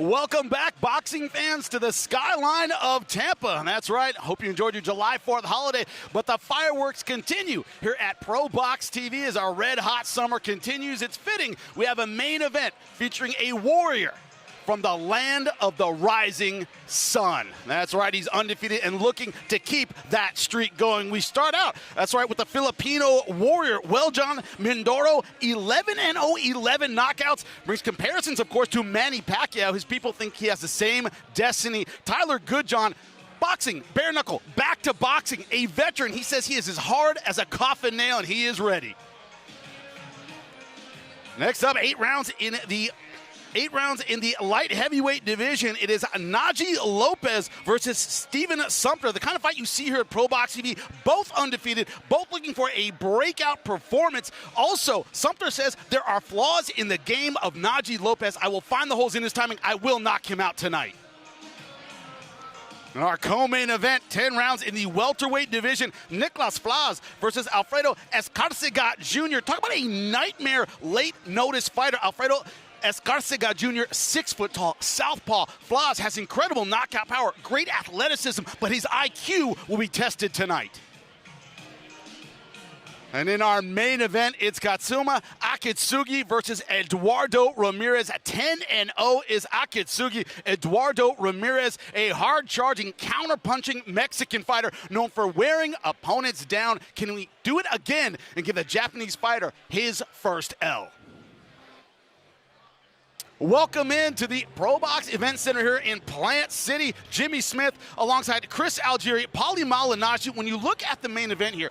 Welcome back, boxing fans, to the skyline of Tampa. And that's right. Hope you enjoyed your July 4th holiday. But the fireworks continue here at ProBox TV as our red-hot summer continues. It's fitting. We have a main event featuring a warrior from the land of the rising sun. That's right, he's undefeated and looking to keep that streak going. We start out, that's right, with the Filipino warrior, Goodjohn Mindoro, 11-0, 11 knockouts. Brings comparisons, of course, to Manny Pacquiao. His people think he has the same destiny. Tyler Goodjohn, boxing, bare knuckle, back to boxing, a veteran. He says he is as hard as a coffin nail, and he is ready. Next up, 8 rounds in the light heavyweight division. It is Najee Lopez versus Steven Sumpter. The kind of fight you see here at ProBox TV, both undefeated, both looking for a breakout performance. Also, Sumpter says there are flaws in the game of Najee Lopez. I will find the holes in his timing. I will knock him out tonight. In our co-main event, 10 rounds in the welterweight division, Nicklaus Flaz versus Alfredo Escarcega Jr. Talk about a nightmare late notice fighter. Alfredo Escarcega Jr., 6 foot tall, southpaw. Flaz has incredible knockout power, great athleticism, but his IQ will be tested tonight. And in our main event, it's Katsuma Akitsugi versus Eduardo Ramirez. 10-0 is Akitsugi. Eduardo Ramirez, a hard-charging, counter-punching Mexican fighter known for wearing opponents down. Can we do it again and give the Japanese fighter his first L? Welcome into the ProBox Event Center here in Plant City. Jimmy Smith alongside Chris Algieri, Paulie Malignaggi. When you look at the main event here,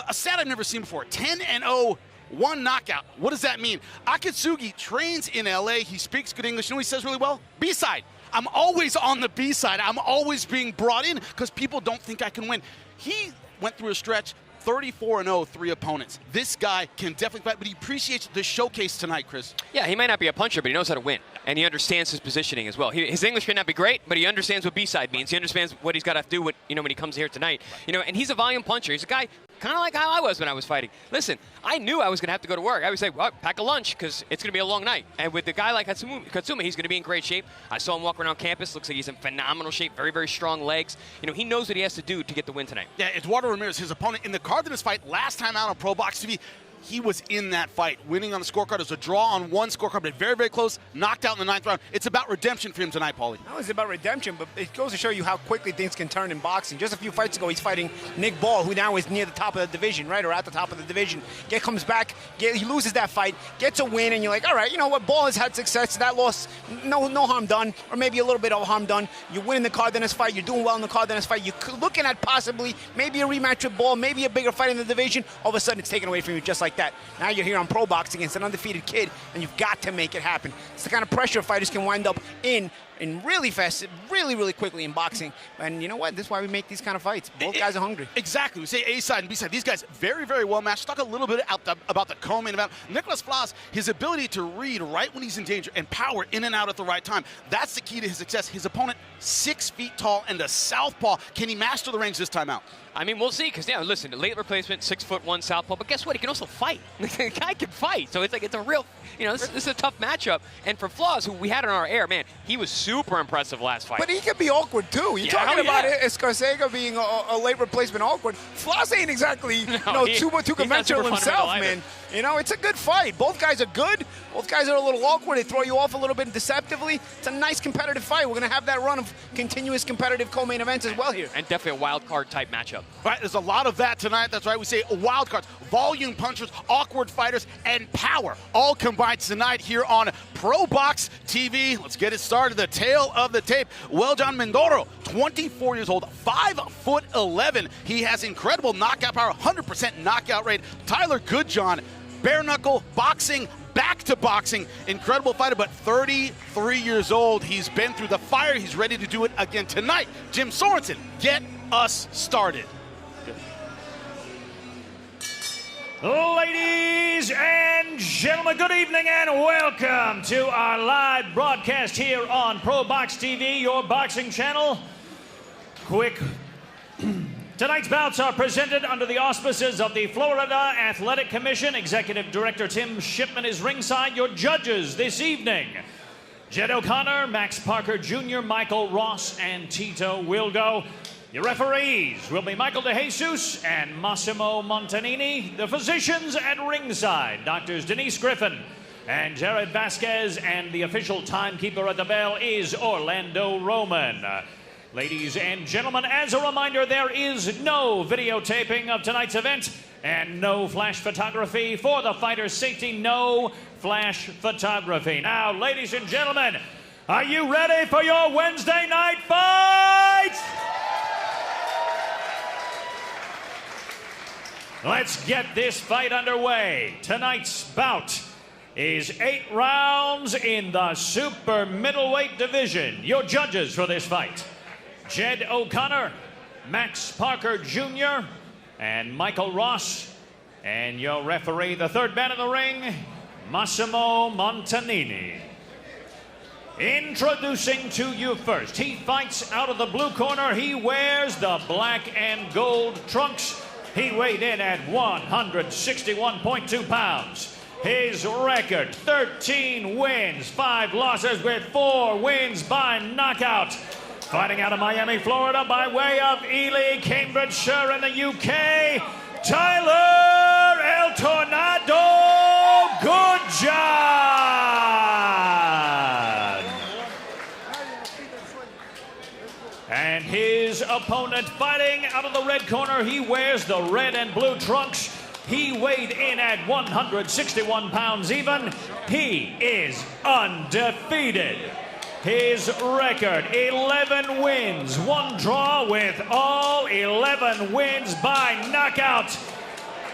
a stat I've never seen before, 10-0, 1 knockout. What does that mean? Akitsugi trains in LA. He speaks good English. You know what he says really well? B-side. I'm always on the B-side. I'm always being brought in because people don't think I can win. He went through a stretch, 34-0, 3 opponents. This guy can definitely fight, but he appreciates the showcase tonight, Chris. Yeah, he might not be a puncher, but he knows how to win, and he understands his positioning as well. His English may not be great, but he understands what B-side means. He understands what he's got to do when he comes here tonight. And he's a volume puncher. He's a guy kind of like how I was when I was fighting. Listen, I knew I was going to have to go to work. I would say, well, pack a lunch because it's going to be a long night. And with the guy like Katsuma, he's going to be in great shape. I saw him walk around campus. Looks like he's in phenomenal shape. Very, very strong legs. He knows what he has to do to get the win tonight. Yeah, Eduardo Ramirez, his opponent in the card in this fight last time out on ProBox TV, he was in that fight. Winning on the scorecard. It was a draw on one scorecard, but very, very close. Knocked out in the 9th round. It's about redemption for him tonight, Paulie. Not only about redemption, but it goes to show you how quickly things can turn in boxing. Just a few fights ago, he's fighting Nick Ball, who now is near the top of the division, right, or at the top of the division. Comes back, he loses that fight, gets a win, and you're like, all right, you know what, Ball has had success. That loss, no harm done, or maybe a little bit of harm done. You're winning the Cardenas fight. You're doing well in the Cardenas fight. You're looking at possibly maybe a rematch with Ball, maybe a bigger fight in the division. All of a sudden, it's taken away from you just like that. Now you're here on ProBox against an undefeated kid, and you've got to make it happen. It's the kind of pressure fighters can wind up in really fast, really, really quickly in boxing. And you know what? This is why we make these kind of fights. Both guys are hungry. Exactly. We say A-side and B-side. These guys very, very well matched. Talk a little bit about the co-main event. Nicklaus Flaz, his ability to read right when he's in danger and power in and out at the right time. That's the key to his success. His opponent, 6 feet tall and a southpaw. Can he master the range this time out? I mean, we'll see, because, listen, late replacement, 6'1" southpaw, but guess what? He can also fight. The guy can fight. So it's a real, this is a tough matchup. And for Flaz, who we had on our air, man, he was super impressive last fight. But he can be awkward, too. You're talking about Escarcega being a late replacement awkward. Flaz ain't exactly, too conventional himself, man. It's a good fight. Both guys are good. Both guys are a little awkward. They throw you off a little bit deceptively. It's a nice competitive fight. We're going to have that run of continuous competitive co-main events as well here. And definitely a wild card type matchup. Right, there's a lot of that tonight. That's right. We say wild cards, volume punchers, awkward fighters, and power all combined tonight here on ProBox TV. Let's get it started. The tail of the tape. Goodjohn Mindoro, 24 years old, 5'11". He has incredible knockout power, 100% knockout rate. Tyler Goodjohn, bare knuckle boxing, back to boxing, incredible fighter, but 33 years old. He's been through the fire. He's ready to do it again tonight. Jim Sorensen, get us started. Ladies and gentlemen, good evening and welcome to our live broadcast here on ProBox TV, your boxing channel. Tonight's bouts are presented under the auspices of the Florida Athletic Commission. Executive Director Tim Shipman is ringside. Your judges this evening, Jed O'Connor, Max Parker Jr., Michael Ross, and Tito will go. Your referees will be Michael DeJesus and Massimo Montanini. The physicians at ringside, Doctors Denise Griffin and Jared Vasquez, and the official timekeeper at the bell is Orlando Roman. Ladies and gentlemen, as a reminder, there is no videotaping of tonight's event and no flash photography for the fighter's safety. No flash photography. Now, ladies and gentlemen, are you ready for your Wednesday night fight? Let's get this fight underway. Tonight's bout is 8 rounds in the super middleweight division. Your judges for this fight: Jed O'Connor, Max Parker Jr., and Michael Ross. And your referee, the third man in the ring, Massimo Montanini. Introducing to you first, he fights out of the blue corner. He wears the black and gold trunks. He weighed in at 161.2 pounds. His record, 13 wins, 5 losses with 4 wins by knockout. Fighting out of Miami, Florida by way of Ely, Cambridgeshire in the UK, Tyler El Tornado Goodjohn. And his opponent fighting out of the red corner, he wears the red and blue trunks. He weighed in at 161 pounds even. He is undefeated. His record, 11 wins, 1 draw with all 11 wins by knockout.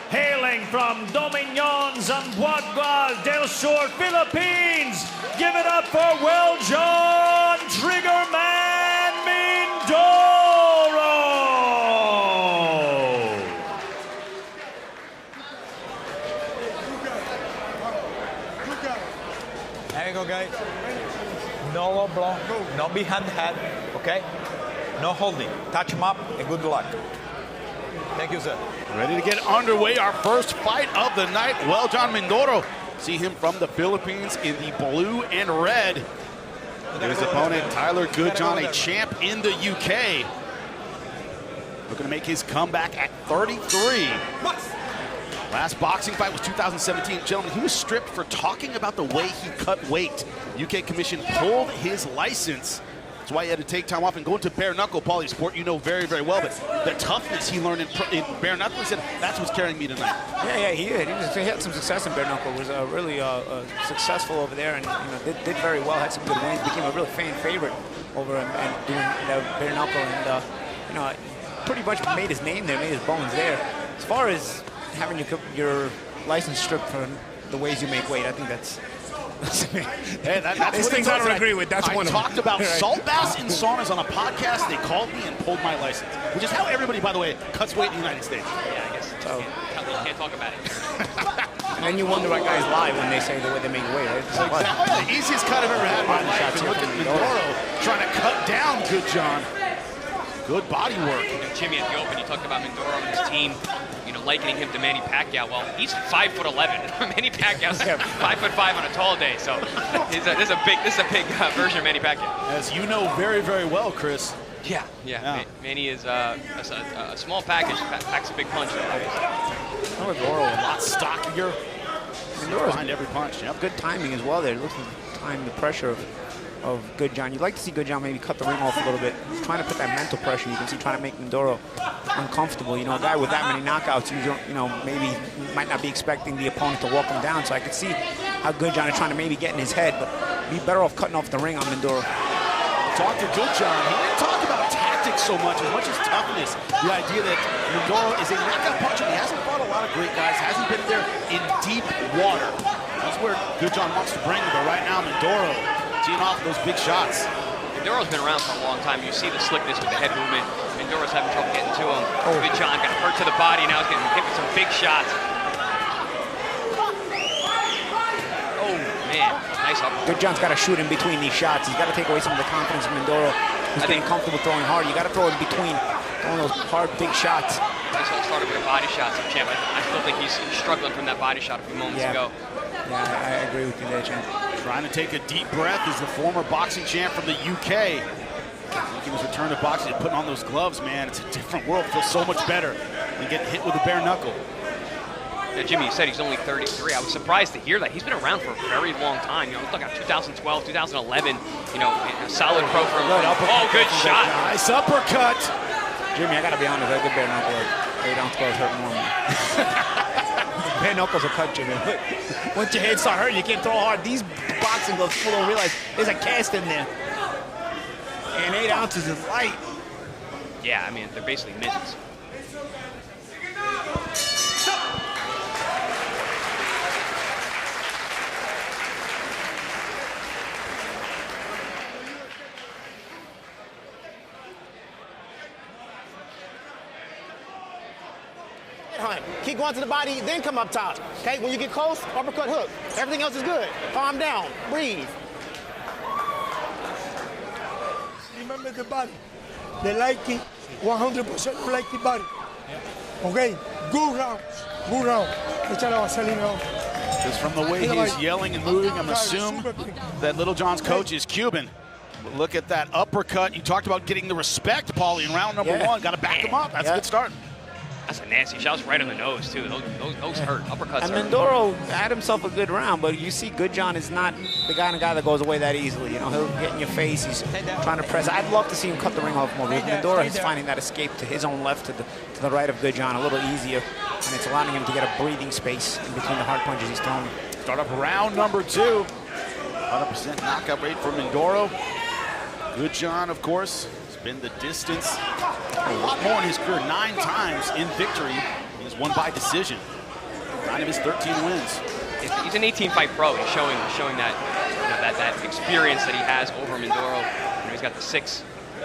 Hailing from Dominion, Zamboanga del Sur, Philippines. Give it up for Goodjohn Triggerman Mindoro. There you go, guys. No low blow, no behind the head, okay? No holding. Touch him up and good luck. Thank you, sir. Ready to get underway, our first fight of the night. Goodjohn Mindoro. See him from the Philippines in the blue and red. His opponent, Tyler Goodjohn, a champ in the UK. Looking to make his comeback at 33. Last boxing fight was 2017. Gentlemen, he was stripped for talking about the way he cut weight. UK Commission pulled his license. That's why he had to take time off and go into bare knuckle, Paulie, sport you know very, very well. But the toughness he learned in bare knuckle, he said, that's what's carrying me tonight. Yeah, he did. He had some success in bare knuckle. Was really successful over there, and did very well. Had some good wins. Became a real fan favorite over him and doing bare knuckle, and pretty much made his name there, made his bones there. As far as having your license stripped for the ways you make weight, I think that's hey, that's things I don't agree with. That's one of them. I talked about salt baths and saunas on a podcast. They called me and pulled my license, which is how everybody, by the way, cuts weight in the United States. Yeah, I guess so. You can't talk about it. And then you wonder why guys lie when they say the way they make weight, right? Exactly. The easiest cut I've ever had in my life. And look at Mindoro trying to cut down Goodjohn. Good body work. Jimmy, at the open, you talked about Mindoro and his team, likening him to Manny Pacquiao. Well, he's 5'11". Manny Pacquiao's 5'5" on a tall day, so this is a big version of Manny Pacquiao. As you know very, very well, Chris. Yeah. Manny is a small package, packs a big punch. Mindoro a lot stockier. Mindoro's behind every punch. Yep. Good timing as well there. Looks to time the pressure of Goodjohn. You'd like to see Goodjohn maybe cut the ring off a little bit. He's trying to put that mental pressure. You can see trying to make Mindoro uncomfortable. A guy with that many knockouts, maybe might not be expecting the opponent to walk him down. So I could see how Goodjohn is trying to maybe get in his head, but be better off cutting off the ring on Mindoro. Talk to Goodjohn. He didn't talk about tactics so much as toughness. The idea that Mindoro is a knockout puncher. He hasn't fought a lot of great guys. Hasn't been there in deep water. That's where Goodjohn wants to bring him. But right now, Mindoro teeing off those big shots. Mindoro's been around for a long time. You see the slickness with the head movement. Mindoro's having trouble getting to him. Goodjohn got hurt to the body. Now he's getting hit with some big shots. Oh, man. Nice up. Goodjohn's got to shoot in between these shots. He's got to take away some of the confidence of Mindoro. He's getting comfortable throwing hard. You got to throw in between, throwing those hard, big shots. This all started with a body shot, so champ. I still think he's struggling from that body shot a few moments ago. Yeah, I agree with you there, champ. Trying to take a deep breath is the former boxing champ from the UK. Making his return to boxing, putting on those gloves, man. It's a different world. Feels so much better than getting hit with a bare knuckle. Now, Jimmy, you said he's only 33. I was surprised to hear that. He's been around for a very long time. You know, look at 2012, 2011. You know, a solid pro for him. Oh, good shot. Nice uppercut. Jimmy, I gotta be honest, that good bare knuckle, 8-ounce gloves hurt more. Bare knuckles will cut you, man. Once your head start hurting, you can't throw hard. These boxing gloves, people don't realize there's a cast in there. And 8 ounces is light. Yeah, I mean, they're basically mittens. Keep going to the body, then come up top. Okay, when you get close, uppercut hook. Everything else is good. Calm down, breathe. Remember the body. They like it, 100% like the body. Okay, good rounds, good round. Just from the way he's yelling and moving, I'm assuming that Little John's coach is Cuban. But look at that uppercut. You talked about getting the respect, Paulie, in round number one. Got to back him up. That's a good start. That's a nasty shot. That was right on the nose, too. Those hurt. Uppercuts hurt. And Mindoro had himself a good round, but you see Goodjohn is not the kind of guy that goes away that easily. You know, he'll get in your face. He's trying to press. I'd love to see him cut the ring off more. Mindoro is finding that escape to his own left, to the right of Goodjohn a little easier, and it's allowing him to get a breathing space in between the hard punches he's throwing. Start up round number 2. 100% knockout rate for Mindoro. Goodjohn, of course, has been the distance a lot more in his career. 9 times in victory. He's won by decision. 9 of his 13 wins. He's an 18-fight pro. He's showing that, you know, that experience that he has over Mindoro. You know, he's got the 6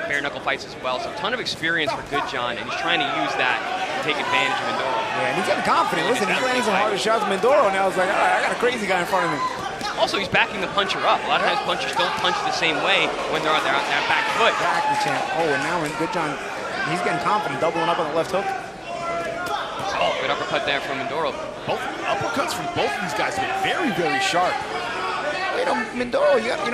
bare knuckle fights as well. So a ton of experience for Goodjohn, and he's trying to use that to take advantage of Mindoro. Yeah, and he's getting confident. Listen, he's landing some harder shots. Mindoro now is like, all right, I got a crazy guy in front of me. Also, he's backing the puncher up. A lot of times punchers don't punch the same way when they're on their back foot. Exactly, champ. Oh, and now when Goodjohn, he's getting confident, doubling up on the left hook. Oh, good uppercut there from Mindoro. Both uppercuts from both of these guys have been very, very sharp. You know, Mindoro, you got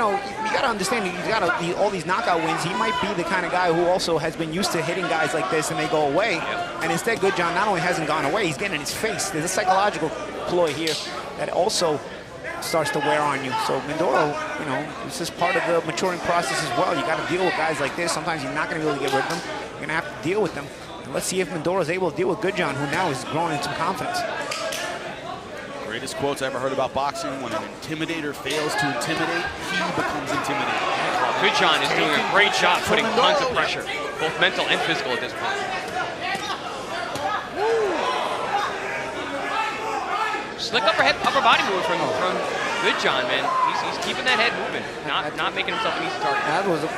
to understand, he's got all these knockout wins. He might be the kind of guy who also has been used to hitting guys like this and they go away. Yep. And instead, Goodjohn not only hasn't gone away, he's getting in his face. There's a psychological ploy here that also starts to wear on you. So Mindoro, you know, this is part of the maturing process as well. You got to deal with guys like this. Sometimes you're not going to be able to get rid of them. You're going to have to deal with them. And let's see if Mindoro is able to deal with Goodjohn, who now is growing in some confidence. Greatest quotes I ever heard about boxing: when an intimidator fails to intimidate, he becomes intimidated. Well, Goodjohn is doing a great job putting tons of pressure, both mental and physical at this point. Slick upper body move from Goodjohn, man. He's keeping that head moving, not making himself an easy target.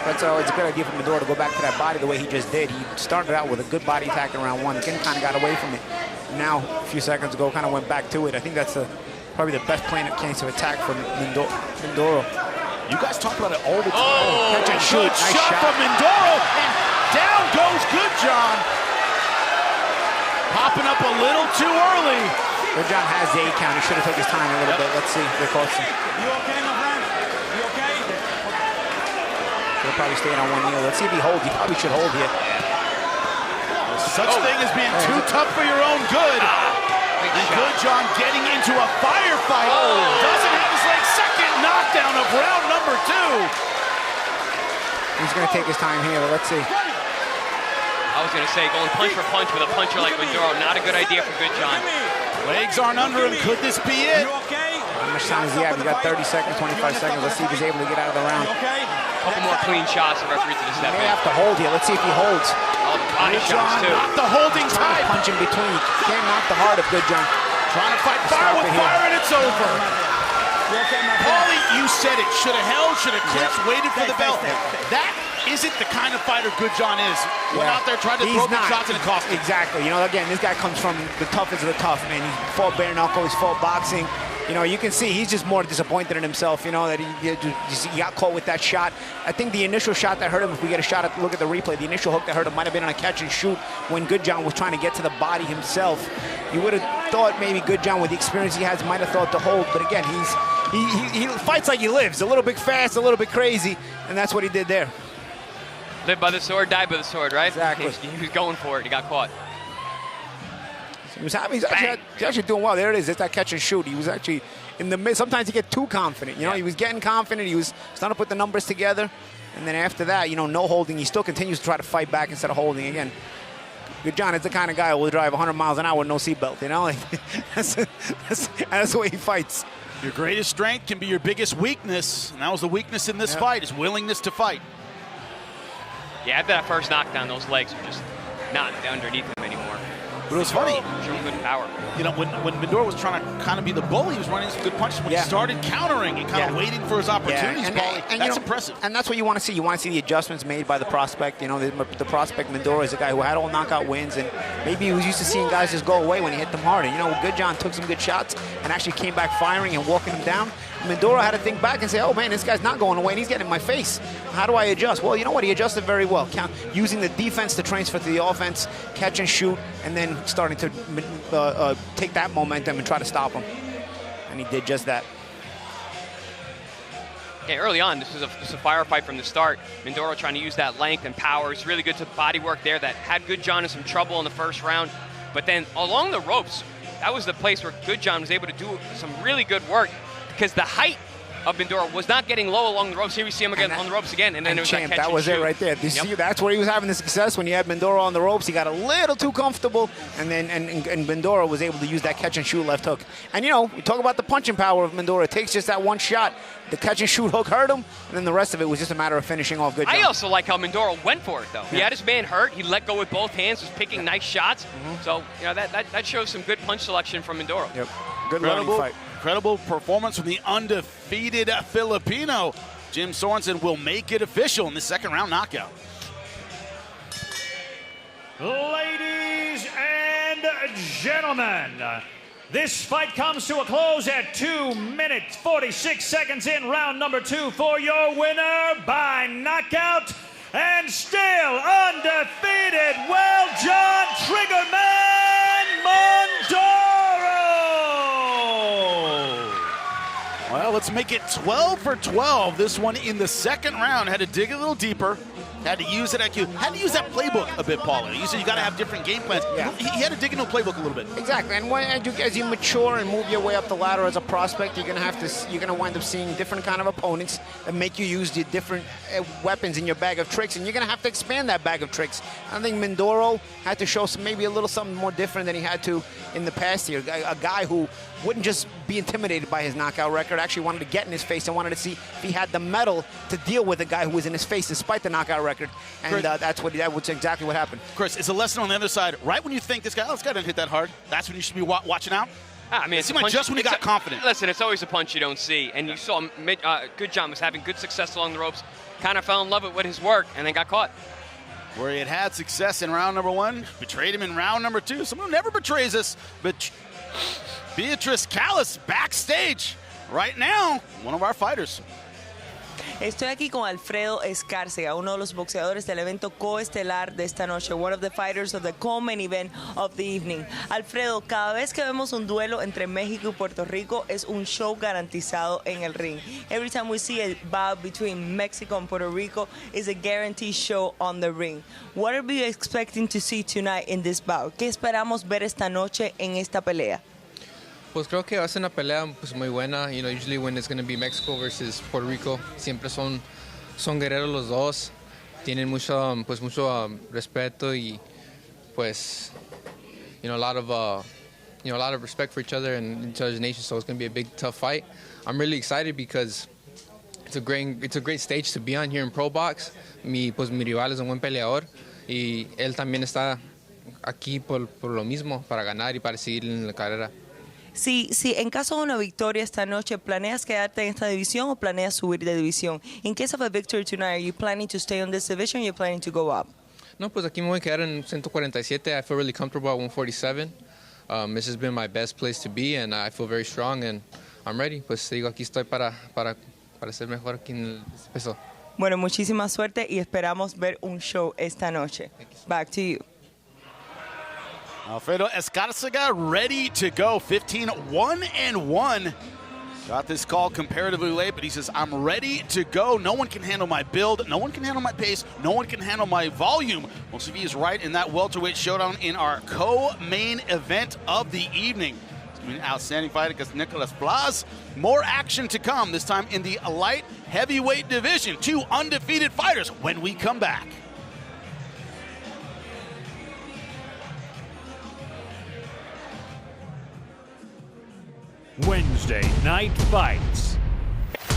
That's always a good idea for Mindoro to go back to that body the way he just did. He started out with a good body attack in round 1. Again, kind of got away from it. Now, a few seconds ago, kind of went back to it. I think that's probably the best case of attack for Mindoro. You guys talk about it all the time. Oh, good shot from Mindoro, and down goes Goodjohn. Popping up a little too early. Goodjohn has the 8 count. He should have took his time a little bit. Let's see if they're close. You okay, my friend? You okay? He'll probably stay on 1 knee. Let's see if he holds. He probably should hold here. Such thing as being too tough for your own good. And Goodjohn getting into a firefight. Doesn't have his leg. Second knockdown of round number 2. He's going to take his time here, but let's see. I was going to say, going punch for punch with a puncher like Mindoro, not a good idea for Goodjohn. Legs aren't under him. Could this be it? You okay? How much time does he have? He's got 30 seconds, 25 seconds. Let's see if he's able to get out of the round. You okay? A couple more clean shots, the referee to the step He in. may have to hold here. Let's see if he holds. Oh, the body shots, too. Not the holding Trying to type. punch in between. Can't knock the heart of Goodjohn. Trying to fight fire with fire, and it's over. You okay, my friend? Paulie, you said it. Should have held, should have clinched, waited for the bell. That isn't the kind of fighter Goodjohn is. Went out there, tried to throw big shots, and it cost him. Exactly. You know, again, this guy comes from the toughest of the tough, man. He fought bare knuckle, he's fought boxing. You know, you can see he's just more disappointed in himself, you know, that he got caught with that shot. I think the initial shot that hurt him, if we get a shot at look at the replay, the initial hook that hurt him might have been on a catch and shoot when Goodjohn was trying to get to the body himself. You would have thought maybe Goodjohn, with the experience he has, might have thought to hold. But again, he fights like he lives. A little bit fast, a little bit crazy, and that's what he did there. Live by the sword, die by the sword, right? Exactly. He was going for it. He got caught. He's actually doing well. There it is. It's that catch and shoot. He was actually in the mid. Sometimes you get too confident. You know, he was getting confident. He was starting to put the numbers together. And then after that, you know, no holding. He still continues to try to fight back instead of holding again. Goodjohn is the kind of guy who will drive 100 miles an hour with no seatbelt, you know? Like, that's the way he fights. Your greatest strength can be your biggest weakness, and that was the weakness in this fight, is willingness to fight. Yeah, after that first knockdown, those legs were just not underneath him anymore. But it was funny. Showing good power. You know, when Mindoro was trying to kind of be the bully, he was running some good punches. When he started countering and kind of waiting for his opportunities, that's impressive. And that's what you want to see. You want to see the adjustments made by the prospect. You know, the prospect Mindoro is a guy who had all knockout wins, and maybe he was used to seeing guys just go away when he hit them hard. And, you know, Goodjohn took some good shots and actually came back firing and walking him down. Mindoro had to think back and say, oh, man, this guy's not going away, and he's getting in my face. How do I adjust? Well, you know what? He adjusted very well. Using the defense to transfer to the offense, catch and shoot, and then starting to take that momentum and try to stop him. And he did just that. Yeah, early on, this was a firefight from the start. Mindoro trying to use that length and power. It's really good to body work there. That had Goodjohn in some trouble in the first round. But then along the ropes, that was the place where Goodjohn was able to do some really good work, because the height of Mindoro was not getting low along the ropes. Here we see him again on the ropes again, and then it was champ, that catch that was and it shoot. right there. You see, that's where he was having the success, when you had Mindoro on the ropes. He got a little too comfortable, and then and Mindoro was able to use that catch and shoot left hook. And, you know, you talk about the punching power of Mindoro. It takes just that one shot. The catch and shoot hook hurt him, and then the rest of it was just a matter of finishing off Goodjohn. I also like how Mindoro went for it, though. He had his man hurt. He let go with both hands, was picking nice shots. So, you know, that shows some good punch selection from Mindoro. Yep. Good learning fight. Incredible performance from the undefeated Filipino. Jim Sorensen will make it official in the second round knockout. Ladies and gentlemen, this fight comes to a close at 2 minutes, 46 seconds in round number 2 for your winner by knockout and still undefeated, Well-John Triggerman Mindoro. Well, let's make it 12 for 12. This one in the second round. Had to dig a little deeper. Had to use that IQ. Had to use that playbook a bit, Paulie. You said you got to have different game plans. Yeah. He had to dig into a playbook a little bit. Exactly, and as you mature and move your way up the ladder as a prospect, you're gonna wind up seeing different kind of opponents that make you use the different weapons in your bag of tricks, and you're gonna have to expand that bag of tricks. I think Mindoro had to show maybe a little something more different than he had to in the past year. A guy who wouldn't just be intimidated by his knockout record, actually wanted to get in his face and wanted to see if he had the mettle to deal with a guy who was in his face despite the knockout record. And that's exactly what happened. Chris, it's a lesson on the other side. Right when you think this guy didn't hit that hard, that's when you should be watching out. I mean, it seemed like just when he got confident. Listen, it's always a punch you don't see. And you saw Goodjohn was having good success along the ropes, kind of fell in love with his work, and then got caught. Where he had success in round number 1, betrayed him in round number 2. Someone who never betrays us, but Beatrice Callis backstage right now, one of our fighters. Estoy aquí con Alfredo Escarcega, uno de los boxeadores del evento coestelar de esta noche, one of the fighters of the co-main event of the evening. Alfredo, cada vez que vemos un duelo entre México y Puerto Rico es un show garantizado en el ring. Every time we see a bout between Mexico and Puerto Rico is a guaranteed show on the ring. What are we expecting to see tonight in this bout? ¿Qué esperamos ver esta noche en esta pelea? Pues creo que va a ser una pelea pues muy buena. You know, usually when it's going to be Mexico versus Puerto Rico, siempre son guerreros los dos. Tienen mucho respeto y pues a lot of respect for each other and each other's nations. So it's going to be a big tough fight. I'm really excited because it's a great stage to be on here in ProBox. Mi rival es un buen peleador y él también está aquí por lo mismo, para ganar y para seguir en la carrera. Si en caso de una victoria esta noche, ¿planeas quedarte en esta división o planeas subir de división? In case of a victory tonight, are you planning to stay on this division or are you planning to go up? No, pues aquí me voy a quedar en 147. I feel really comfortable at 147. This has been my best place to be and I feel very strong and I'm ready. Pues digo, aquí estoy para ser mejor aquí en el peso. Bueno, muchísima suerte y esperamos ver un show esta noche. Back to you. Alfredo Escarcega ready to go. 15-1-1. Got this call comparatively late, but he says, I'm ready to go. No one can handle my build. No one can handle my pace. No one can handle my volume. We'll see if he is right in that welterweight showdown in our co-main event of the evening. It's been an outstanding fight against Nicklaus Flaz. More action to come, this time in the light heavyweight division. 2 undefeated fighters when we come back. Wednesday Night Fights.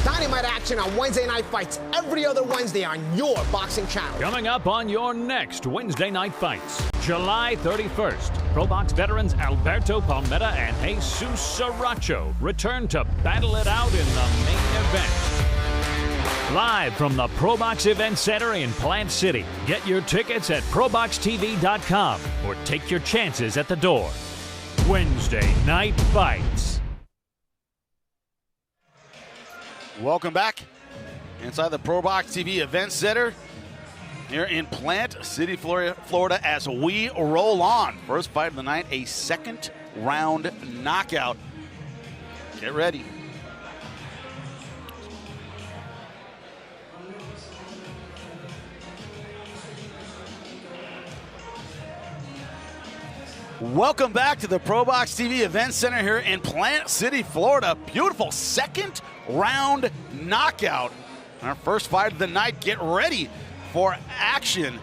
Dynamite action on Wednesday Night Fights every other Wednesday on your boxing channel. Coming up on your next Wednesday Night Fights, July 31st, ProBox veterans Alberto Palmetta and Jesus Sriracha return to battle it out in the main event. Live from the ProBox Event Center in Plant City. Get your tickets at ProBoxTV.com or take your chances at the door. Wednesday Night Fights. Welcome back inside the ProBox TV Event Center here in Plant City, Florida, as we roll on. First fight of the night, a second round knockout. Get ready. Welcome back to the ProBox TV Event Center here in Plant City, Florida. Beautiful second round knockout. Our first fight of the night. Get ready for action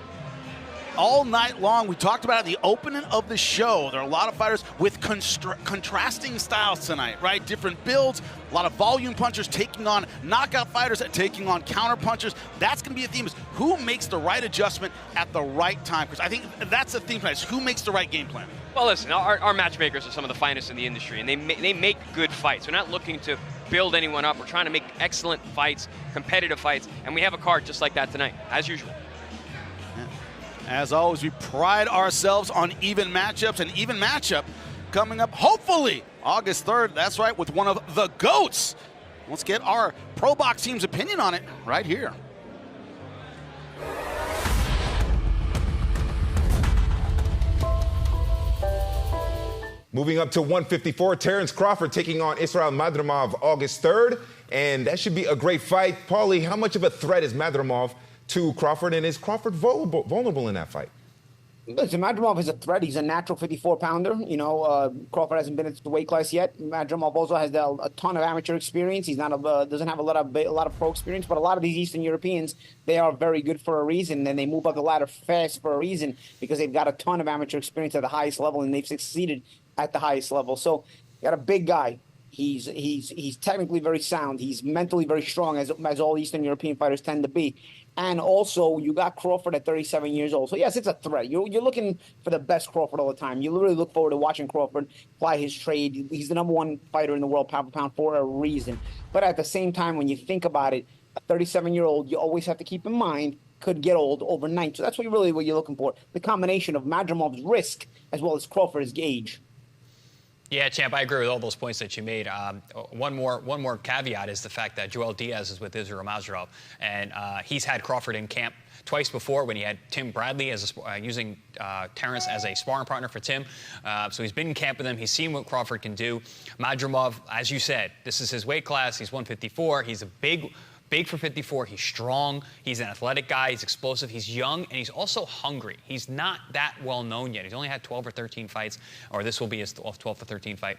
all night long. We talked about it in the opening of the show. There are a lot of fighters with contrasting styles tonight, right? Different builds, a lot of volume punchers taking on knockout fighters, taking on counter punchers. That's going to be a theme, is who makes the right adjustment at the right time. Because I think that's the theme tonight, is who makes the right game plan. Well, listen, our matchmakers are some of the finest in the industry, and they make good fights. We're not looking to build anyone up. We're trying to make excellent fights, competitive fights, and we have a card just like that tonight, as usual. As always, we pride ourselves on even matchups. An even matchup coming up, hopefully, August 3rd. That's right, with one of the GOATs. Let's get our ProBox team's opinion on it right here. Moving up to 154, Terrence Crawford taking on Israel Madrimov August 3rd. And that should be a great fight. Paulie, how much of a threat is Madrimov to Crawford, and is Crawford vulnerable in that fight? Listen, Madrimov is a threat. He's a natural 54-pounder. You know, Crawford hasn't been at the weight class yet. Madrimov also has a ton of amateur experience. He's not doesn't have a lot of pro experience, but a lot of these Eastern Europeans, they are very good for a reason, and they move up the ladder fast for a reason because they've got a ton of amateur experience at the highest level, and they've succeeded at the highest level. So you got a big guy. He's technically very sound. He's mentally very strong, as all Eastern European fighters tend to be. And also, you got Crawford at 37 years old. So, yes, it's a threat. You're looking for the best Crawford all the time. You literally look forward to watching Crawford apply his trade. He's the #1 fighter in the world pound for pound for a reason. But at the same time, when you think about it, a 37-year-old, you always have to keep in mind, could get old overnight. So that's what you're looking for, the combination of Madrimov's risk as well as Crawford's age. Yeah, Champ, I agree with all those points that you made. One more caveat is the fact that Joel Diaz is with Israel Madrimov, and he's had Crawford in camp twice before when he had Tim Bradley as using Terrence as a sparring partner for Tim. So he's been in camp with him. He's seen what Crawford can do. Madrimov, as you said, this is his weight class. He's 154. He's a big for 54. He's strong. He's an athletic guy. He's explosive. He's young, and he's also hungry. He's not that well known yet. He's only had 12 or 13 fights, or this will be his 12th or 13th fight.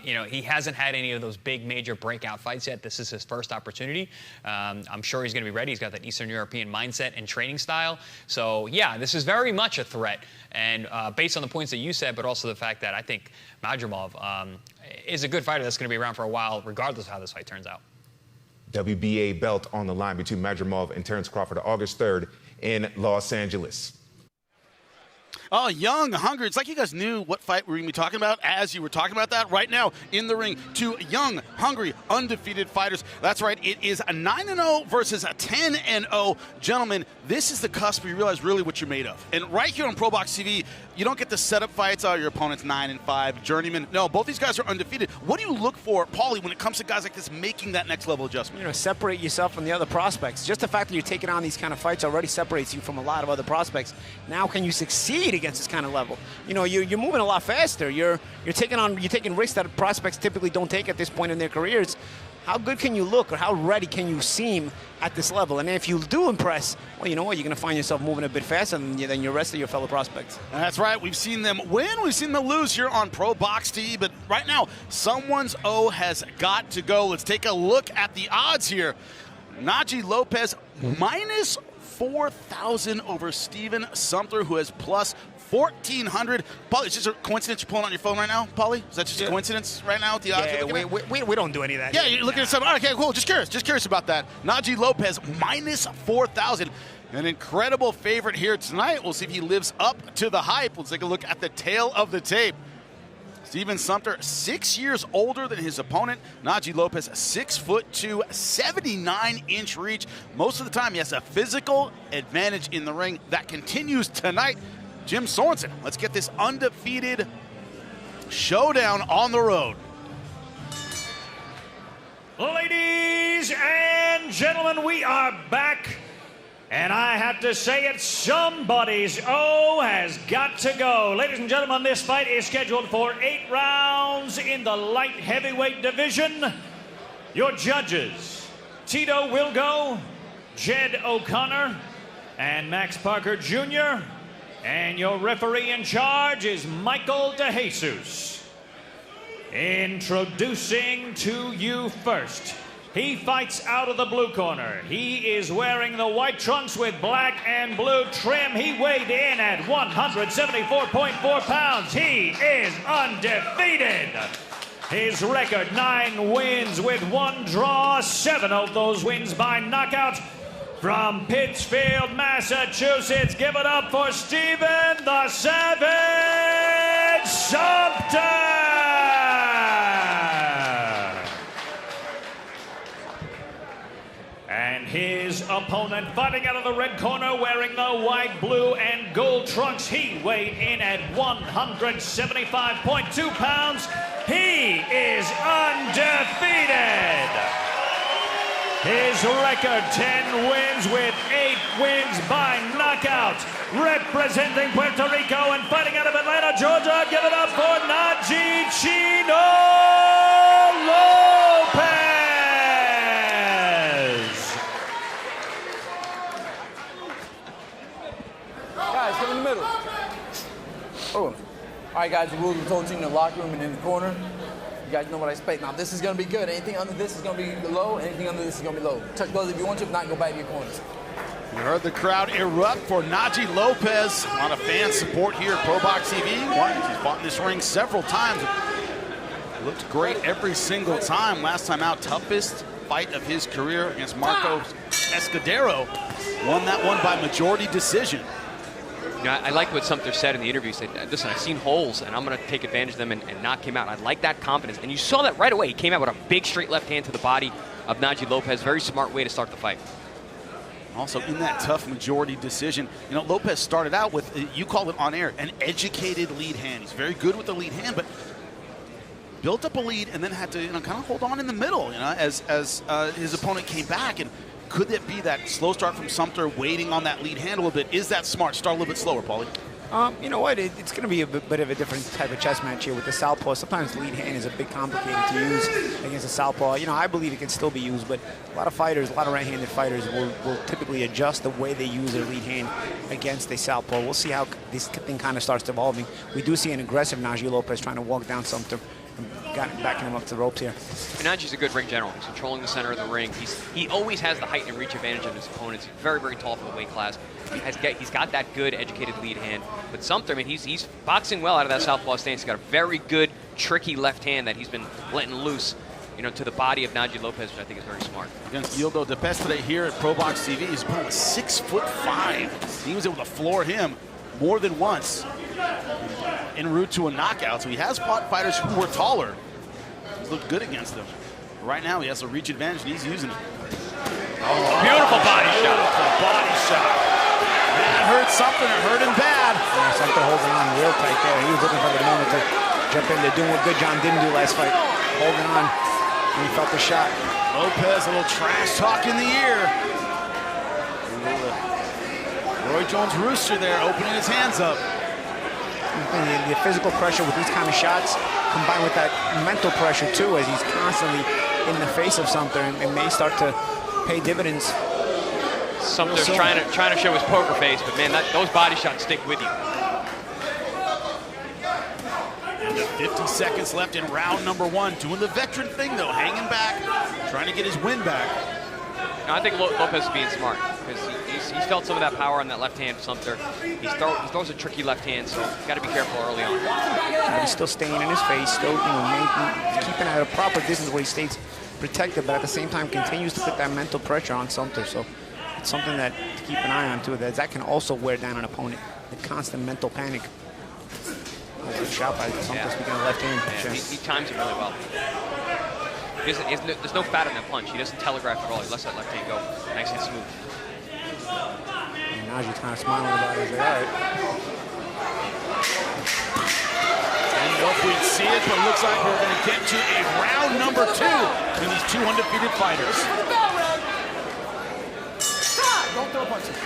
You know, he hasn't had any of those big major breakout fights yet. This is his first opportunity. I'm sure he's going to be ready. He's got that Eastern European mindset and training style. So, yeah, this is very much a threat. And based on the points that you said, but also the fact that I think Madrimov is a good fighter that's going to be around for a while, regardless of how this fight turns out. WBA belt on the line between Madrimov and Terrence Crawford August 3rd in Los Angeles. Oh, young, hungry. It's like you guys knew what fight we were going to be talking about as you were talking about that. Right now, in the ring, 2 young, hungry, undefeated fighters. That's right. It is a 9-0 versus a 10-0. Gentlemen, this is the cusp where you realize really what you're made of. And right here on ProBox TV, you don't get the setup fights. Oh, your opponent's 9-5, journeyman. No, both these guys are undefeated. What do you look for, Paulie, when it comes to guys like this making that next level adjustment? You know, separate yourself from the other prospects. Just the fact that you're taking on these kind of fights already separates you from a lot of other prospects. Now, can you succeed against this kind of level. You know, you're moving a lot faster. You're taking risks that prospects typically don't take at this point in their careers. How good can you look, or how ready can you seem at this level? And if you do impress, well, you know what? You're going to find yourself moving a bit faster than your rest of your fellow prospects. That's right. We've seen them win. We've seen them lose here on ProBox TV. But right now, someone's O has got to go. Let's take a look at the odds here. Najee Lopez minus 4,000 over Steven Sumpter, who has plus 1,400. Paulie, it's just a coincidence you're pulling on your phone right now, Paulie? Is that just a coincidence right now with the odds? Yeah, we don't do any of that. Yeah, you're looking at something. Okay, cool. Just curious about that. Najee Lopez minus 4,000. An incredible favorite here tonight. We'll see if he lives up to the hype. Let's take a look at the tail of the tape. Steven Sumpter, 6 years older than his opponent. Najee Lopez, 6'2", 79-inch reach. Most of the time, he has a physical advantage in the ring. That continues tonight. Jim Sorensen, let's get this undefeated showdown on the road. Ladies and gentlemen, we are back. And I have to say it, somebody's O has got to go. Ladies and gentlemen, this fight is scheduled for 8 rounds in the light heavyweight division. Your judges, Tito Wilgo, Jed O'Connor, and Max Parker Jr., and your referee in charge is Michael DeJesus. Introducing to you first, he fights out of the blue corner. He is wearing the white trunks with black and blue trim. He weighed in at 174.4 pounds. He is undefeated. His record, 9 wins with 1 draw, 7 of those wins by knockout. From Pittsfield, Massachusetts, give it up for Steven the Savage Sumpter! And his opponent fighting out of the red corner, wearing the white, blue, and gold trunks. He weighed in at 175.2 pounds. He is undefeated. His record, 10 wins with 8 wins by knockout. Representing Puerto Rico and fighting out of Atlanta, Georgia, give it up for Najee Chino Lopez. Guys, come in the middle. Oh. All right, guys, the rules were told to you in the locker room and in the corner. You guys know what I expect. Now, this is going to be good. Anything under this is going to be low. Anything under this is going to be low. Touch gloves if you want to. If not, go back to your corners. You heard the crowd erupt for Najee Lopez. A lot of fan support here at ProBox TV. He's fought in this ring several times. Looked great every single time. Last time out, toughest fight of his career against Marco Escudero. Won that one by majority decision. You know, I like what Sumpter said in the interview. He said, listen, I've seen holes, and I'm going to take advantage of them and knock him out. I like that confidence. And you saw that right away. He came out with a big straight left hand to the body of Najee Lopez. Very smart way to start the fight. Also, in that tough majority decision, you know, Lopez started out with, you called it on air, an educated lead hand. He's very good with the lead hand, but built up a lead and then had to, you know, kind of hold on in the middle, you know, as his opponent came back. And could it be that slow start from Sumpter, waiting on that lead hand a little bit? Is that smart? Start a little bit slower, Paulie. You know what? It's going to be a bit of a different type of chess match here with the southpaw. Sometimes lead hand is a bit complicated to use against a southpaw. You know, I believe it can still be used, but a lot of fighters, a lot of right-handed fighters will typically adjust the way they use their lead hand against a southpaw. We'll see how this thing kind of starts evolving. We do see an aggressive Najee Lopez trying to walk down Sumpter. Backing him up to the ropes here. Najee's a good ring general. He's controlling the center of the ring. He always has the height and reach advantage of his opponents. He's very, very tall for the weight class. He's got that good educated lead hand. But Sumpter, I mean, he's boxing well out of that southpaw stance. He's got a very good, tricky left hand that he's been letting loose, you know, to the body of Najee Lopez, which I think is very smart. Against Gildo DePes today here at ProBox TV, his opponent was 6'5". He was able to floor him more than once en route to a knockout. So he has fought fighters who were taller. He's looked good against them. Right now he has a reach advantage and he's using it. Oh, beautiful body shot. Beautiful body shot. That hurt Sumpter. It hurt him bad. Yeah, Sumpter holding on real tight there. He was looking for the moment to jump in there, doing what Goodjohn didn't do last fight. Holding on. And he felt the shot. Lopez, a little trash talk in the ear. Roy Jones Rooster there, opening his hands up. The physical pressure with these kind of shots, combined with that mental pressure too, as he's constantly in the face of Sumpter, and may start to pay dividends. Sumpter's trying to show his poker face, but man, those body shots stick with you. And 50 seconds left in round number 1. Doing the veteran thing though, hanging back, trying to get his win back. No, I think Lopez is being smart because he's felt some of that power on that left hand of Sumpter. He throws a tricky left hand, so got to be careful early on. But he's still staying in his face, still keeping at a proper distance where he stays protected, but at the same time continues to put that mental pressure on Sumpter. So it's something that to keep an eye on too. That can also wear down an opponent. The constant mental panic. Good shot by Sumpter, speaking of left hand. Yeah, he times it really well. There's no fat in that punch. He doesn't telegraph at all. He lets that left hand go nice and smooth. And Naji's kind of smiling about it. He's like, all right. I don't know if we'd see it, but it looks like we're going to get to a round number 2 between these two undefeated fighters. Don't throw punches.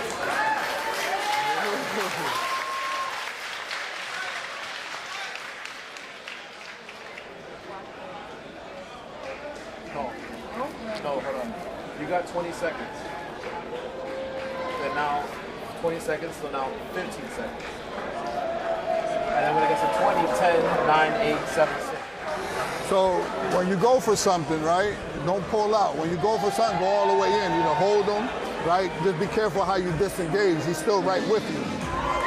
No, hold on. You got 20 seconds. Then now 20 seconds, so now 15 seconds. And then when it gets to 20, 10, 9, 8, 7, 6. So when you go for something, right, don't pull out. When you go for something, go all the way in. You know, hold him, right? Just be careful how you disengage. He's still right with you.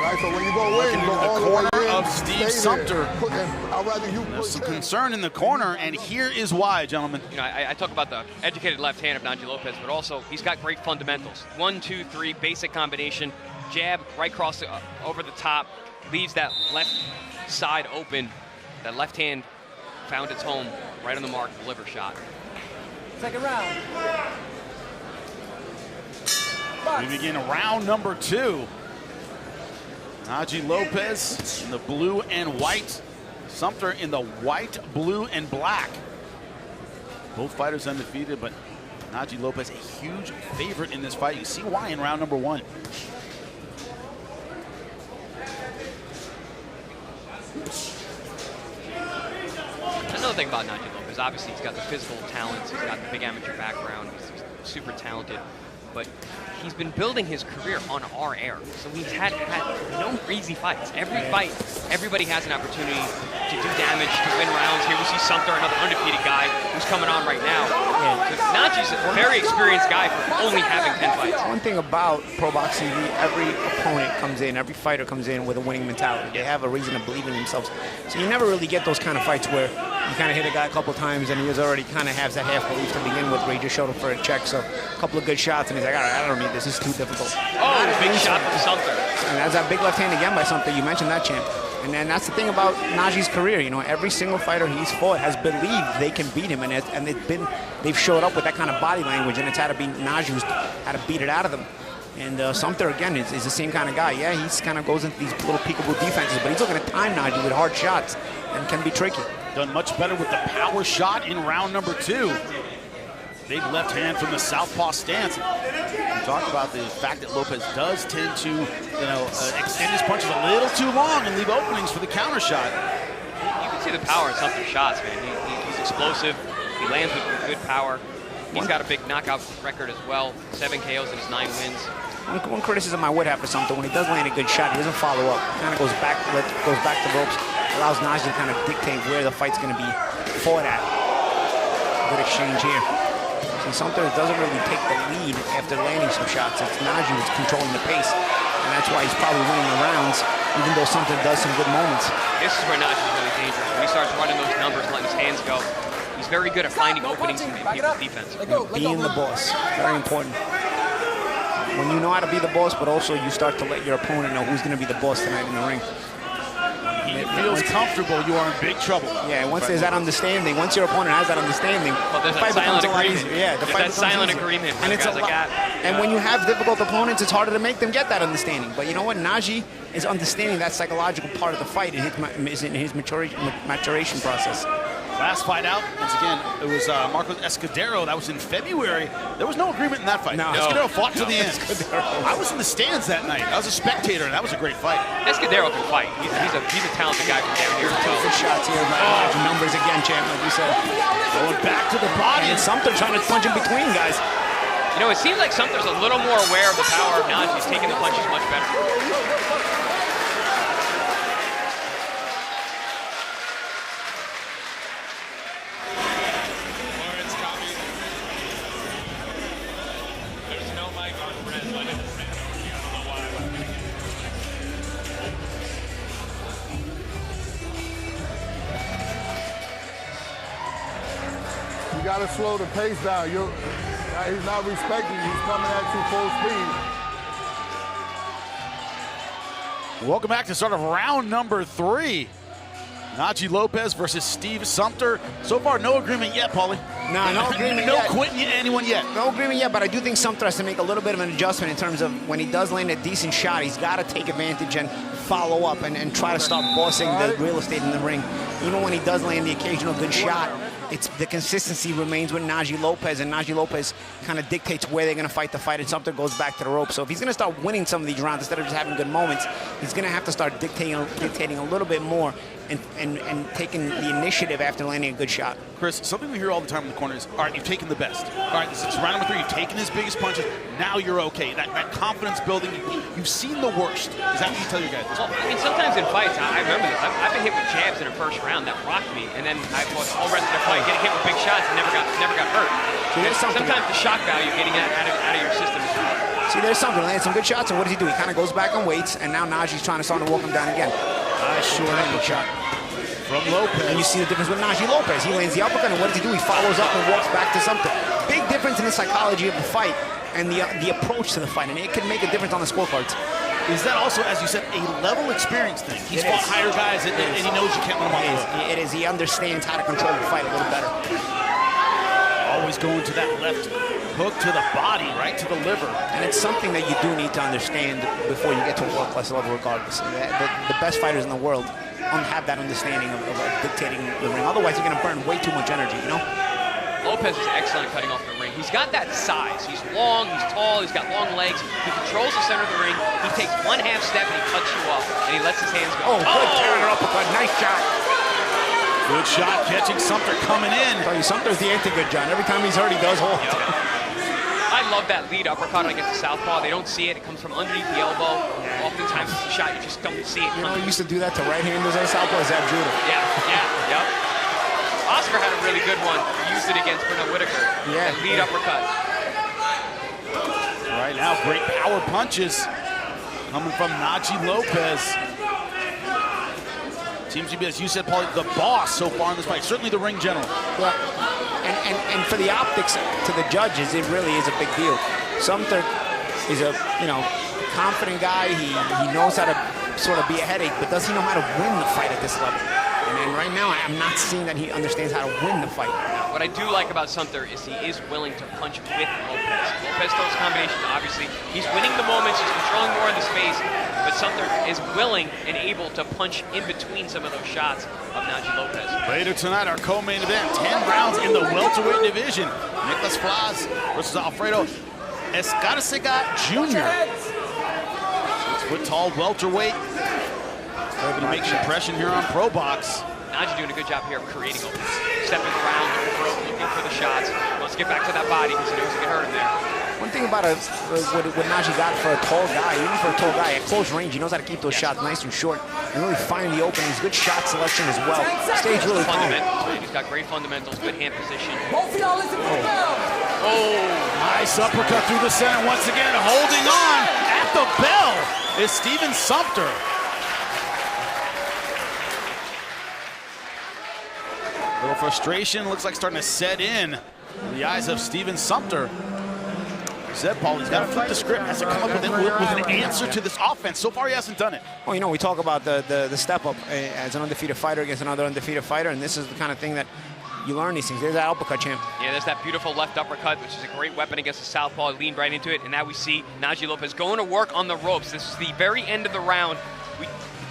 Right, so when you go in, go all the way in. Of Steve Sumpter. I'd rather you There's some concern in the corner, and here is why, gentlemen. You know, I talk about the educated left hand of Naji Lopez, but also he's got great fundamentals. 1, 2, 3, basic combination, jab right across over the top, leaves that left side open. That left hand found its home right on the mark, the liver shot. Second round. We begin round number 2. Naji Lopez in the blue and white. Sumpter in the white, blue, and black. Both fighters undefeated, but Naji Lopez a huge favorite in this fight. You see why in round number 1. Another thing about Naji Lopez, obviously he's got the physical talents, he's got the big amateur background, he's super talented, but he's been building his career on our air. So he's had no easy fights. Every fight, everybody has an opportunity to do damage, to win rounds. Here we see Sumpter, another undefeated guy who's coming on right now. So Naji's a very experienced guy for only having 10 fights. One thing about ProBox TV, every opponent comes in, every fighter comes in with a winning mentality. They have a reason to believe in themselves. So you never really get those kind of fights where you kind of hit a guy a couple times and he was already kind of has that half belief to begin with, where he just showed up for a check. So a couple of good shots and he's like, all right, I don't need this. This is too difficult. Oh, big shot from Sumpter. And that's that big left hand again by Sumpter. You mentioned that, champ. And then that's the thing about Naji's career. You know, every single fighter he's fought has believed they can beat him, and they've showed up with that kind of body language, and it's had to be Naji who's had to beat it out of them. And Sumpter, again, is the same kind of guy. Yeah, he kind of goes into these little peekaboo defenses, but he's looking at time Naji with hard shots and can be tricky. Done much better with the power shot in round number 2. Big left hand from the southpaw stance. We talked about the fact that Lopez does tend to, extend his punches a little too long and leave openings for the counter shot. You can see the power in Sumpter's shots, man. He's explosive. He lands with good power. He's got a big knockout record as well. 7 KOs in his 9 wins. One criticism I would have for Sumpter, when he does land a good shot, he doesn't follow up. Kind of goes back to ropes, allows Naji to kind of dictate where the fight's going to be fought at. Good exchange here. And Sumpter doesn't really take the lead after landing some shots. It's Naji who's controlling the pace, and that's why he's probably winning the rounds, even though Sumpter does some good moments. This is where Naji's really dangerous. When he starts running those numbers, letting his hands go, he's very good at finding openings in people's defense. Being the boss, very important. When you know how to be the boss, but also you start to let your opponent know who's going to be the boss tonight in the ring. He feels comfortable, you are in big trouble. Yeah, once there's that understanding, once your opponent has that understanding, there's the fight that silent becomes a lot agreement. easier. Yeah, the fight that silent easier. agreement. And it's a lot. And when you have difficult opponents, it's harder to make them get that understanding. But you know what? Naji is understanding that psychological part of the fight in his maturation process. Last fight out, once again, it was Marcos Escudero. That was in February. There was no agreement in that fight. No. Escudero fought to the end. I was in the stands that night. I was a spectator, and that was a great fight. Escudero can fight. He's a talented guy from down here. Good shots here. Numbers again, champ, like you said. Going back to the body. And Sumpter trying to punch in between, guys. You know, it seems like Sumpter's a little more aware of the power of Najee. He's taking the punches much better. You got to slow the pace down. He's not respecting you. He's coming at you full speed. Welcome back to sort of round number 3. Najee Lopez versus Steve Sumpter. So far, no agreement yet, Paulie. No agreement no yet. No quitting anyone yet. No agreement yet, but I do think Sumpter has to make a little bit of an adjustment in terms of when he does land a decent shot, he's got to take advantage and follow up and try to start bossing the real estate in the ring. Even when he does land the occasional good shot, it's the consistency remains with Najee Lopez, and Najee Lopez kind of dictates where they're going to fight the fight, and Sumpter goes back to the rope. So if he's going to start winning some of these rounds instead of just having good moments, he's going to have to start dictating a little bit more and taking the initiative after landing a good shot. Chris, something we hear all the time in the corner is, all right, you've taken the best. All right, this is round number 3. You've taken his biggest punches. Now you're okay. That confidence building, you've seen the worst. Is that what you tell your guys? Well, I mean, sometimes in fights, I remember this. I've been hit with jabs in the first round that rocked me, and then I fought all rest of the fight, getting hit with big shots and never got hurt. Sometimes the shock value getting that out of your system is hard. See, there's something. Lands some good shots, and what does he do? He kind of goes back and waits, and now Najee's trying to start to walk him down again. Nice short uppercut from Lopez. And you see the difference with Najee Lopez. He lands the uppercut, and what does he do? He follows up and walks back to something. Big difference in the psychology of the fight and the approach to the fight, and it can make a difference on the scorecards. Is that also, as you said, a level experience thing? He's fought higher guys, and he knows you can't let him off. It is. He understands how to control the fight a little better. Always going to that left hook to the body, right to the liver. And it's something that you do need to understand before you get to a world-class level regardless. The best fighters in the world have that understanding of dictating the ring. Otherwise, you're going to burn way too much energy, you know? Lopez is excellent at cutting off the ring. He's got that size. He's long, he's tall, he's got long legs. He controls the center of the ring. He takes one half step and he cuts you off, and he lets his hands go. Oh, good counter uppercut. Nice shot. Good shot, catching Sumpter coming in. I tell you, Sumpter's the anti-Goodjohn. Every time he's hurt, he does hold. Yep. I love that lead uppercut against the southpaw. They don't see it. It comes from underneath the elbow. Oftentimes, it's a shot you just don't see it. You know, he used to do that to right-handers on southpaw. Is that judo? Yep. Oscar had a really good one. He used it against Bernard Whitaker. Yeah. That lead uppercut. Right now, great power punches coming from Najee Lopez. Seems to be, as you said, Paul, the boss so far in this fight. Certainly the ring general. Yeah. And for the optics to the judges, it really is a big deal. Sumpter is a confident guy. He knows how to sort of be a headache, but does he know how to win the fight at this level? And right now, I'm not seeing that he understands how to win the fight. What I do like about Sumpter is he is willing to punch with Lopez. Lopez throws combinations, obviously. He's winning the moments, he's controlling more of the space, but Sumpter is willing and able to punch in between some of those shots of Najee Lopez. Later tonight, our co-main event, 10 rounds in the welterweight division. Nicklaus Flaz versus Alfredo Escarcega Jr. 6-foot-tall welterweight. Going to make an impression here on ProBox. Najee doing a good job here of creating opens. Stepping around, looking for the shots. Wants to get back to that body because he knows he can hurt him there. One thing about what Najee got for a tall guy, even for a tall guy, at close range, he knows how to keep those shots nice and short and really find the openings. Good shot selection as well. Stays really calm. He's got great fundamentals, good hand position. Nice uppercut through the center once again. Holding on at the bell is Steven Sumpter. A little frustration looks like starting to set in the eyes of Steven Sumpter. Said Paul, he's got to flip the script, has to come up with an answer to this offense. So far, he hasn't done it. Well, you know, we talk about the step up as an undefeated fighter against another undefeated fighter, and this is the kind of thing that you learn these things. There's that uppercut, champ. Yeah, there's that beautiful left uppercut, which is a great weapon against the southpaw. Leaned right into it, and now we see Najee Lopez going to work on the ropes. This is the very end of the round.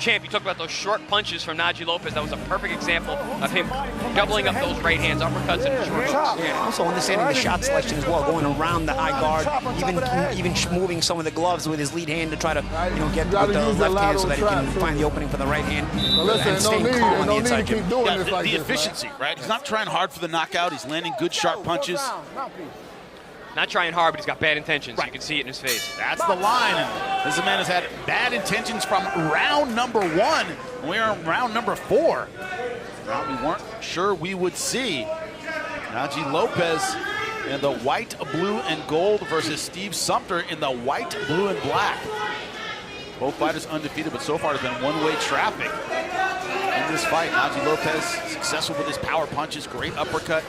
Champ, you talked about those short punches from Najee Lopez. That was a perfect example of him doubling up those right hands, uppercuts, and short hooks. Yeah, also understanding the shot selection as well, going around the high guard, even moving some of the gloves with his lead hand to try to get with the left hand so that he can find the opening for the right hand. And staying calm on the inside. The efficiency, right? He's not trying hard for the knockout. He's landing good, sharp punches. Not trying hard, but he's got bad intentions. Right. You can see it in his face. That's the line. And this man has had bad intentions from round number 1. We are in round number 4. Round we weren't sure we would see. Najee Lopez in the white, blue, and gold versus Steve Sumpter in the white, blue, and black. Both fighters undefeated, but so far it's been one-way traffic in this fight. Najee Lopez successful with his power punches, great uppercut.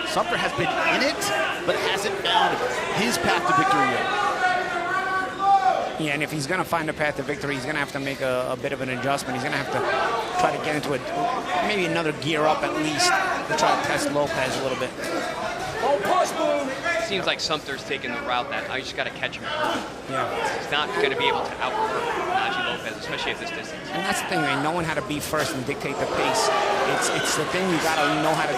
Sumpter has been in it, but hasn't found his path to victory yet. Yeah, and if he's going to find a path to victory, he's going to have to make a bit of an adjustment. He's going to have to try to get into maybe another gear up at least to try to test Lopez a little bit. Seems like Sumpter's taking the route that I just got to catch him early. Yeah. He's not going to be able to outwork Najee Lopez, especially at this distance. And that's the thing, man. Knowing how to be first and dictate the pace. It's the thing you got to know how to.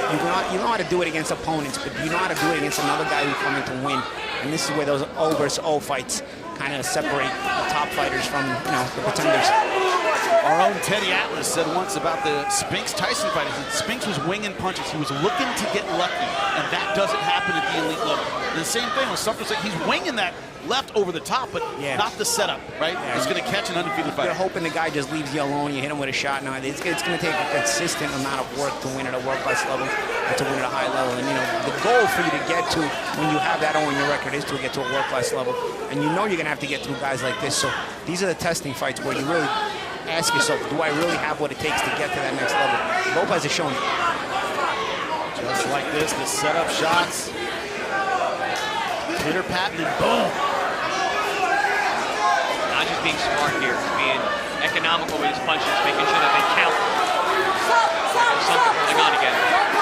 You know how to do it against opponents, but you know how to do it against another guy who's coming to win. And this is where those O versus O fights kind of separate the top fighters from the pretenders. Our own Teddy Atlas said once about the Spinks-Tyson fight, Spinks was winging punches. He was looking to get lucky, and that doesn't happen at the elite level. And the same thing with Sumpter, he's winging that left over the top, but not the setup, right? Yeah. He's going to catch an undefeated fighter. You're hoping the guy just leaves you alone, you hit him with a shot. Now, it's going to take a consistent amount of work to win at a world-class level and to win at a high level. And, the goal for you to get to when you have that on your record is to get to a world-class level. And you're going to have to get through guys like this. So these are the testing fights where you really ask yourself, do I really have what it takes to get to that next level? Lopez has shown it. Just like this, the setup shots. Pitter-patting and boom. Not just being smart here, being economical with his punches, making sure that they count. Sumpter holding on again.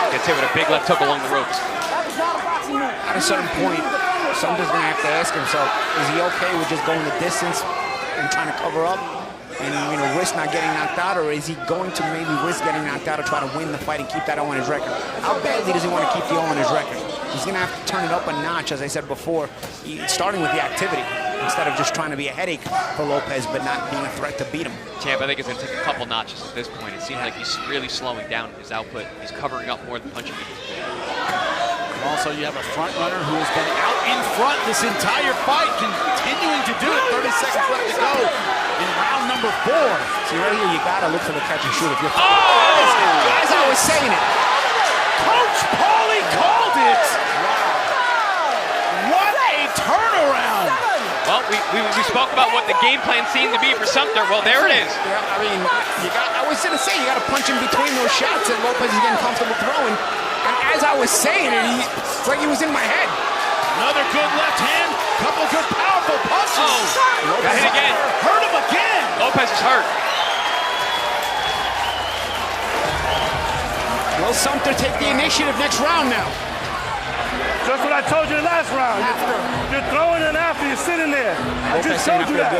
Gets hit with a big left hook along the ropes. At a certain point, Sumpter's going to have to ask himself, is he okay with just going the distance and trying to cover up and risk not getting knocked out, or is he going to maybe risk getting knocked out to try to win the fight and keep that O on his record? How badly does he want to keep the O on his record? He's going to have to turn it up a notch, as I said before, starting with the activity instead of just trying to be a headache for Lopez but not being a threat to beat him. Champ, I think it's going to take a couple notches at this point. It seems like he's really slowing down his output. He's covering up more than punching. Also, you have a front runner who has been out in front this entire fight, continuing to do it. 30 seconds left to go in round number 4. See, right here, you got to look for the catch and shoot. If you're as I was saying it. Coach Paulie called it. What a turnaround. Well, we spoke about what the game plan seemed to be for Sumpter. Well, there it is. Yeah, I mean, I was going to say, you got to punch in between those shots that Lopez is getting comfortable throwing. And as I was saying it, it's like he was in my head. Another good left hand, couple good powerful punches. Got hit again. Hurt him again. Lopez is hurt. Will Sumpter take the initiative next round now? Just what I told you the last round. You're throwing it after you're sitting there. I just told you that.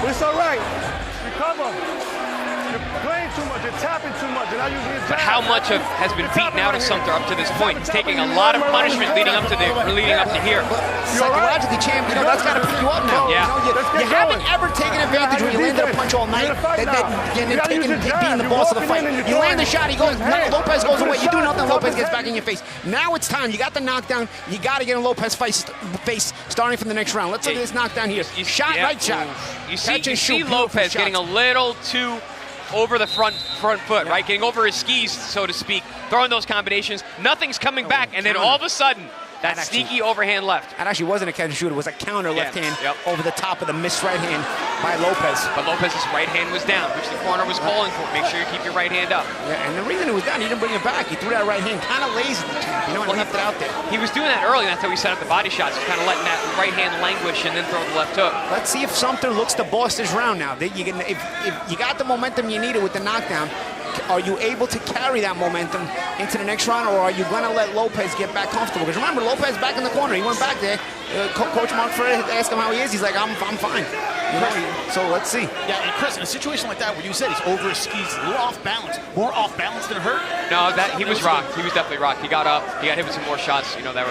But it's all right. Recover. You're playing too much. You're tapping too much. You're not using your jab. But how much has been beaten out of Sumpter up to this point? He's taking a lot of punishment leading up to here. Psychologically, champ, that's got to pick you up now. Yeah. You haven't ever taken advantage when you landed a punch all night and then being the boss of the fight. You land the shot, he goes, Lopez goes away. You do nothing, Lopez gets back in your face. Now it's time. You got the knockdown. You got to get in Lopez's face starting from the next round. Let's look at this knockdown here. Right shot. You see Lopez getting a little too over the front foot, right? Getting over his skis, so to speak, throwing those combinations. Nothing's coming back, and then all of a sudden, that sneaky overhand left. That actually wasn't a catch and shoot. It was a counter left hand over the top of the missed right hand by Lopez. But Lopez's right hand was down, which the corner was calling for. Make sure you keep your right hand up. Yeah, and the reason it was down, he didn't bring it back. He threw that right hand kind of lazy, and left it out there. He was doing that early. That's how he set up the body shots. Kind of letting that right hand languish and then throw the left hook. Let's see if Sumpter looks to boss this round now. If you got the momentum you needed with the knockdown, are you able to carry that momentum into the next round, or are you going to let Lopez get back comfortable? Because remember, Lopez back in the corner. He went back there. Coach Mark Fred asked him how he is. He's like, I'm fine. You know, so let's see. Yeah, and Chris, in a situation like that where you said he's over his skis, a little off balance, more off balance than hurt. No, he was rocked. He was definitely rocked. He got up. He got hit with some more shots, you know, that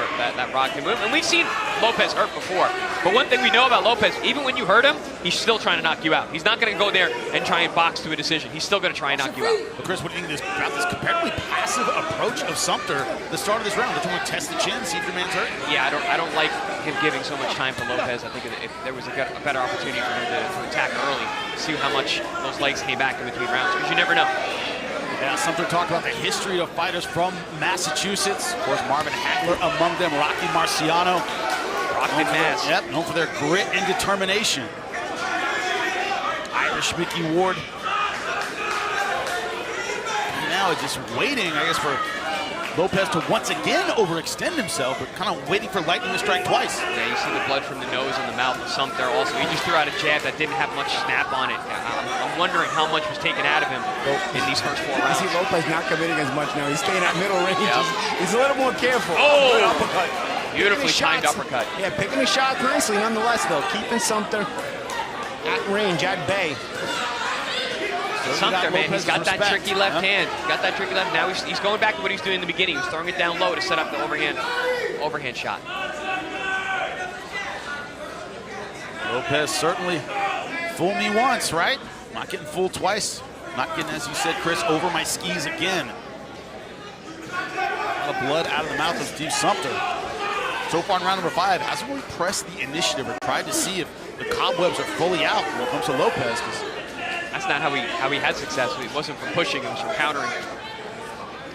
rocked him. And we've seen Lopez hurt before. But one thing we know about Lopez, even when you hurt him, he's still trying to knock you out. He's not going to go there and try and box to a decision. He's still going to try and knock you out. But Chris, what do you think about this comparatively passive approach of Sumpter at the start of this round? They're trying to test the chin, see if your man's hurt. Yeah, I don't like him giving so much time for Lopez. I think if there was a better opportunity for him to attack early, see how much those legs came back in between rounds, because you never know. Yeah, Sumpter talked about the history of fighters from Massachusetts. Of course, Marvin Hagler among them, Rocky Marciano. Rockman Mass. Yep, known for their grit and determination. Irish Mickey Ward. And now it's just waiting, I guess, for Lopez to once again overextend himself, but kind of waiting for lightning to strike twice. Yeah, you see the blood from the nose and the mouth of Sumpter also. He just threw out a jab that didn't have much snap on it. I'm wondering how much was taken out of him in these first 4 rounds. I see Lopez not committing as much now. He's staying at middle range. Yep. He's a little more careful. Oh! Good uppercut. Beautifully timed uppercut. Yeah, picking the shots nicely nonetheless, though. Keeping Sumpter at range, at bay. Sumpter, man, he's got that tricky left hand. He's got that tricky left. Now he's going back to what he's doing in the beginning. He's throwing it down low to set up the overhand shot. Lopez certainly fooled me once, right? Not getting fooled twice. Not getting, as you said, Chris, over my skis again. A lot of blood out of the mouth of Steve Sumpter. So far in round number 5, hasn't really pressed the initiative or tried to see if the cobwebs are fully out when it comes to Lopez. That's not how he had success. It wasn't from pushing, it was from countering.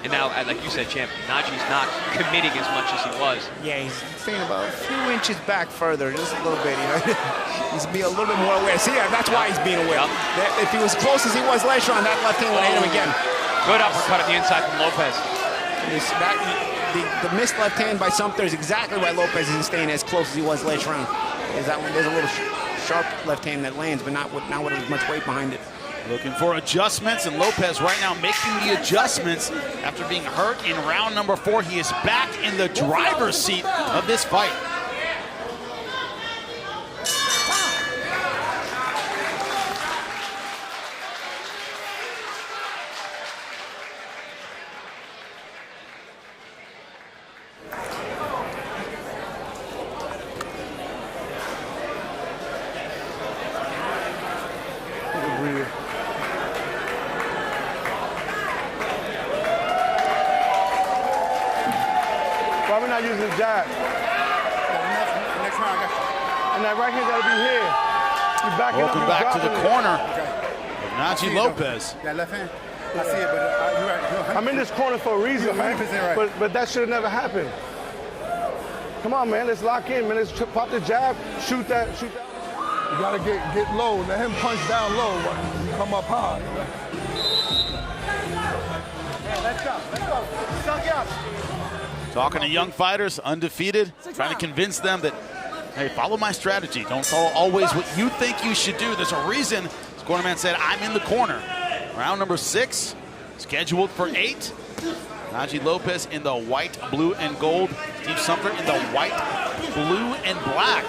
And now, like you said, Champ, Naji's not committing as much as he was. Yeah, he's staying about a few inches back further, just a little bit, you know. He's being a little bit more aware. See, yeah, that's why he's being aware. If he was close as he was last round, that left hand would hit him again. Good uppercut at the inside from Lopez. The missed left hand by Sumpter is exactly why Lopez isn't staying as close as he was last round. There's a little sharp left hand that lands, but not with as much weight behind it. Looking for adjustments, and Lopez right now making the adjustments after being hurt in round number 4. He is back in the driver's seat of this fight. Why we not using the jab? Next round, I got you. And that right hand gotta be here. You back it up, Welcome you back to the dropping it. corner of Naji Lopez. That left hand, I see it, but you're right. I'm in this corner for a reason, You're man. 100% right. But that should have never happened. Come on, man. Let's lock in, man. Let's pop the jab, shoot that. You gotta get low. Let him punch down low. Come up high. Let's go. Suck it up. Talking to young fighters, undefeated, trying to convince them that, hey, follow my strategy. Don't follow always what you think you should do. There's a reason this cornerman said, I'm in the corner. Round number 6, scheduled for 8. Naji Lopez in the white, blue, and gold. Steve Sumpter in the white, blue, and black.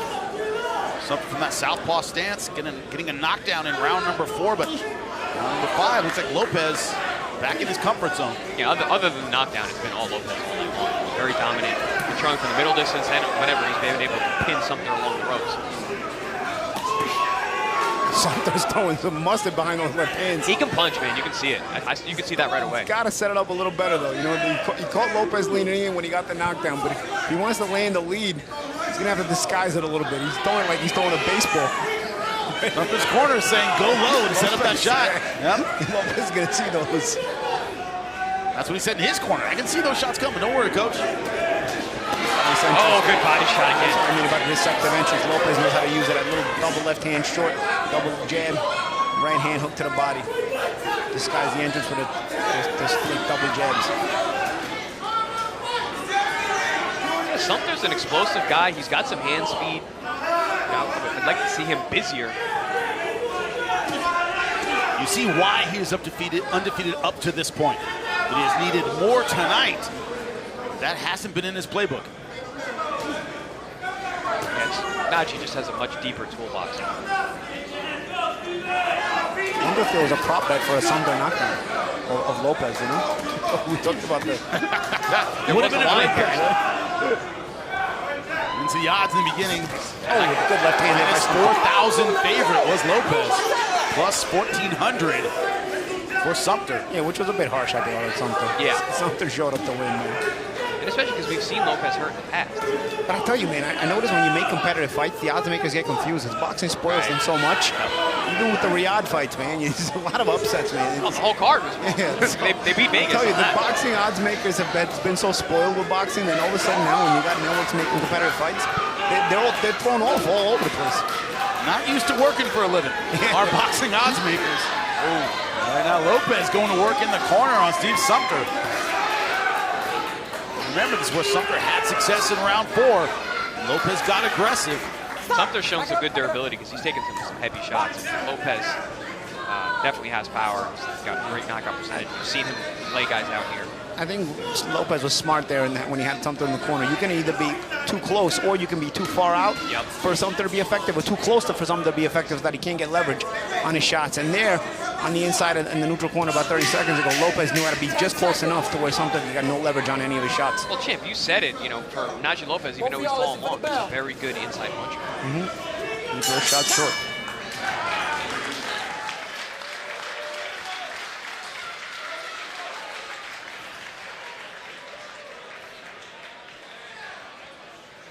Sumpter from that southpaw stance, getting a knockdown in round number 4, but round number 5, looks like Lopez back in his comfort zone. Yeah, other than the knockdown, it's been all Lopez all night long. Very dominant, controlling from the middle distance and whenever he's been able to pin Sumpter along the ropes. Sumpter's throwing some mustard behind those left hands. He can punch, man. You can see it. You can see that right away. He's got to set it up a little better, though. You know, he caught Lopez leaning in when he got the knockdown, but if he wants to land the lead, he's going to have to disguise it a little bit. He's throwing like he's throwing a baseball. Sumpter's corner is saying go low to set up that shot. Yep. Lopez is going to see those. That's what he said in his corner. I can see those shots coming. Don't worry, coach. Oh, good body shot again. I mean, about deceptive entrance. Lopez knows how to use it. That little double left hand short, double jab, right hand hook to the body. Disguise the entrance with the split double jabs. Sumpter's an explosive guy. He's got some hand speed. I'd like to see him busier. You see why he is undefeated up to this point. But he has needed more tonight. That hasn't been in his playbook. Yes. Naji just has a much deeper toolbox. I wonder if there was a prop bet for a Sumpter knockdown of Lopez, you know? We talked about that. It would have been a great pick. Into the odds in the beginning. Oh, good left hand. Minus 4,000 favorite was Lopez. Plus 1,400 for Sumpter. Yeah, which was a bit harsh, I think, on Sumpter. Yeah. Sumpter showed up to win, man. And especially because we've seen Lopez hurt in the past. But I tell you, man, I notice when you make competitive fights, the odds makers get confused. Because boxing spoils them so much. Even with the Riyadh fights, man, there's a lot of upsets, man. The whole card was they beat Vegas. I tell you, the that. boxing odds makers have been so spoiled with boxing that all of a sudden now, when you got networks making competitive fights, they're thrown off all over the place. Not used to working for a living. Our boxing odds makers. Oh, right now Lopez going to work in the corner on Steve Sumpter. Remember, this is where Sumpter had success in round 4. Lopez got aggressive. Sumpter's shown some good durability because he's taken some heavy shots. Lopez definitely has power. He's got great knockout percentage. You've seen him lay guys out here. I think Lopez was smart there in that when he had Sumpter in the corner. You can either be too close or you can be too far out for Sumpter to be effective, or too close for Sumpter to be effective so that he can't get leverage on his shots. And there, on the inside in the neutral corner about 30 seconds ago, Lopez knew how to be just close enough to where Sumpter got no leverage on any of his shots. Well, Champ, you said it, you know, for Naji Lopez, even though he's tall and long, he's a very good inside puncher. Mm-hmm. He first shot short.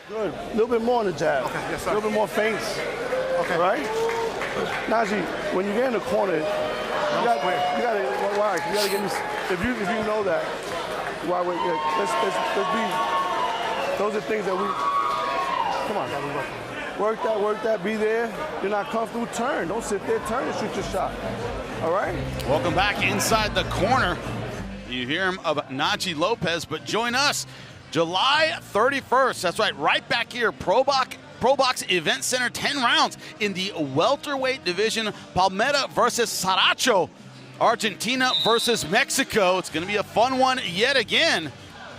Good. A little bit more on the jab. Okay, yes, sir. A little bit more feints. Okay. Right? Naji, when you get in the corner, you gotta get me. If you know that, let's be. Those are things that we. Come on. Work that. Be there. You're not comfortable. Turn. Don't sit there. Turn and shoot your shot. All right. Welcome back inside the corner. You hear him of Naji Lopez, but join us July 31st. That's right back here, ProBox Event Center, 10 rounds in the welterweight division. Palmera versus Saracho. Argentina versus Mexico. It's going to be a fun one yet again.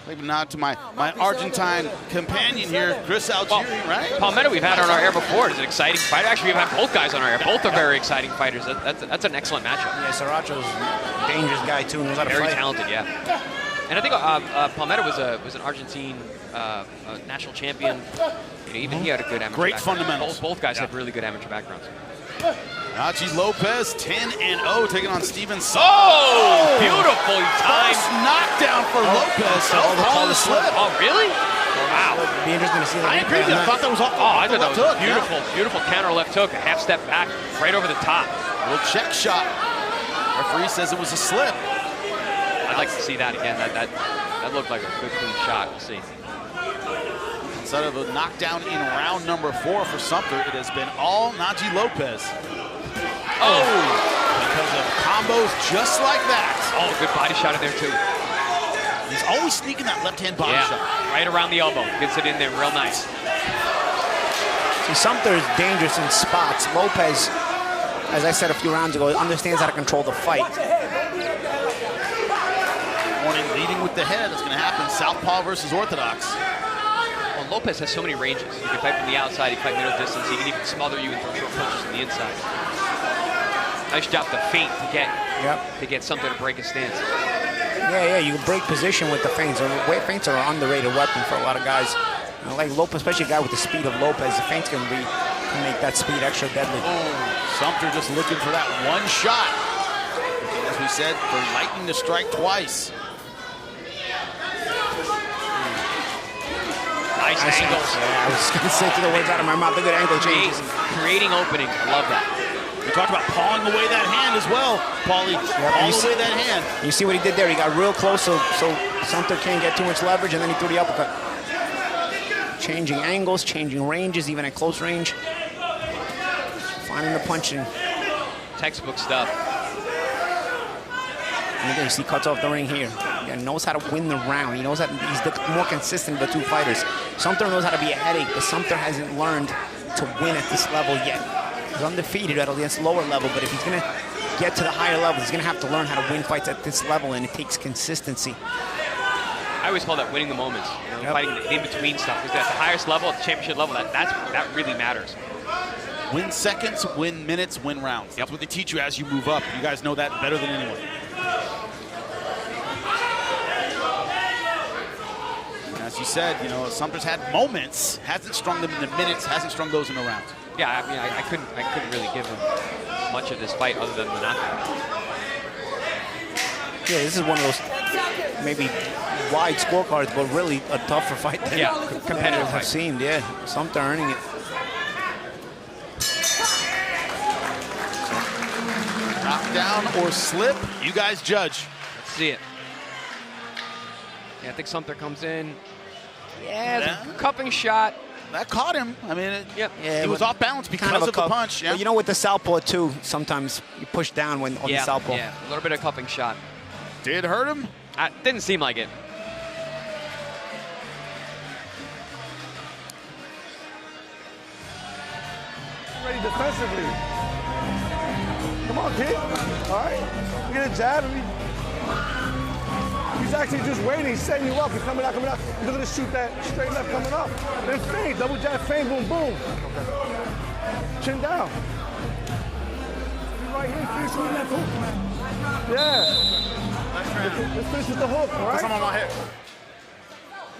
Maybe not to my Argentine companion here, Chris Algieri, right? Palmera we've had on our air before. It's an exciting fight. Actually, we've had both guys on our air. Both are very exciting fighters. That's an excellent matchup. Yeah, Saracho's a dangerous guy, too. Knows how to fight. Very talented, yeah. And I think Palmera was an Argentine national champion. You know, even he had a good amateur Great background. fundamentals. Both guys have really good amateur backgrounds. Naji Lopez, 10-0, taking on Steven Sumpter. Oh, beautiful time. First knockdown for Lopez. Calling the slip. Oh, really? Wow. It'd be interesting to see that. I agree with you. I thought that was off. I thought that was hook. beautiful counter left hook. A half step back, right over the top. Little check shot. Referee says it was a slip. I'd like to see that again. That looked like a good, clean shot. We'll see. Instead of a knockdown in round number 4 for Sumpter, it has been all Naji Lopez. Oh! Because of combos just like that. Oh, good body shot in there, too. He's always sneaking that left-hand body shot. Right around the elbow. Gets it in there real nice. See, Sumpter is dangerous in spots. Lopez, as I said a few rounds ago, understands how to control the fight. Warning, leading with the head. That's going to happen. Southpaw versus Orthodox. Well, Lopez has so many ranges. He can fight from the outside, he can fight middle distance, he can even smother you and throw short punches from the inside. Nice job to feint to get something to break his stance. Yeah, you break position with the feints. Feints are an underrated weapon for a lot of guys. You know, like Lopez, especially a guy with the speed of Lopez, the feints can make that speed extra deadly. Oh, Sumpter just looking for that one shot. As we said, for lightning to strike twice. Nice angles. Yeah, I was just going to say to the words out of my mouth, the good angle changes. Creating openings. I love that. We talked about pawing away that hand as well, Paulie. Pawing away that hand. You see what he did there? He got real close so Sumpter can't get too much leverage, and then he threw the uppercut. Changing angles, changing ranges, even at close range. Finding the punching. Textbook stuff. And again, you see cuts off the ring here. Again, knows how to win the round. He knows that he's the more consistent of the two fighters. Sumpter knows how to be a headache, but Sumpter hasn't learned to win at this level yet. He's undefeated at against lower level, but if he's going to get to the higher level, he's going to have to learn how to win fights at this level, and it takes consistency. I always call that winning the moments. You know, fighting the in-between stuff. Because at the highest level, at the championship level, that really matters. Win seconds, win minutes, win rounds. That's what they teach you as you move up. You guys know that better than anyone. And as you said, you know, Sumpter's had moments, hasn't strung them in the minutes, hasn't strung those in the rounds. Yeah, I mean, I couldn't really give him much of this fight other than the knockout. Yeah, this is one of those maybe wide scorecards, but really a tougher fight than competitive I've seen. Yeah, Sumpter earning it. Knockdown or slip, you guys judge. Let's see it. Yeah, I think Sumpter comes in. Yeah, a cupping shot. That caught him. I mean, Yeah, he was off balance because of the punch. Yeah. But you know, with the southpaw too, sometimes you push down when on the southpaw. Yeah, a little bit of cupping shot. Did hurt him? Didn't seem like it. Ready defensively. Come on, kid. All right. You get a jab. He's actually just waiting. He's setting you up. He's coming out, coming out. He's going to shoot that straight left coming up. Then feint. Double jab, feint, boom, boom. Chin down. Right here. Finish with that hook. Yeah. Let's finish with the hook, all right? Put some on my head.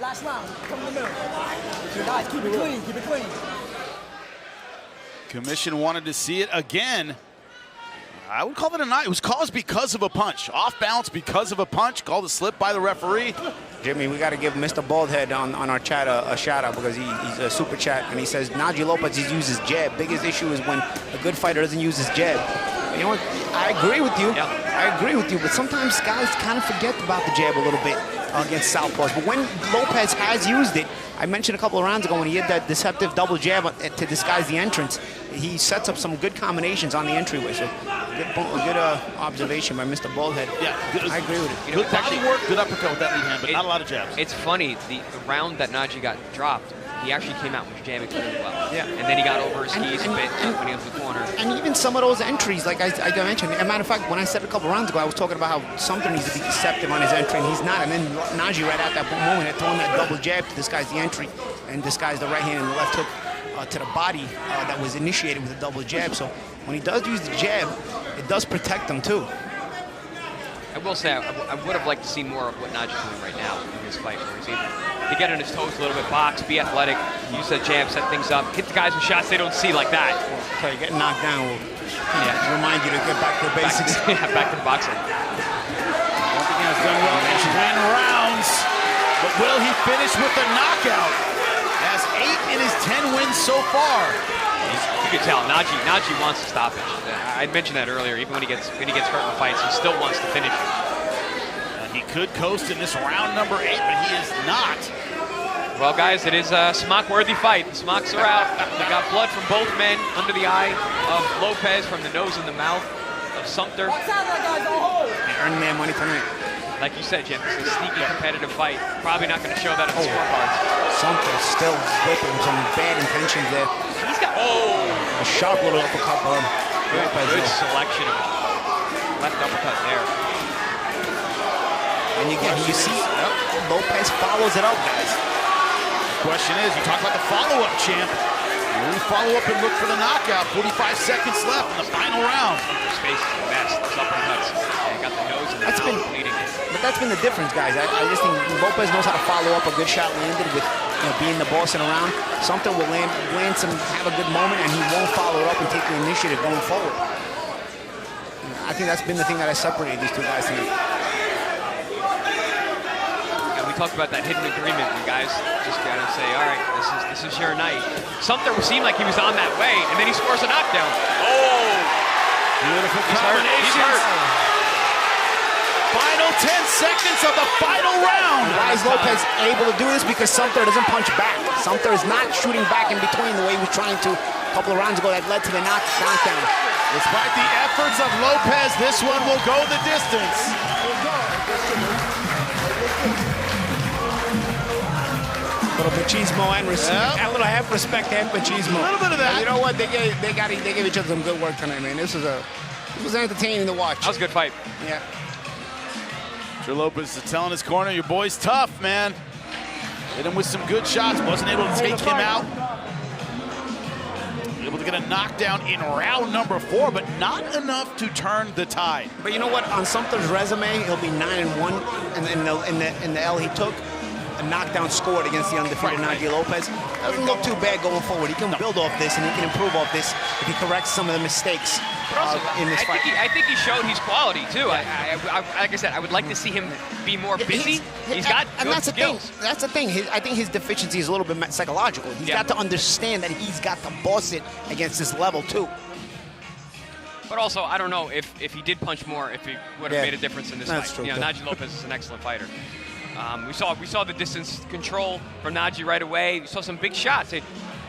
Last round. Come in the middle. So guys, keep it clean. Keep it clean. Commission wanted to see it again. I would call it a night. It was caused because of a punch. Off balance because of a punch. Called a slip by the referee. Jimmy, we got to give Mr. Baldhead on our chat a shout out because he's a super chat and he says Naji Lopez uses jab. Biggest issue is when a good fighter doesn't use his jab. You know what? I agree with you. Yeah. I agree with you, but sometimes guys kind of forget about the jab a little bit against southpaws. But when Lopez has used it, I mentioned a couple of rounds ago when he had that deceptive double jab to disguise the entrance, he sets up some good combinations on the entryway. So good observation by Mr. Baldhead. Yeah, I agree with it. You know, good body work, good uppercut with that lead hand, but not a lot of jabs. It's funny, the round that Naji got dropped, he actually came out with jabbing really well. Yeah. And then he got over his skis a bit when he was in the corner. And even some of those entries, like I mentioned, as a matter of fact, when I said a couple rounds ago, I was talking about how Sumpter needs to be deceptive on his entry, and he's not. And then Naji, right at that moment, had thrown that double jab to disguise the entry and disguise the right hand and the left hook to the body that was initiated with a double jab. So when he does use the jab, it does protect him too. I will say, I would have liked to see more of what Naji's doing right now in this fight, where he's able to get on his toes a little bit, box, be athletic, use that jab, set things up, hit the guys with shots they don't see like that. Okay, getting knocked down will remind you to get back to the basics. Back to the boxing. One thing he has done well in 10 rounds, but will he finish with the knockout? Has 8 in his 10 wins so far. You can tell Naji wants to stop it. I mentioned that earlier. Even when he gets hurt in fights, he still wants to finish it. He could coast in this round number 8, but he is not. Well, guys, it is a smock-worthy fight. The smocks are out. We got blood from both men under the eye of Lopez, from the nose and the mouth of Sumpter. They earned their money tonight. Like you said, Jim, it's a sneaky competitive fight. Probably not going to show that on the scorecards. Sumpter still whipping some bad intentions there. He's got a sharp little uppercut on Lopez. Good selection of left uppercut there. And you see Lopez follows it up, guys. The question is, you talk about the follow-up, champ. Will he follow up and look for the knockout? 45 seconds left in the final round. Space is the best. Those uppercuts. He got the nose and the mouth bleeding. But that's been the difference, guys. I just think Lopez knows how to follow up a good shot landed with being the boss in a round. Sumpter will land some, have a good moment, and he won't follow it up and take the initiative going forward. I think that's been the thing that has separated these two guys tonight. And we talked about that hidden agreement. You guys just gotta say, all right, this is your night. Sumpter seemed like he was on that way, and then he scores a knockdown. Oh! Beautiful combination. He's hurt. Final 10 seconds of the final round. Why is Lopez able to do this? Because Sumpter doesn't punch back. Sumpter is not shooting back in between the way he was trying to a couple of rounds ago that led to the knockdown. Despite the efforts of Lopez, this one will go the distance. A little machismo and respect. A little half respect and machismo. A little bit of that. You know what? They gave each other some good work tonight, man. This was entertaining to watch. That was a good fight. Yeah. Lopez is telling his corner, your boy's tough, man. Hit him with some good shots, wasn't able to take him out. Able to get a knockdown in round number 4, but not enough to turn the tide. But you know what? On Sumpter's resume, he'll be 9-1, and in the L he took, a knockdown scored against the undefeated Najee Lopez. Doesn't look too bad going forward. He can build off this, and he can improve off this if he corrects some of the mistakes in this fight. I think he showed his quality too. Like I said, I would like to see him be more busy. He's got and good that's skills. The thing. That's the thing. I think his deficiency is a little bit psychological. He's got to understand that he's got to boss it against this level too. But also, I don't know if he did punch more, if he would have made a difference in this fight. True, Najee Lopez is an excellent fighter. We saw the distance control from Najee right away. We saw some big shots.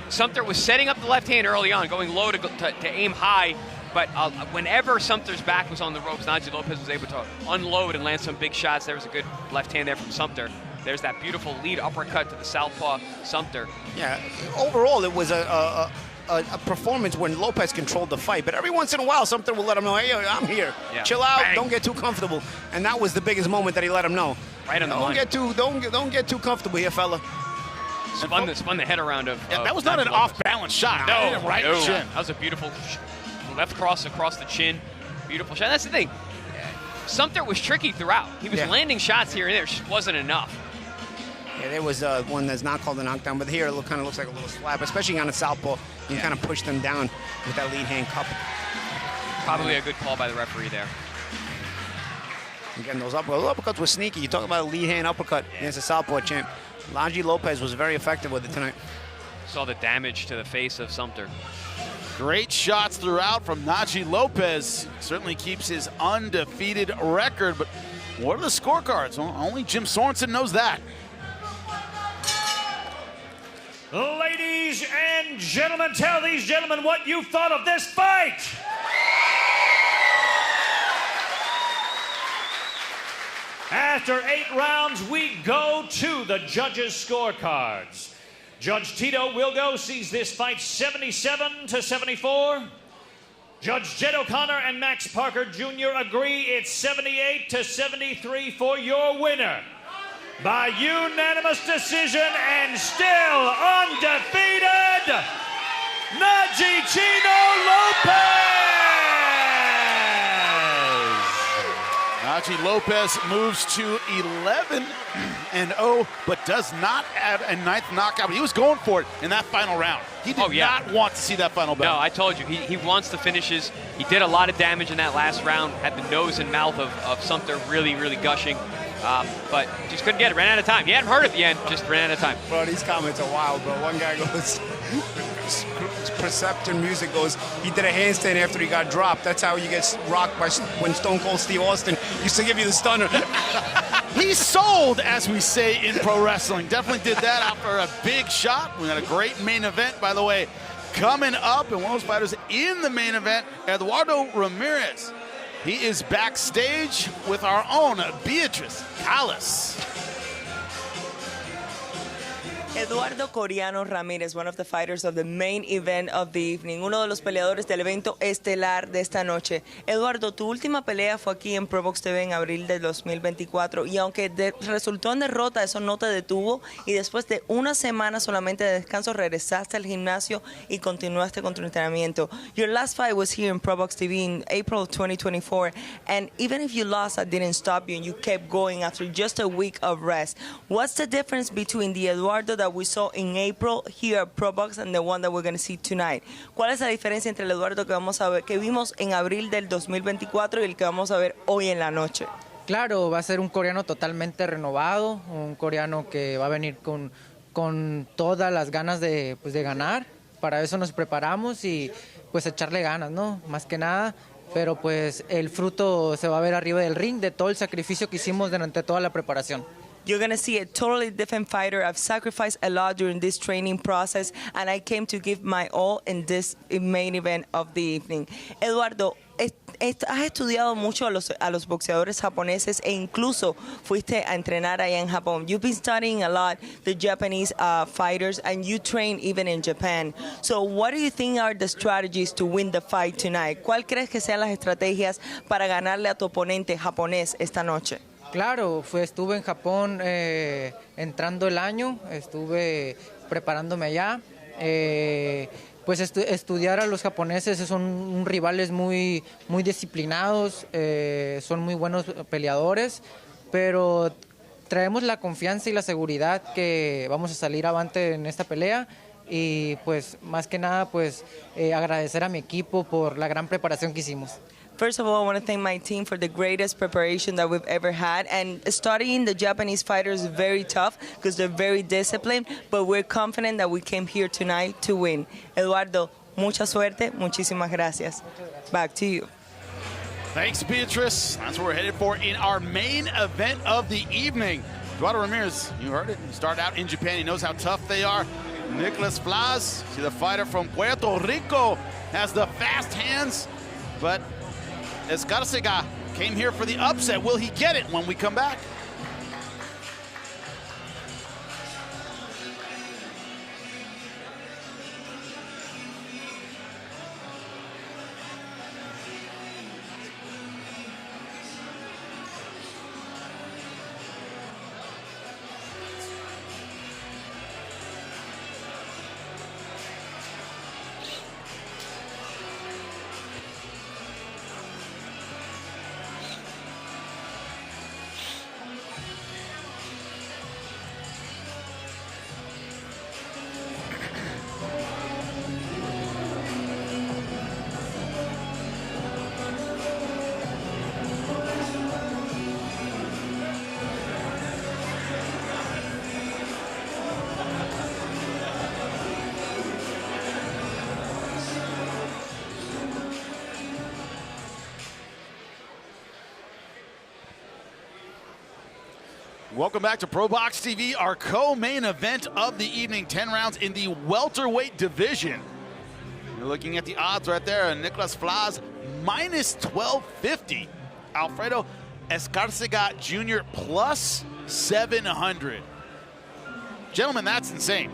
Sumpter was setting up the left hand early on, going low to aim high. But whenever Sumpter's back was on the ropes, Najee Lopez was able to unload and land some big shots. There was a good left hand there from Sumpter. There's that beautiful lead uppercut to the southpaw Sumpter. Yeah, overall it was a performance when Lopez controlled the fight. But every once in a while, Sumpter will let him know, hey, I'm here. Yeah. Chill out. Bang. Don't get too comfortable. And that was the biggest moment that he let him know. Right on the money. Don't get too comfortable here, fella. Spun the head around of. That was not an off-balance shot. No, right in the chin. That was a beautiful left cross across the chin. Beautiful shot. That's the thing. Sumpter was tricky throughout. He was landing shots here and there. It just wasn't enough. Yeah, there was one that's not called a knockdown, but here it kind of looks like a little slap, especially on a southpaw. You kind of push them down with that lead hand cup. Probably a good call by the referee there. Again, those uppercuts were sneaky. You talk about a lead hand uppercut against a southpaw champ. Najee Lopez was very effective with it tonight. Saw the damage to the face of Sumpter. Great shots throughout from Najee Lopez. Certainly keeps his undefeated record, but what are the scorecards? Well, only Jim Sorensen knows that. Ladies and gentlemen, tell these gentlemen what you thought of this fight. After 8 rounds, we go to the judges' scorecards. Judge Tito Wilgo sees this fight 77-74. Judge Jed O'Connor and Max Parker Jr. agree it's 78-73 for your winner. By unanimous decision and still undefeated, Najee Lopez! Najee Lopez moves to 11-0, but does not add a 9th knockout. But he was going for it in that final round. He did not want to see that final bell. No, I told you, he wants the finishes. He did a lot of damage in that last round, had the nose and mouth of Sumpter really, really gushing. But just couldn't get it, ran out of time. He hadn't hurt at the end, just ran out of time. Bro, these comments are wild, bro. One guy goes, Perception Music goes, he did a handstand after he got dropped. That's how you get rocked by when Stone Cold Steve Austin used to give you the stunner. He sold, as we say in pro wrestling. Definitely did that after a big shot. We got a great main event, by the way, coming up. And one of those fighters in the main event, Eduardo Ramirez. He is backstage with our own Beatrice Callas. Eduardo Coreano Ramirez, one of the fighters of the main event of the evening, uno de los peleadores del evento estelar de esta noche. Eduardo, tu última pelea fue aquí en ProBox TV en abril del 2024 y aunque resultó en derrota, eso no te detuvo y después de una semana solamente de descanso regresaste al gimnasio y continuaste con tu entrenamiento. Your last fight was here in ProBox TV in April of 2024 and even if you lost, that didn't stop you and you kept going after just a week of rest. What's the difference between the Eduardo that we saw in April here at ProBox and the one that we're going to see tonight? ¿Cuál es la diferencia entre el Eduardo que vamos a ver, que vimos en abril del 2024 y el que vamos a ver hoy en la noche? Claro, va a ser un coreano totalmente renovado, un coreano que va a venir con todas las ganas de ganar. Para eso nos preparamos y pues echarle ganas, ¿no? Más que nada. Pero pues el fruto se va a ver arriba del ring de todo el sacrificio que hicimos durante toda la preparación. You're going to see a totally different fighter. I've sacrificed a lot during this training process, and I came to give my all in this main event of the evening. Eduardo, has estudiado mucho a los boxeadores japoneses e incluso fuiste a entrenar allá en Japón. You've been studying a lot the Japanese fighters, and you train even in Japan. So what do you think are the strategies to win the fight tonight? ¿Cuál crees que sean las estrategias para ganarle a tu oponente japonés esta noche? Claro, estuve en Japón entrando el año, estuve preparándome allá. Pues estudiar a los japoneses, son rivales muy disciplinados, son muy buenos peleadores, pero traemos la confianza y la seguridad que vamos a salir avante en esta pelea. Y pues más que nada pues agradecer a mi equipo por la gran preparación que hicimos. First of all, I want to thank my team for the greatest preparation that we've ever had. And studying the Japanese fighters is very tough because they're very disciplined, but we're confident that we came here tonight to win. Eduardo, mucha suerte, muchísimas gracias. Back to you. Thanks, Beatrice. That's what we're headed for in our main event of the evening. Eduardo Ramirez, you heard it. He started out in Japan. He knows how tough they are. Nicklaus Flaz, the fighter from Puerto Rico, has the fast hands, but Escarcega came here for the upset. Will he get it when we come back? Welcome back to ProBox TV, our co-main event of the evening. 10 rounds in the welterweight division. You're looking at the odds right there. Nicklaus Flaz minus 1250. Alfredo Escarcega Jr. plus 700. Gentlemen, that's insane.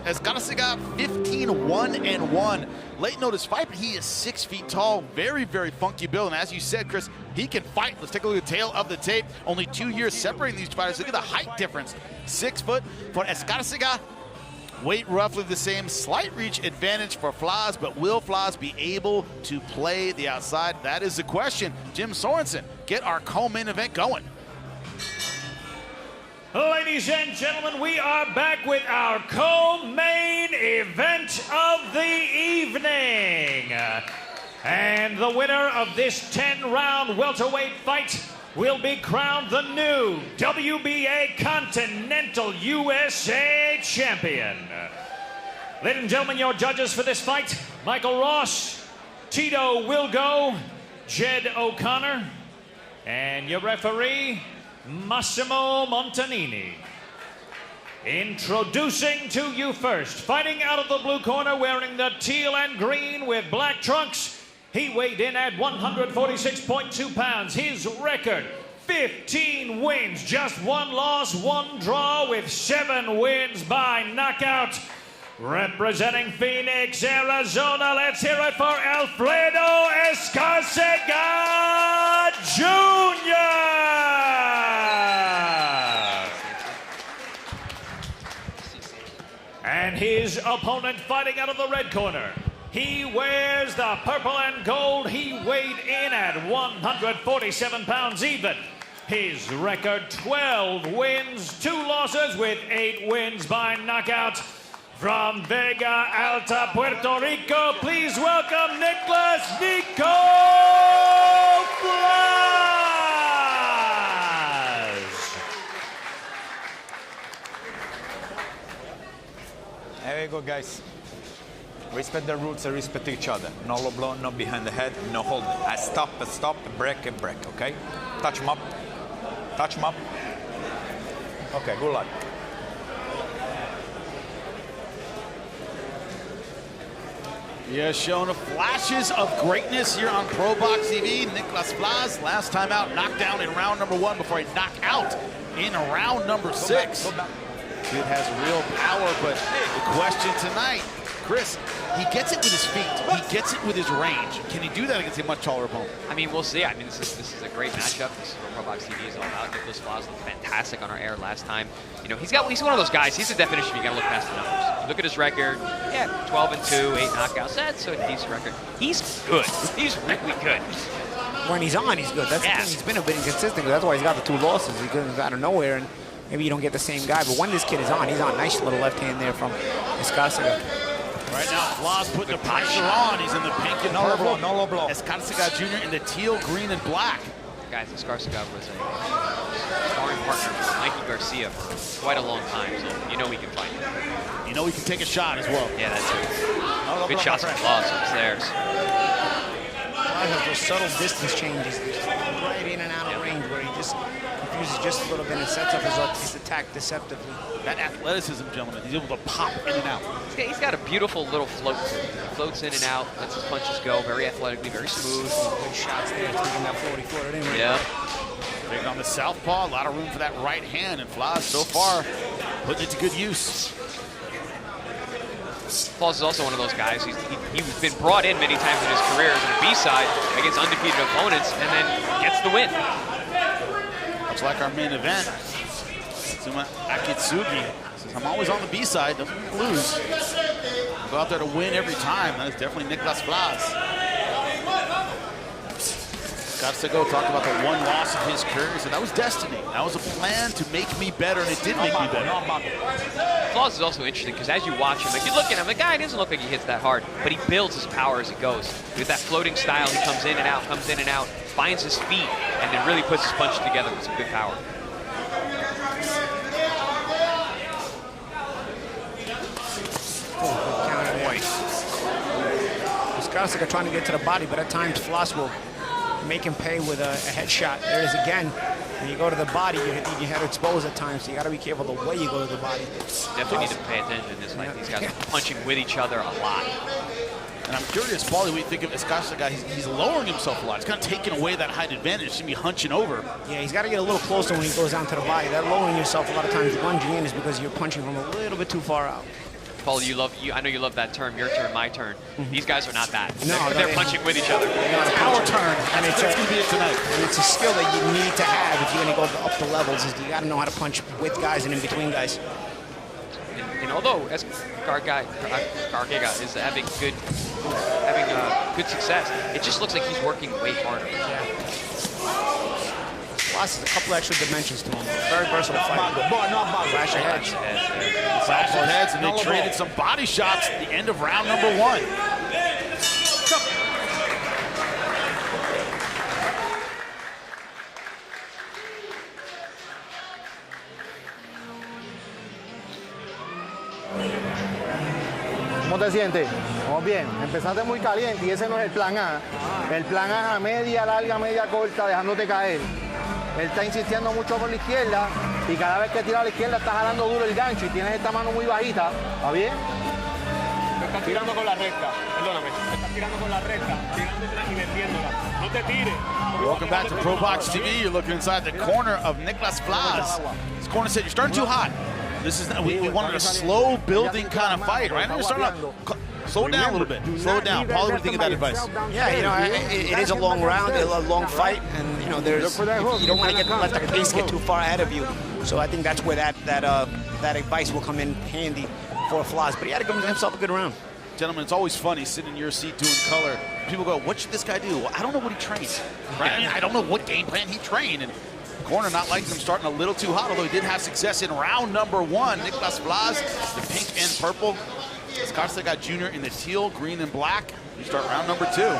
Escarcega 15-1-1. Late notice fight, but he is 6 feet tall. Very, very funky build. And as you said, Chris, he can fight. Let's take a look at the tail of the tape. Only 2 years separating these fighters. Look at the height difference. 6 foot for Escarcega. Weight roughly the same. Slight reach advantage for Flaz, but will Flaz be able to play the outside? That is the question. Jim Sorensen, get our co-main event going. Ladies and gentlemen, we are back with our co-main event of the evening. And the winner of this 10-round welterweight fight will be crowned the new WBA Continental USA Champion. Ladies and gentlemen, your judges for this fight, Michael Ross, Tito Wilgo, Jed O'Connor, and your referee, Massimo Montanini. Introducing to you first, fighting out of the blue corner, wearing the teal and green with black trunks. He weighed in at 146.2 pounds. His record, 15 wins, just 1 loss, 1 draw, with 7 wins by knockout. Representing Phoenix, Arizona, let's hear it for Alfredo Escarcega Jr. And his opponent fighting out of the red corner. He wears the purple and gold. He weighed in at 147 pounds even. His record, 12 wins, 2 losses, with 8 wins by knockout. From Vega Alta, Puerto Rico, please welcome Nicklaus Flaz. There you go, guys. Respect the rules and respect each other. No low blow, no behind the head, no holding. I stop, break, okay? Touch him up. Touch him up. Okay, good luck. He has shown flashes of greatness here on ProBox TV. Nicklaus Flaz, last time out, knocked down in round number 1 before he knocked out in round number 6. Go back. Kid has real power, but the question tonight, Chris, he gets it with his feet. He gets it with his range. Can he do that against a much taller opponent? I mean, we'll see. I mean, this is a great matchup. This is what ProBox TV is all about. Nicklaus Flaz looked fantastic on our air last time. You know, he's one of those guys. He's the definition. You got to look past the numbers. Look at his record. Yeah, 12-2, 8 knockouts. That's a decent record. He's good. He's really good. When he's on, he's good. That's the thing. He's been a bit inconsistent. That's why he's got the 2 losses. He comes out of nowhere, and maybe you don't get the same guy. But when this kid is on, he's on. Nice little left hand there from Escarcega. Right now, Flaz putting the pressure on. He's in the pink and purple. No low blow. Escarcega Jr. in the teal, green, and black. Guys, Escarcega was a sparring partner for Mikey Garcia for quite a long time, so you know we can fight him. You know we can take a shot as well. Yeah, that's it. Good shots from Flaz upstairs. Flaz has those subtle distance changes. Just right in and out of range where he just confuses just a little bit and sets up his attack deceptively. That athleticism, gentlemen, he's able to pop in and out. He's got a beautiful little float. He floats in and out, lets his punches go very athletically, very smooth. Good shots there, taking that 40-footer in. Yeah. Taking on the southpaw, a lot of room for that right hand, and Flaz so far putting it to good use. Flaz is also one of those guys. He's been brought in many times in his career as a B-side against undefeated opponents, and then gets the win. Much like our main event, Katsuma Akitsugi says, I'm always on the B-side, doesn't lose. Go out there to win every time. That is definitely Nicklaus Flaz. Escarcega talked about the 1 loss of his career. He said, that was destiny. That was a plan to make me better, and it did make me better. Flaz is also interesting because as you watch him, like you look at him, the guy doesn't look like he hits that hard, but he builds his power as he goes. With that floating style, he comes in and out, finds his feet, and then really puts his punch together with some good power. Escarcega trying to get to the body, but at times Flaz will make him pay with a headshot. There it is again. When you go to the body, your head exposed at times, so you got to be careful the way you go to the body. Definitely need to pay attention to this. Like these guys are punching with each other a lot. And I'm curious, Paulie, when you think of Escarcega, he's lowering himself a lot. He's kind of taking away that height advantage. He's going to be hunching over. Yeah, he's got to get a little closer when he goes down to the body. That lowering yourself a lot of times, lunging in, is because you're punching from a little bit too far out. Paul, I know you love that term, your turn, my turn. These guys are not that. No, they're punching with each other. It's our turn, and it's going to be it tonight. And it's a skill that you need to have if you're going to go up the levels. Is you got to know how to punch with guys and in between guys. And although Escarcega is having good success, it just looks like he's working way harder. Yeah. Flaz has a couple extra dimensions to him. Very versatile fighter. Flash of heads. Flash of heads, and they traded some body shots at the end of round number 1. ¿Cómo te sientes? Vamos bien. Empezaste muy caliente y ese no es el plan A. El plan A es a media larga, media corta, dejándote caer. Él está insistiendo mucho por la izquierda y cada vez que tira a la izquierda está jalando duro el gancho y tienes esta mano muy bajita. ¿Va bien? Te estás tirando con la recta. Perdóname. Te estás tirando con la recta, tirándola y vendiéndola. No te tires. Welcome back to ProBox TV. You're looking inside the corner of Nicklaus Flaz. This corner said, you're starting too hot. This is we wanted a slow building kind of fight, right? We're starting off, slow it down a little bit. Slow it down. Paul, what do you think of that advice? Yeah, you know, it is a long round, a long fight, and you know, you don't want to let the pace get too far ahead of you. So I think that's where that advice will come in handy for Flaz. But he had to give himself a good round. Gentlemen, it's always funny sitting in your seat doing color. People go, what should this guy do? Well, I don't know what he trains. Right? I mean, I don't know what game plan he trained. And corner not liking him starting a little too hot, although he did have success in round number 1. Nicklaus Flaz, the pink and purple. Escarcega Jr. in the teal, green, and black. We start round number 2.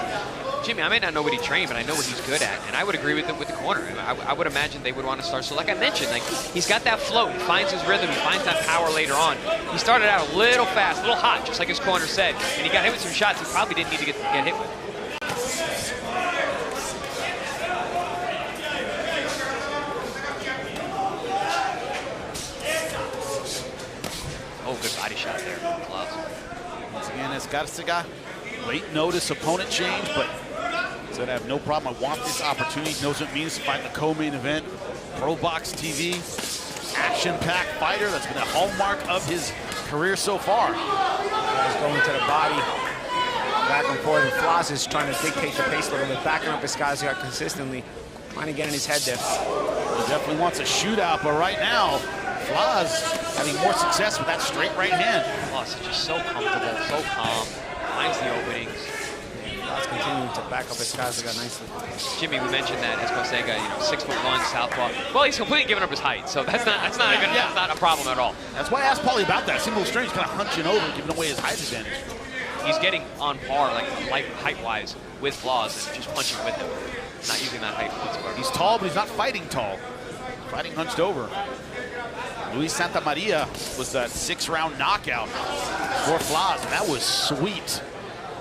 Jimmy, I may not know what he trained, but I know what he's good at, and I would agree with the corner. I would imagine they would want to start. So like I mentioned, like he's got that float, he finds his rhythm, he finds that power later on. He started out a little fast, a little hot, just like his corner said, and he got hit with some shots he probably didn't need to get hit with. Oh, good body shot there. Gloves. Once again, Escarcega, late notice opponent change, but said I have no problem. I want this opportunity. He knows what it means to fight in the co-main event. ProBox TV, action-packed fighter. That's been a hallmark of his career so far. He's going to the body, back and forth. And Flaz is trying to dictate the pace a little bit, backing up Escarcega consistently, trying to get in his head there. He definitely wants a shootout, but right now, Flaz having more success with that straight right hand. Flaz is just so comfortable, so calm, finds the openings. Flaz continuing to back up Escarcega nicely. Jimmy, we mentioned that Escarcega, 6'1", southpaw. Well, he's completely given up his height, so that's not a problem at all. That's why I asked Paulie about that. Single strength, he's kind of hunching over, giving away his height advantage. He's getting on par, like height-wise, with Flaz and just punching with him. Not using that height whatsoever. He's tall, but he's not fighting tall. Fighting hunched over. Luis Santamaria was that 6-round knockout for Flaz, and that was sweet.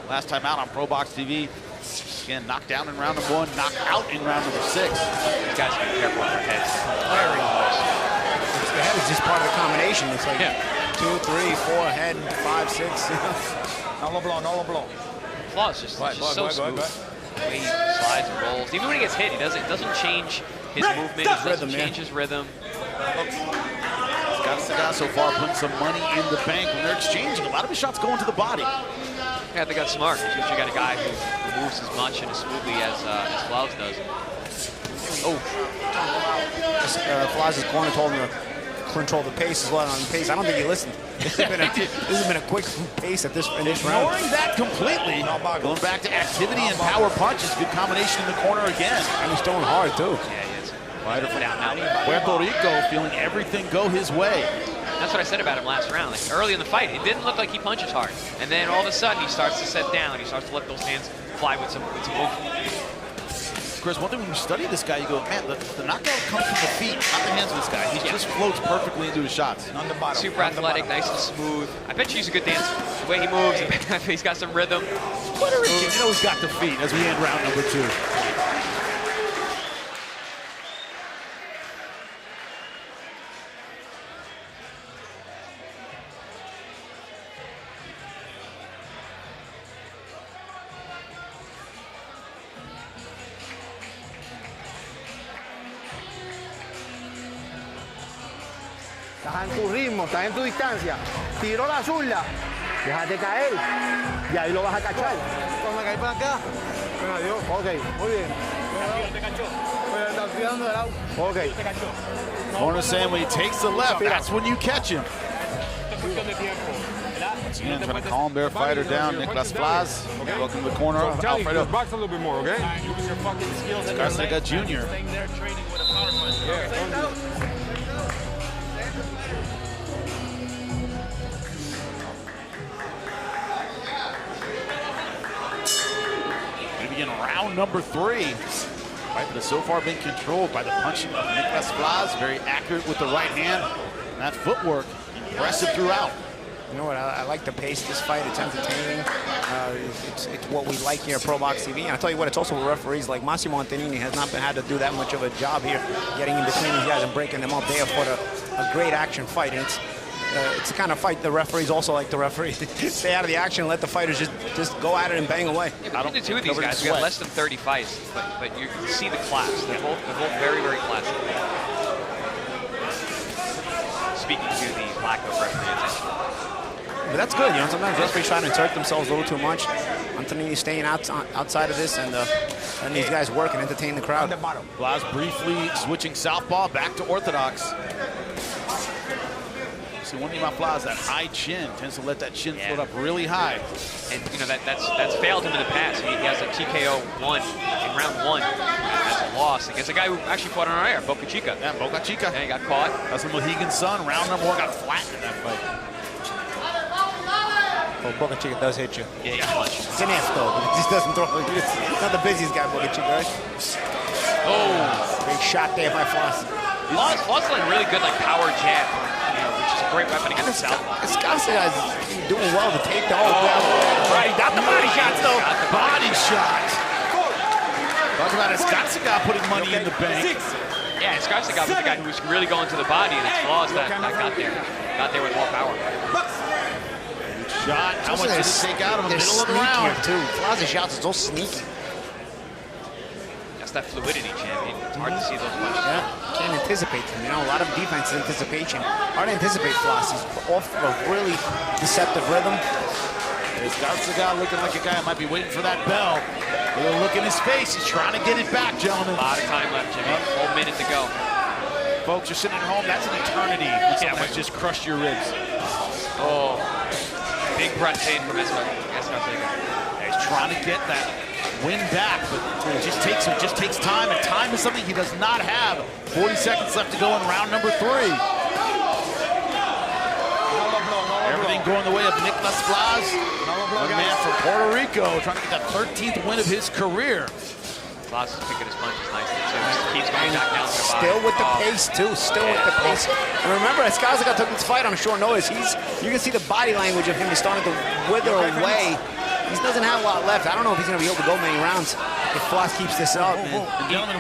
Last time out on ProBox TV. Again, knocked down in round number 1, knocked out in round number 6. These guys are careful with their heads. Very close. The head is just part of the combination. It's like 2, 3, 4, head, 5, 6. No low blow, no low blow. Flaz just so smooth. The way he slides and rolls. Even when he gets hit, it doesn't change his movement. It doesn't change his rhythm. Escarcega so far putting some money in the bank when they're exchanging. A lot of his shots going to the body. Yeah, they got smart. You got a guy who moves as much and as smoothly as Flaz does. Flaz's corner told him to control the pace as well on the pace. I don't think he listened. This has been a quick pace at this round. Ignoring that completely. Going back to activity and power punches. Good combination in the corner again. And he's throwing hard, too. Yeah, he is. Fighter from Puerto Rico feeling everything go his way. That's what I said about him last round. Like, early in the fight, it didn't look like he punches hard. And then all of a sudden, he starts to set down. He starts to let those hands fly with some movement. Chris, one thing when you study this guy, you go, man, the knockout comes from the feet, not the hands of this guy. He just floats perfectly into his shots. On the bottom. Super athletic, nice and smooth. I bet you he's a good dancer. The way he moves, he's got some rhythm. Puerto Rican, you know he's got the feet as we end round number 2. Estás en tu ritmo, estás en tu distancia. Tiro la zurda, déjate caer y ahí lo vas a cachar. Cuando caí para acá, bueno, adiós. Ok, muy bien. Te cachó. Pero te cuidando del lado. Ok. Te cachó. Corner saying when he takes the left, that's when you catch him. Once again, trying to calm their fighter down. Nicklaus Flaz, welcome to the corner of Alfredo. Box a little bit more, okay? Use your fucking skills. Escarcega Jr. Staying there training with a power punch. Yeah. In round number 3. Fight that has so far been controlled by the punching of Nicklaus Flaz. Very accurate with the right hand. And that footwork, impressive throughout. You know what, I like the pace of this fight. It's entertaining. It's what we like here at ProBox TV. And I tell you what, it's also referees like Massimo Montanini has not had to do that much of a job here, getting in between these guys and breaking them up. They have put a great action fight. And it's the kind of fight the referees also like to referee. Stay out of the action and let the fighters just go at it and bang away. Yeah, between the two of these guys, we got less than 30 fights, but you can see the class. They're both very, very classy. Speaking to the lack of referee attention. But that's good, sometimes referees try to insert themselves a little too much. Antonini staying outside of this and letting these guys work and entertain the crowd. Flaz briefly switching southpaw back to orthodox. See, one thing about Flaz, that high chin, tends to let that chin float up really high. And that's failed him in the past. He has a TKO in round 1. That's a loss against a guy who actually fought on our air, Boca Chica. Yeah, Boca Chica. And he got caught. That's when Mohegan's son, round number 1, got flattened in that fight. Well, Boca Chica does hit you. Yeah, he's punch. It's an F though, but he just doesn't throw. He's not the busiest guy, Boca Chica, right? Oh, big shot there by Flaz. Flaz like really good power jab, which is a great weapon against the southpaw. Escarcega is doing well to take the whole down. Right, got the body shots though. Body shot. Talk about Escarcega putting money in the bank. Yeah, Escarcega was the guy who was really going to the body, and it's Flaz that got there with more power. Shot. How much did it take out of him in the middle of the round? Too. Flaz's shots are so sneaky. Yeah, lost that fluidity, champion. It's hard to see those punches. Yeah, can't anticipate them. You know, a lot of defense is anticipation. Hard to anticipate Flaz. He's off a really deceptive rhythm. Escarcega looking like a guy who might be waiting for that bell. A little look in his face. He's trying to get it back, gentlemen. A lot of time left, Jimmy. Whole minute to go. Folks, you're sitting at home. That's an eternity. Yeah, but just crushed your ribs. Oh, big breath in from Escarcega. He's trying to get that win back, but it just takes time, and time is something he does not have. 40 seconds left to go in round number 3. Everything going the way of Nicklaus Flaz, a man from Puerto Rico, trying to get that 13th win of his career. Flaz is picking his punches nicely too. Keeps going back down to the body. Still with the pace too. Still with the pace. And remember, Escarcega took this fight on short notice. You can see the body language of him is starting to wither away. He doesn't have a lot left. I don't know if he's going to be able to go many rounds if Flaz keeps this up, man.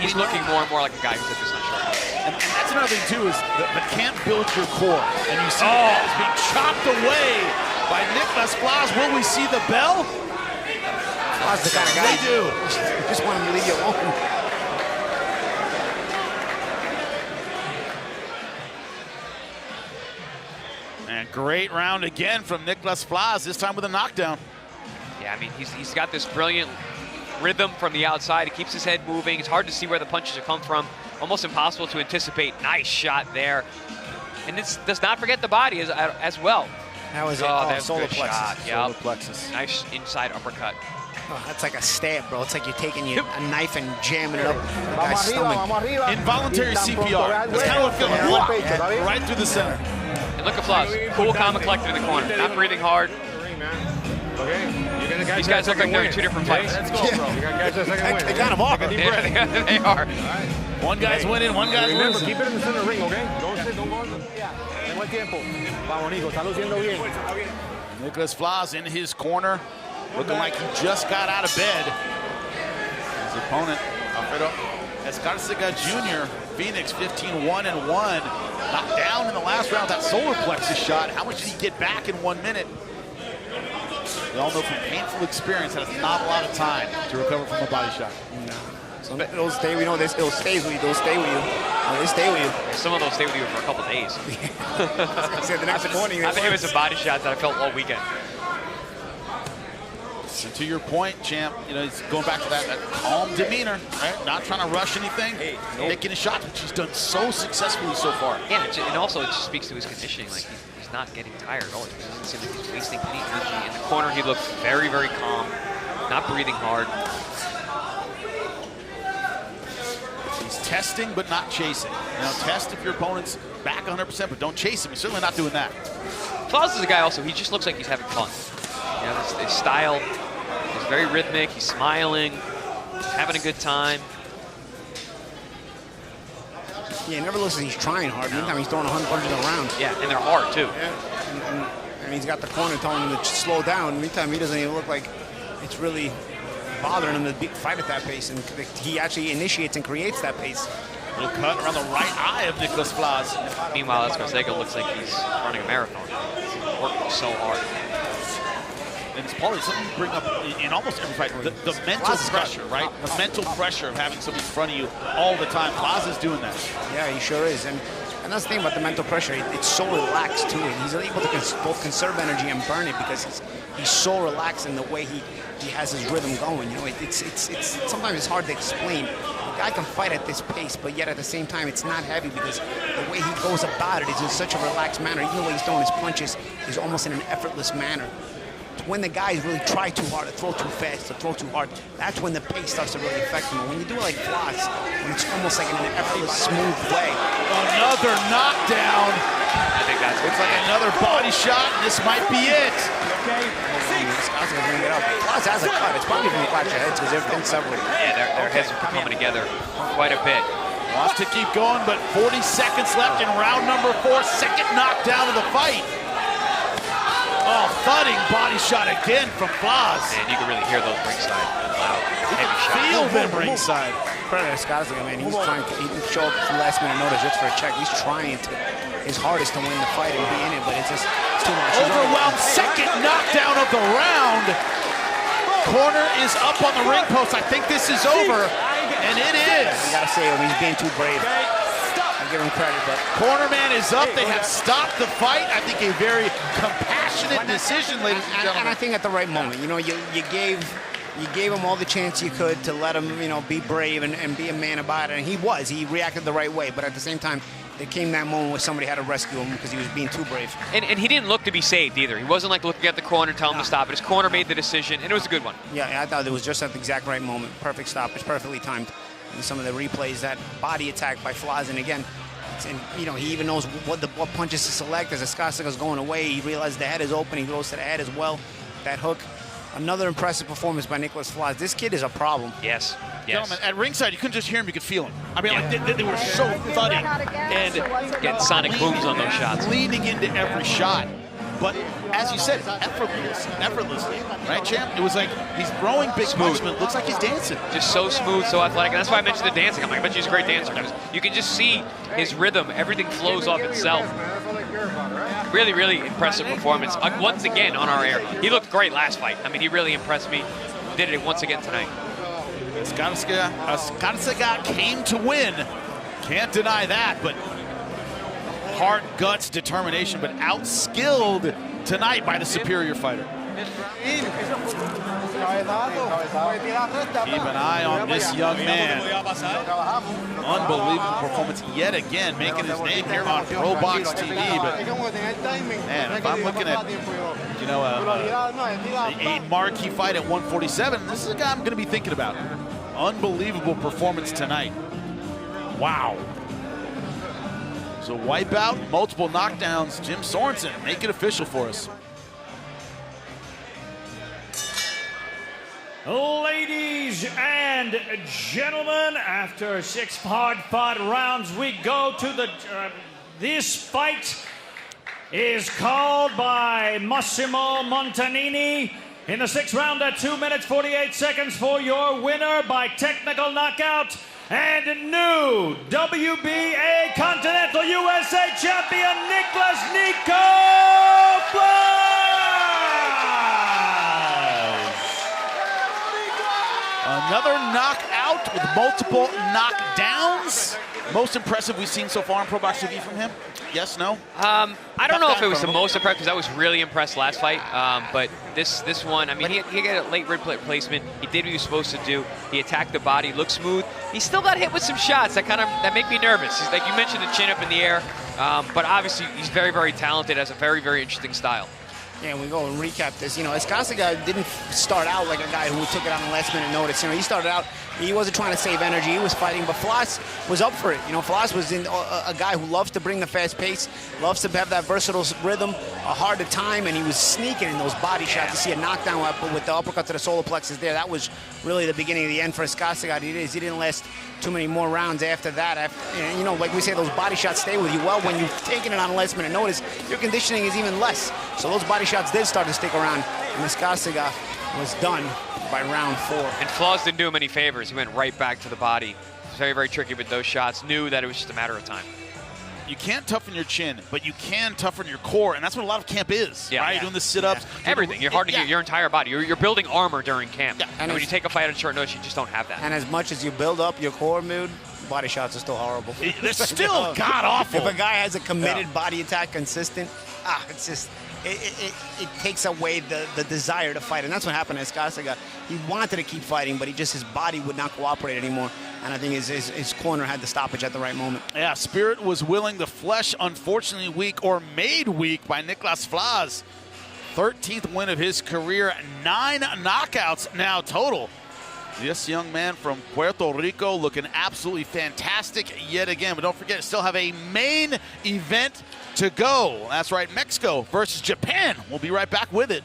He's looking more and more like a guy who took this on short notice. And that's another thing too, is the can't build your core. And you see the ball is being chopped away by Nicklaus Flaz. Will we see the bell? Flaz the kind of guy. They do. Just want him to leave you alone. And great round again from Nicklaus Flaz, this time with a knockdown. Yeah, I mean, he's got this brilliant rhythm from the outside. He keeps his head moving. It's hard to see where the punches have come from. Almost impossible to anticipate. Nice shot there. And this does not forget the body as well. That was it. That's solar a good plexus. shot. Solar Yep. plexus. Nice inside uppercut. Oh, that's like a stab, bro. It's like you're taking a knife and jamming it up the guy's stomach. Involuntary CPR. That's kind of what it feels like. Right through the center. And look at Flaz. Cool, calm, and collected in the corner. Not breathing hard. These guys look like they're in 2 different fights. Let's go, bro. You got to catch that second win. They kind of are. Yeah, they are. One guy's winning, one guy's Remember, losing. keep it in the center ring, okay? Don't sit, don't go. Tengo el tiempo. Vamos, Nico. Está luciendo bien. Nicklaus Flaz in his corner, looking like he just got out of bed. His opponent, Alfredo Escarcega Jr., Phoenix, 15-1-1. Knocked down in the last round, that solar plexus shot. How much did he get back in 1 minute? We all know from painful experience that it's not a lot of time to recover from a body shot. No. Some it'll stay. We know this. It'll stay with you. They'll stay with you. They stay with you. Some of those stay with you for a couple days. I said the next morning. I think it was a body shot that I felt all weekend. So to your point, champ, you know, he's going back to that calm demeanor, right? Not trying to rush anything, taking a shot, which he's done so successfully so far. Yeah, and also it just speaks to his conditioning. Like he's not getting tired at all. It doesn't seem like he's wasting any energy. In the corner, he looks very, very calm, not breathing hard. He's testing but not chasing. You know, test if your opponent's back 100%, but don't chase him. He's certainly not doing that. Flaz is a guy also, he just looks like he's having fun. You know, his style is very rhythmic. He's smiling, having a good time. Yeah, it never looks like he's trying hard. Meantime, he's throwing 100 punches around. Yeah, and they're hard too. Yeah, and he's got the corner telling him to slow down. Meantime, he doesn't even look like it's really bothering him to fight at that pace, and he actually initiates and creates that pace. Little cut around the right eye of Nicklaus Flaz. Meanwhile, Escarcega looks like he's running a marathon. He's working so hard. And it's probably something you bring up in almost every fight, the mental pressure, right? The mental pressure of having somebody in front of you all the time. Flaz is doing that. Yeah, he sure is. And that's the thing about the mental pressure. It's so relaxed, too. He's able to both conserve energy and burn it because he's so relaxed in the way he has his rhythm going. You know, it's sometimes it's hard to explain. A guy can fight at this pace, but yet at the same time, it's not heavy because the way he goes about it is in such a relaxed manner. Even the way he's throwing his punches is almost in an effortless manner. When the guys really try too hard, to throw too fast, to throw too hard, that's when the pace starts to really affect him. When you do it like Flaz, when it's almost like in an effortless, smooth way. Another knockdown. I think that's it's like another body shot, and this might be it. Okay. Flaz has a cut. It's probably going to clash your heads because they've been separated. Yeah, their heads are coming together quite a bit. Wants to keep going, but 40 seconds left in round number 4. Second knockdown of the fight. Oh, thudding body shot again from Flaz. And you can really hear those ringside. Wow, heavy shot. Feel them ringside. Credit Escarcega, man. He's trying to show up at the last minute notice just for a check. He's trying his hardest to win the fight and be in it, but it's too much. Overwhelmed. Second knockdown of the round. Corner is up on the ring post. I think this is over. And it is. You gotta say he's being too brave. I give him credit, but Cornerman is up. They have stopped the fight. I think a very compassionate decision, ladies and gentlemen. And I think at the right moment. You know, you gave him all the chance you could to let him, you know, be brave and be a man about it. And he was. He reacted the right way. But at the same time, there came that moment where somebody had to rescue him because he was being too brave. And he didn't look to be saved either. He wasn't like looking at the corner, telling him to stop it. His corner made the decision, and it was a good one. Yeah, I thought it was just at the exact right moment. Perfect stoppage, perfectly timed. And some of the replays, that body attack by Flaz, and again, and you know, he even knows what punches to select. As Escarcega's going away, he realizes the head is open. He goes to the head as well. That hook. Another impressive performance by Nicklaus Flaz. This kid is a problem. Yes. Gentlemen, at ringside, you couldn't just hear him, you could feel him. I mean, like, they were so thudding and getting sonic booms on those shots. Leaning into every shot. But as you said, effortlessly, right, champ? It was like he's throwing big punches, but it looks like he's dancing. Just so smooth, so athletic. And that's why I mentioned the dancing. I'm like, I bet he's a great dancer. You can just see his rhythm. Everything flows off itself. Really, really impressive performance. Once again on our air. He looked great last fight. I mean, he really impressed me. Did it once again tonight. Escarcega came to win. Can't deny that, but heart, guts, determination, but outskilled tonight by the superior fighter. Keep an eye on this young man. Unbelievable performance yet again, making his name here on ProBox TV. But man, if I'm looking at, you know, a marquee fight at 147, this is a guy I'm going to be thinking about. Unbelievable performance tonight. Wow. So wipeout, multiple knockdowns. Jim Sorensen, make it official for us. Ladies and gentlemen, after 6 hard-fought rounds, we go to the... this fight is called by Massimo Montanini in the 6th round at 2 minutes 48 seconds for your winner by technical knockout and new WBA Continental USA champion Nicklaus Flaz. Another knockout with multiple knockdowns. Most impressive we've seen so far on ProBox TV from him? Yes, no? I don't know if it was the most impressive because I was really impressed last fight. But this one, I mean, he got a late placement. He did what he was supposed to do. He attacked the body, looked smooth. He still got hit with some shots that make me nervous. Like you mentioned, the chin up in the air. But obviously, he's very, very talented, has a very, very interesting style. Yeah, we go and recap this. You know, Escarcega didn't start out like a guy who took it on a last-minute notice. You know, he started out, he wasn't trying to save energy. He was fighting, but Flaz was up for it. You know, Flaz was a guy who loves to bring the fast pace, loves to have that versatile rhythm, hard to time, and he was sneaking in those body shots. You see a knockdown with the uppercut to the solar plexus there. That was really the beginning of the end for Escarcega. He didn't last too many more rounds after that. You know, like we say, those body shots stay with you. Well, when you've taken it on a last-minute notice, your conditioning is even less. So those body shots did start to stick around, and Escarcega was done by round 4. And Flaz didn't do him any favors. He went right back to the body. It's very, very tricky with those shots. Knew that it was just a matter of time. You can't toughen your chin, but you can toughen your core, and that's what a lot of camp is. Yeah, right? You're doing the sit-ups. Yeah. Everything. You're hardening your entire body. You're building armor during camp. Yeah. And when you take a fight on short notice, you just don't have that. And as much as you build up your core, mood, body shots are still horrible. They're still god-awful. If a guy has a committed body attack consistent, it's just... It takes away the desire to fight, and that's what happened to Escarcega. He wanted to keep fighting, but his body would not cooperate anymore, and I think his corner had the stoppage at the right moment. Yeah, spirit was willing, the flesh unfortunately weak, or made weak by Nicklaus Flaz. 13th win of his career, 9 knockouts now total. This young man from Puerto Rico looking absolutely fantastic yet again. But don't forget, still have a main event to go. That's right, Mexico versus Japan. We'll be right back with it.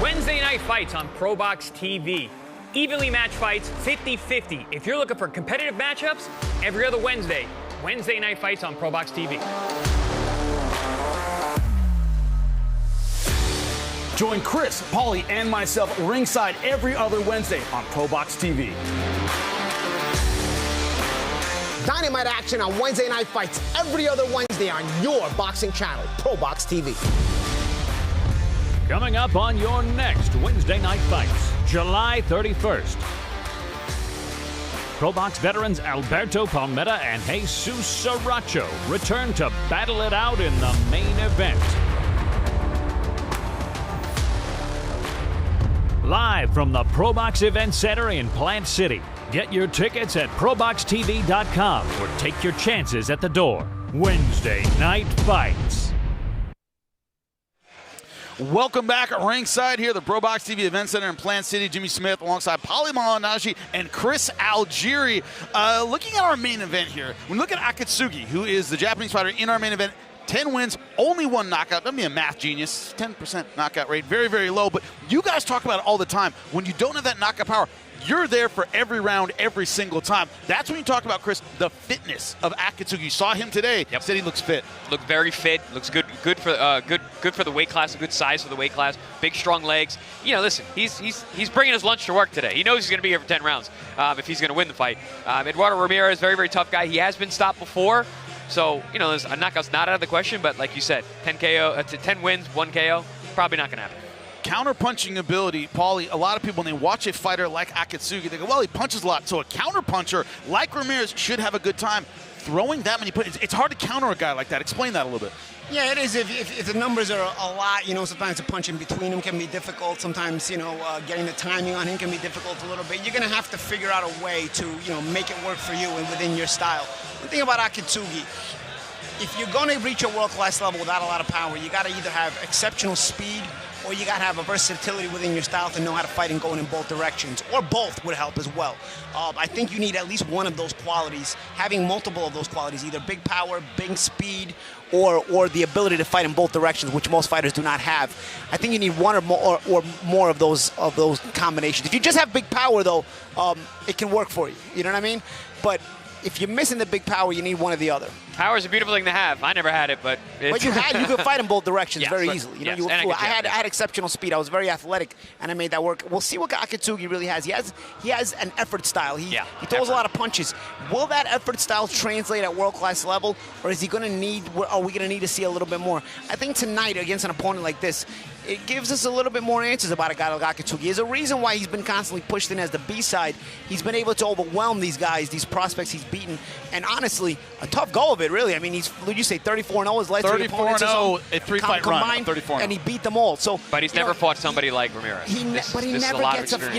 Wednesday night fights on ProBox TV. Evenly matched fights, 50-50. If you're looking for competitive matchups, every other Wednesday night fights on ProBox TV. Join Chris, Paulie, and myself ringside every other Wednesday on ProBox TV. Dynamite action on Wednesday night fights every other Wednesday on your boxing channel, ProBox TV. Coming up on your next Wednesday night fights, July 31st. ProBox veterans Alberto Palmetta and Jesus Sriracha return to battle it out in the main event. Live from the ProBox Event Center in Plant City. Get your tickets at ProBoxTV.com or take your chances at the door. Wednesday night fights. Welcome back at ringside here, the ProBox TV Event Center in Plant City. Jimmy Smith alongside Paulie Malignaggi and Chris Algieri. Looking at our main event here, when we look at Akitsugi, who is the Japanese fighter in our main event, 10 wins, only 1 knockout. That'd be a math genius. 10% knockout rate, very, very low. But you guys talk about it all the time. When you don't have that knockout power, you're there for every round, every single time. That's when you talk about, Chris, the fitness of Akitsugi. You saw him today. Yep. Said he looks fit. Looked very fit. Looks good for the weight class. A good size for the weight class. Big, strong legs. You know, listen, he's bringing his lunch to work today. He knows he's going to be here for 10 rounds if he's going to win the fight. Eduardo Ramirez, very, very tough guy. He has been stopped before. So, you know, a knockout's not out of the question, but like you said, 10 wins, 1 KO, probably not going to happen. Counter-punching ability, Paulie, a lot of people, when they watch a fighter like Akitsugi, they go, well, he punches a lot. So a counter-puncher like Ramirez should have a good time throwing that many punches. It's hard to counter a guy like that. Explain that a little bit. Yeah, it is. If the numbers are a lot, you know, sometimes the punch in between them can be difficult. Sometimes, you know, getting the timing on him can be difficult a little bit. You're going to have to figure out a way to, you know, make it work for you and within your style. The thing about Akitsugi, if you're going to reach a world-class level without a lot of power, you got to either have exceptional speed or you got to have a versatility within your style to know how to fight and go in both directions, or both would help as well. I think you need at least one of those qualities, having multiple of those qualities, either big power, big speed, or the ability to fight in both directions, which most fighters do not have. I think you need one or more of those combinations. If you just have big power, though, it can work for you. You know what I mean? But if you're missing the big power, you need one or the other. Power is a beautiful thing to have. I never had it, but you could fight in both directions very easily. You know, yes, I had exceptional speed. I was very athletic, and I made that work. We'll see what Akitsugi really has. He has an effort style. He throws a lot of punches. Will that effort style translate at world-class level, or is he going to need? Are we going to need to see a little bit more? I think tonight against an opponent like this, it gives us a little bit more answers about a guy like Akitsugi. There's a reason why he's been constantly pushed in as the B-side. He's been able to overwhelm these guys, these prospects he's beaten, and honestly, a tough go of it, really. I mean, would you say 34-0 his last 34-0, a 3-fight run, 34-0. And he beat them all. So, but he's never fought somebody like Ramirez. You're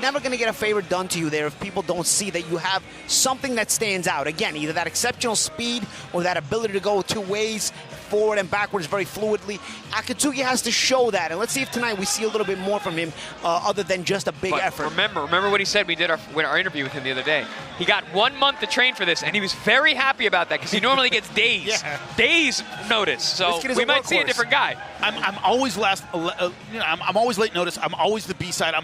never going to get a favor done to you there if people don't see that you have something that stands out. Again, either that exceptional speed or that ability to go 2 ways, forward and backwards very fluidly. Akitsugi has to show that, and let's see if tonight we see a little bit more from him other than just a big effort. Remember what he said. We did our interview with him the other day. He got 1 month to train for this, and he was very happy about that because he normally gets days notice. So we might see a different guy. I'm always last. I'm always late notice. I'm always the B-side.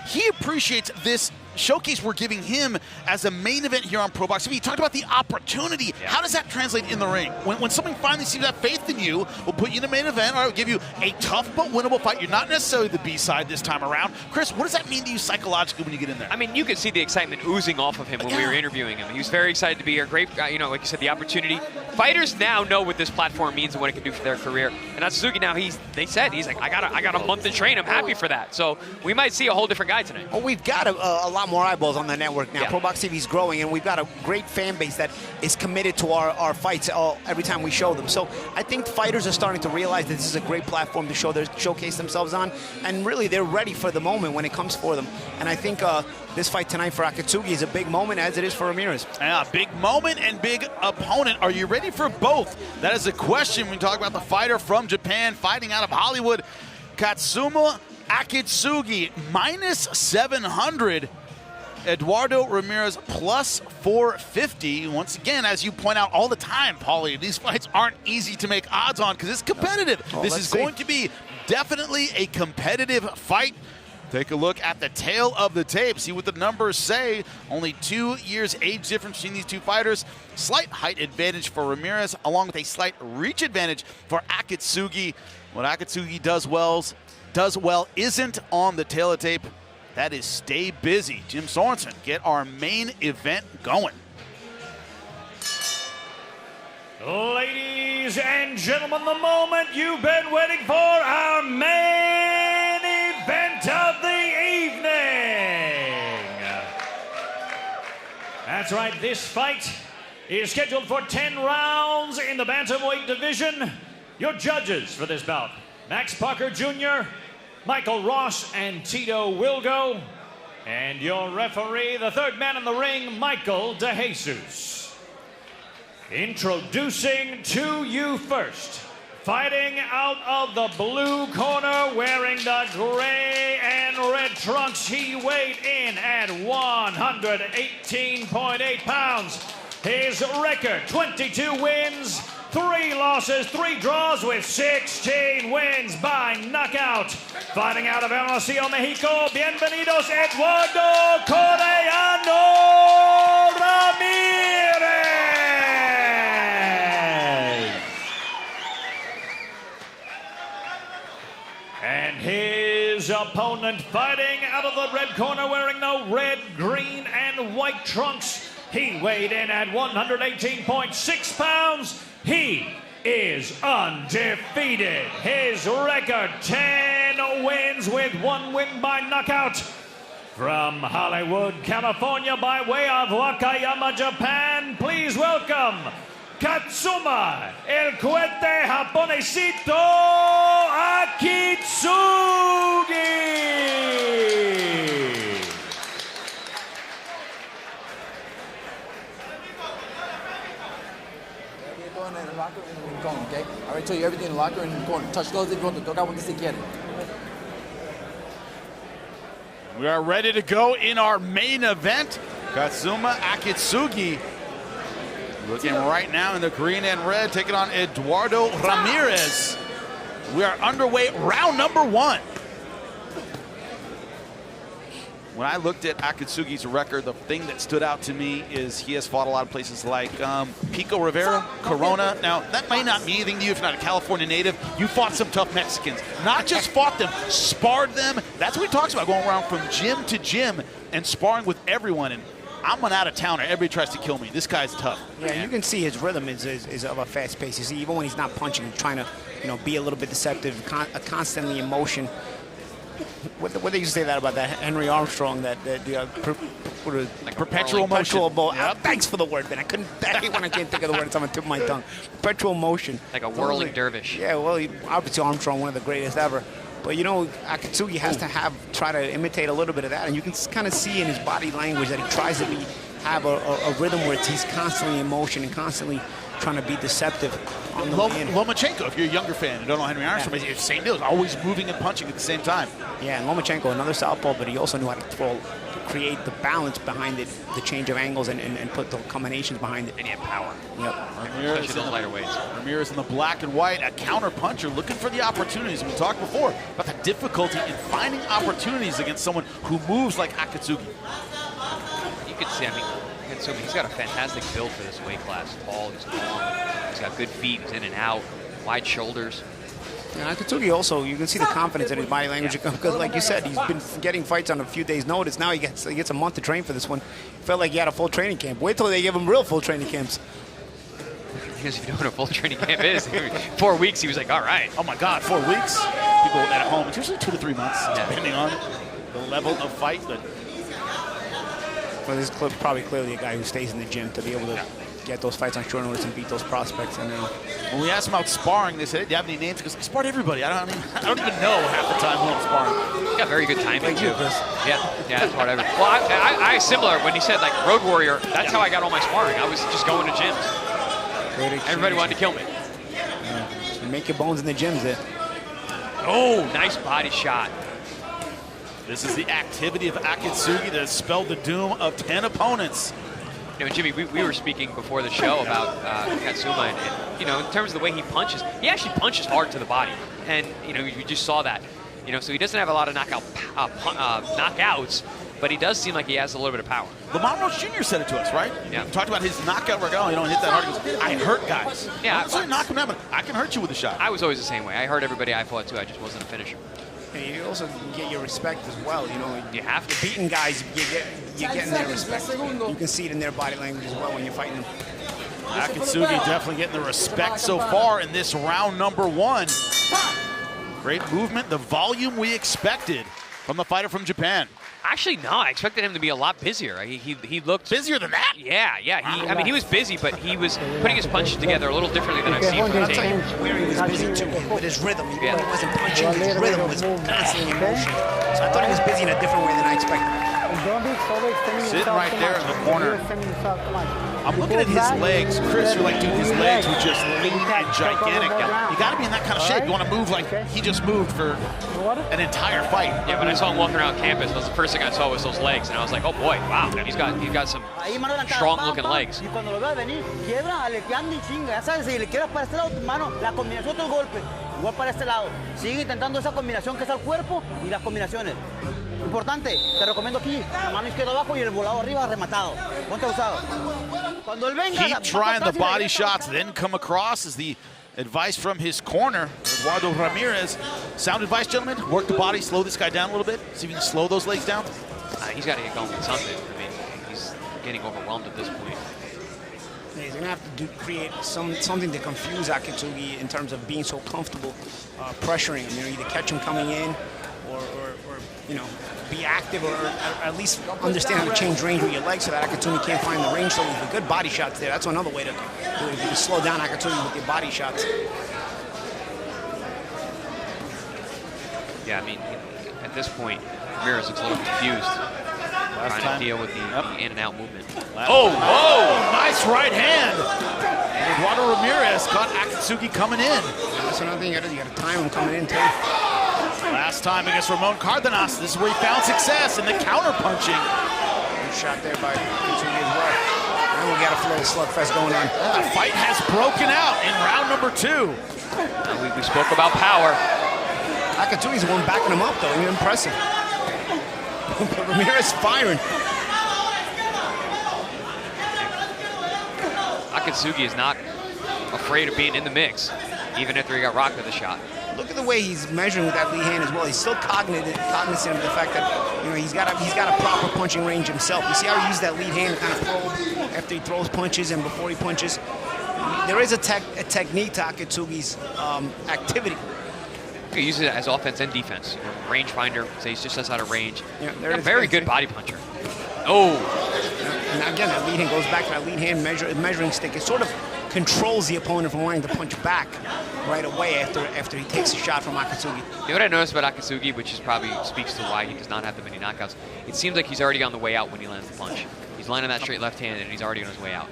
He appreciates this showcase we're giving him as a main event here on ProBox TV. You talked about the opportunity. Yeah. How does that translate in the ring? When somebody finally sees that faith in you, we'll put you in the main event, or we'll give you a tough but winnable fight. You're not necessarily the B-side this time around. Chris, what does that mean to you psychologically when you get in there? I mean, you could see the excitement oozing off of him when we were interviewing him. He was very excited to be here. Great, you know, like you said, the opportunity. Fighters now know what this platform means and what it can do for their career. And Akitsugi now, he's like, I got a month to train. I'm happy for that. So we might see a whole different guy tonight. Well, we've got a lot more eyeballs on the network now. Yeah. ProBox TV is growing, and we've got a great fan base that is committed to our fights every time we show them. So I think fighters are starting to realize that this is a great platform to showcase themselves on, and really they're ready for the moment when it comes for them. And I think this fight tonight for Akitsugi is a big moment, as it is for Ramirez. Yeah, big moment and big opponent. Are you ready for both? That is the question when we talk about the fighter from Japan fighting out of Hollywood. Katsuma Akitsugi, -700. Eduardo Ramirez, +450. Once again, as you point out all the time, Paulie, these fights aren't easy to make odds on because it's competitive. Well, this is going to be definitely a competitive fight. Take a look at the tail of the tape, see what the numbers say. Only 2 years age difference between these two fighters. Slight height advantage for Ramirez, along with a slight reach advantage for Akitsugi. What Akitsugi does well isn't on the tail of tape. That is stay busy. Jim Sorensen, get our main event going. Ladies and gentlemen, the moment you've been waiting for, our main event of the evening. That's right, this fight is scheduled for 10 rounds in the bantamweight division. Your judges for this bout, Max Parker Jr., Michael Ross, and Tito Wilgo. And your referee, the third man in the ring, Michael DeJesus. Introducing to you first, fighting out of the blue corner, wearing the gray and red trunks, he weighed in at 118.8 pounds. His record, 22 wins, 3 losses, 3 draws with 16 wins by knockout. Fighting out of Hermosillo, Mexico, bienvenidos Eduardo Coreano Ramirez. And his opponent, fighting out of the red corner, wearing the red, green, and white trunks. He weighed in at 118.6 pounds. He is undefeated. His record, 10 wins with 1 win by knockout. From Hollywood, California, by way of Wakayama, Japan, please welcome Katsuma, el cohete japonesito, Akitsugi. In the locker room and going, okay? I already told you everything in the locker room and going. Touch gloves if you want to. Toca cuando se quiere. We are ready to go in our main event. Katsuma Akitsugi looking right now in the green and red, taking on Eduardo Ramirez. We are underway, round number 1. When I looked at Akitsugi's record, the thing that stood out to me is he has fought a lot of places like Pico Rivera, Corona. Now, that might not mean anything to you if you're not a California native. You fought some tough Mexicans. Not just fought them, sparred them. That's what he talks about, going around from gym to gym and sparring with everyone. And I'm an out-of-towner. Everybody tries to kill me. This guy's tough. Yeah, you can see his rhythm is of a fast pace. You see, even when he's not punching, he's trying to, be a little bit deceptive, constantly in motion. What they used to say that about that Henry Armstrong, perpetual motion. Yep. Thanks for the word, man. I hate when I can't think of the word. It's on the tip of my tongue. Perpetual motion. Like a whirling dervish. Yeah, well, obviously Armstrong, one of the greatest ever. But Akitsugi has to try to imitate a little bit of that, and you can kind of see in his body language that he tries to have a rhythm where he's constantly in motion and constantly trying to be deceptive on the Lomachenko, if you're a younger fan and don't know Henry Armstrong, it's the same deal. He's always moving and punching at the same time. Yeah, and Lomachenko, another southpaw, but he also knew how to create the balance behind it, the change of angles, and put the combinations behind it. And he had power. Yep. Especially those lighter weights. Ramirez in the black and white, a counter puncher, looking for the opportunities. We talked before about the difficulty in finding opportunities against someone who moves like Akitsugi. You can see, Akitsugi, he's got a fantastic build for this weight class. Tall, he's long, he's got good feet, he's in and out, wide shoulders. And Akitsugi also, you can see the confidence in his body language because, like you said, he's been getting fights on a few days' notice. Now he gets a month to train for this one. Felt like he had a full training camp. Wait till they give him real full training camps. Because if you know what a full training camp is, 4 weeks, he was like, all right. Oh my God, 4 weeks? People at home, it's usually 2 to 3 months, depending on the level of fight. But well, this is probably clearly a guy who stays in the gym to be able to get those fights on short notice and beat those prospects. And when we asked him about sparring, they said, "Do you have any names?" Because I sparred everybody. I don't even know half the time who I'm sparring. He's got very good timing like too. You, Chris. Yeah, that's whatever. Well, I similar when he said like Road Warrior. That's how I got all my sparring. I was just going to gyms. Everybody wanted to kill me. Yeah. You make your bones in the gyms, there. Oh, nice body shot. This is the activity of Akitsugi that has spelled the doom of 10 opponents. Jimmy, we were speaking before the show about Katsuma, and in terms of the way he punches, he actually punches hard to the body, and you just saw that. So he doesn't have a lot of knockouts, but he does seem like he has a little bit of power. Ramirez Jr. said it to us, right? Yeah. We talked about his knockout record. Oh, you don't hit that hard. He goes, I hurt guys. Yeah. I knock him down, but I can hurt you with a shot. I was always the same way. I hurt everybody I fought too. I just wasn't a finisher. And you also get your respect as well. You have to. Beating guys, you're getting their respect. You can see it in their body language as well when you're fighting them. Akitsugi definitely getting the respect so far in this round number 1. Great movement, the volume we expected from the fighter from Japan. Actually, no. I expected him to be a lot busier. He looked busier than that. Yeah. I mean, he was busy, but he was putting his punches together a little differently than I've seen from him. Where he was busy too, with his rhythm. He wasn't punching. His rhythm was constantly in motion. So I thought he was busy in a different way than I expected. Sitting right there in the corner. I'm looking at his legs. Chris, you're like, dude, his legs were just lean and gigantic. You got to be in that kind of shape. You want to move like he just moved for an entire fight. Yeah, when I saw him walking around campus, that was the first thing I saw was those legs, and I was like, oh boy, wow, he's got some strong-looking legs. Igual para este lado. Sigue intentando esa combinación que es al cuerpo y las combinaciones. Importante, te recomiendo aquí, la mano izquierda abajo y el volado arriba rematado. Ponte usado. Cuando él venga, keep trying the body shots, then come across is the advice from his corner, Eduardo Ramirez. Sound advice, gentlemen? Work the body, slow this guy down a little bit. See if you can slow those legs down. He's got to get going with something. I mean, he's getting overwhelmed at this point. Yeah, he's going to have to create something to confuse Akitsugi in terms of being so comfortable pressuring him. You know, either catch him coming in or you know, be active or at least understand how to change range with your legs so that Akitsugi can't find the range. So with the good body shots there, that's another way to do it. If you can slow down Akitsugi with your body shots. Yeah, I mean, at this point, Ramirez looks a little confused. Trying to deal with the in and out movement. Nice right hand. And Eduardo Ramirez caught Akitsugi coming in. That's another thing you got to time him coming in too. Last time against Ramon Cardenas, this is where he found success in the counter punching. Good shot there by Akitsugi as well. And we got a little slugfest going on. The fight has broken out in round number 2. We spoke about power. Akitsugi's the one backing him up though. He's impressive. But Ramirez firing. Akitsugi is not afraid of being in the mix, even after he got rocked with a shot. Look at the way he's measuring with that lead hand as well. He's still cognizant of the fact that, you know, he's got a proper punching range himself. You see how he uses that lead hand to kind of probe after he throws punches and before he punches. There is a technique to Akitsugi's activity. He uses it as offense and defense. You know, rangefinder, so he just says how to range. Yeah, a very good body puncher. Oh! And again, that lead hand goes back to that lead hand measuring stick. It sort of controls the opponent from wanting to punch back right away after he takes a shot from Akitsugi. You know what I noticed about Akitsugi, which is probably speaks to why he does not have that many knockouts? It seems like he's already on the way out when he lands the punch. He's landing that straight left hand, and he's already on his way out.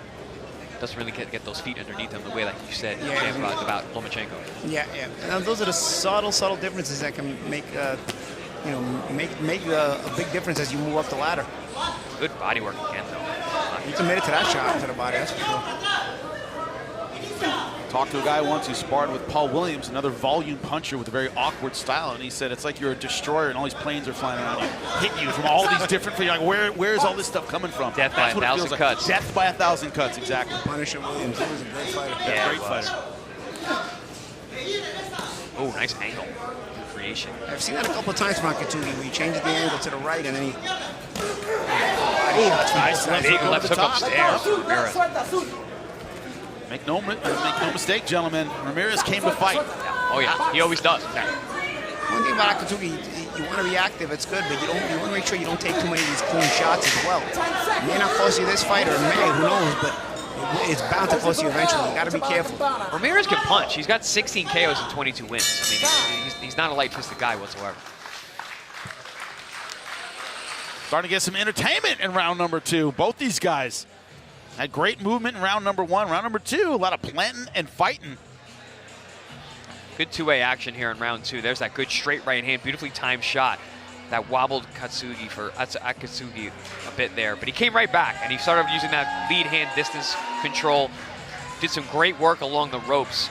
Doesn't really get those feet underneath him the way, like you said, about Lomachenko. Yeah. And those are the subtle differences that can make a big difference as you move up the ladder. Good body work again, though. He committed to that shot to the body, that's for sure. Talked to a guy once who sparred with Paul Williams, another volume puncher with a very awkward style, and he said it's like you're a destroyer and all these planes are flying around you, hitting you from all these different things. Like, where is all this stuff coming from? Death by 1,000 cuts. Death by 1,000 cuts, exactly. Punisher Williams, he was a great fighter. Yeah, great fighter. Oh, nice angle. Creation. I've seen that a couple of times from Akitsugi where he changes the angle to the right and then he... Nice big left hook upstairs. Make no mistake, gentlemen. Ramirez came to fight. Oh yeah, he always does. One thing about Akitsugi, you want to be active, it's good, but you want to make sure you don't take too many of these clean shots as well. It may not cost you this fight, or it may, who knows, but it's bound to cost you eventually. You got to be careful. Ramirez can punch. He's got 16 KOs and 22 wins. I mean, he's not a light-fisted guy whatsoever. Starting to get some entertainment in round number 2. Both these guys had great movement in round number 1. Round number 2, a lot of planting and fighting. Good two-way action here in round 2. There's that good straight right hand, beautifully timed shot. That wobbled Akitsugi a bit there, but he came right back and he started using that lead hand distance control. Did some great work along the ropes.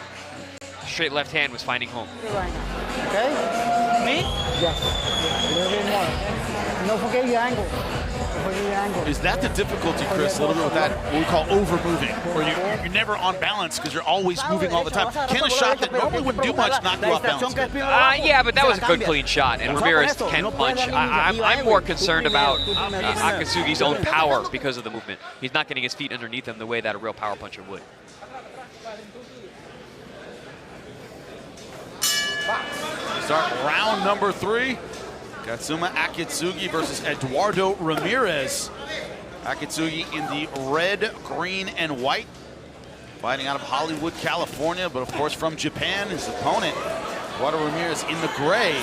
Straight left hand was finding home. Okay? Me? Yes. A little bit more. No forget your angle. Is that the difficulty, Chris, a little bit with that, what we call over-moving, where you're never on balance because you're always moving all the time? Can a shot that normally wouldn't do much knock you off balance? Yeah, but that was a good clean shot, and Ramirez can punch. I'm more concerned about Akitsugi's own power because of the movement. He's not getting his feet underneath him the way that a real power puncher would. Start round number 3. Katsuma Akitsugi versus Eduardo Ramirez. Akitsugi in the red, green, and white. Fighting out of Hollywood, California, but of course from Japan. His opponent, Eduardo Ramirez, in the gray.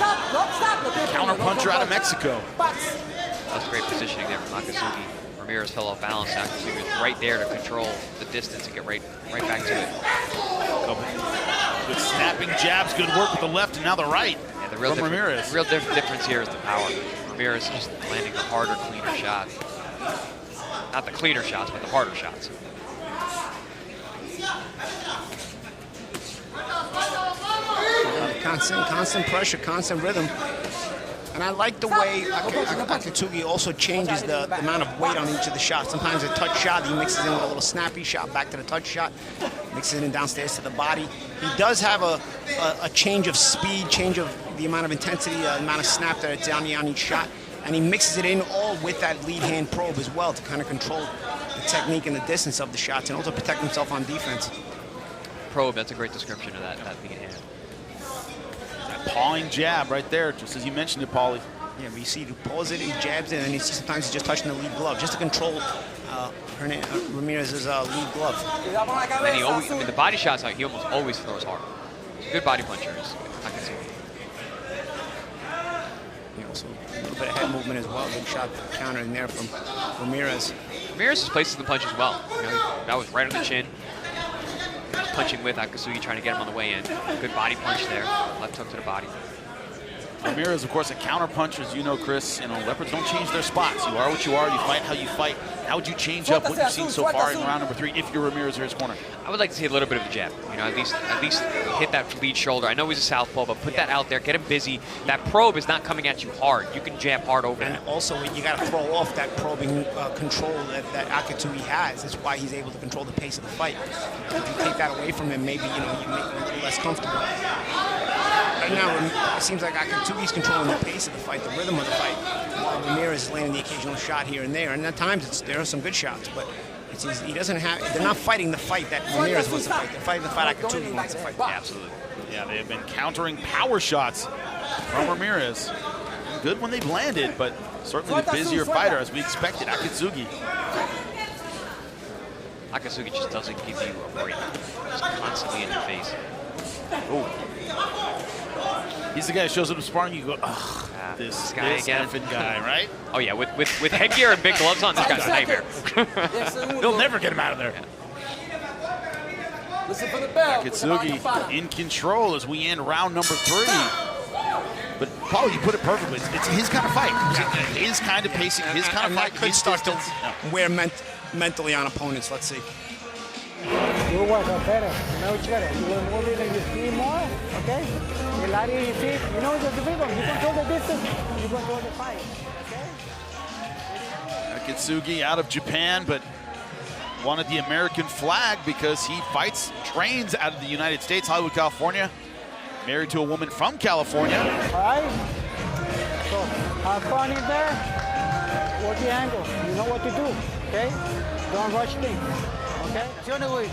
Counterpuncher out of Mexico. That's great positioning there from Akitsugi. Ramirez fell off balance. Akitsugi was right there to control the distance and get right back to it. Good snapping jabs, good work with the left and now the right. Yeah, the real Ramirez. Real difference here is the power. Ramirez just landing the harder, cleaner shots. Not the cleaner shots, but the harder shots. Constant pressure, constant rhythm. And I like the way Akitsugi also changes the amount of weight on each of the shots. Sometimes a touch shot, he mixes in with a little snappy shot, back to the touch shot, mixes it in downstairs to the body. He does have a change of speed, change of the amount of intensity, the amount of snap that it's on each shot. And he mixes it in all with that lead hand probe as well to kind of control the technique and the distance of the shots and also protect himself on defense. Probe, that's a great description of that lead hand. Pawing jab right there, just as you mentioned it, Paulie. Yeah, but you see he paws it, he jabs it, and he sometimes he's just touching the lead glove just to control Ramirez's lead glove. And he always, I mean, the body shots, he almost always throws hard. He's a good body puncher, I can see. Also a little bit of head movement as well. Good shot counter in there from Ramirez. Ramirez places the punches well. You know, that was right on the chin. Punching with Akitsugi, trying to get him on the way in. Good body punch there. Left hook to the body. Ramirez, of course, a counter puncher, as you know, Chris. You know, Leopards don't change their spots. You are what you are. You fight how you fight. How would you change up what you've seen so far in round number 3 if you're Ramirez or his corner? I would like to see a little bit of a jab. You know, at least hit that lead shoulder. I know he's a southpaw, but put that out there. Get him busy. That probe is not coming at you hard. You can jab hard over and that. Also, you got to throw off that probing control that Akitsugi has. That's why he's able to control the pace of the fight. If you take that away from him, maybe you make him a little less comfortable. Right now, it seems like Akitsugi's controlling the pace of the fight, the rhythm of the fight, while Ramirez is landing the occasional shot here and there. And at times, there are some good shots, but he doesn't have. They're not fighting the fight that Ramirez wants to fight. They're fighting the fight Akitsugi wants to fight. Yeah, absolutely. Yeah, they have been countering power shots from Ramirez. Good when they've landed, but certainly the busier fighter, as we expected. Akitsugi. Akitsugi just doesn't give you a break. Just constantly in your face. Oh. He's the guy that shows up to sparring, you go, ugh, this guy again. Guy, right? Oh yeah, with headgear and big gloves on, this guy's a nightmare. They'll never get him out of there. Yeah. Akitsugi in control as we end round number 3. But Paul, you put it perfectly. It's his kind of fight. His kind of pacing, his kind of fight. Could start to wear mentally on opponents. Let's see. You work out better. Much better. You will move it and you speed more, okay? The latter you see, you know the rhythm. You control the distance. You control the fight, okay? Akitsugi out of Japan, but wanted the American flag because he trains out of the United States, Hollywood, California. Married to a woman from California. All right. So, have fun in there. Work the angle. You know what to do, okay? Don't rush things. Güey.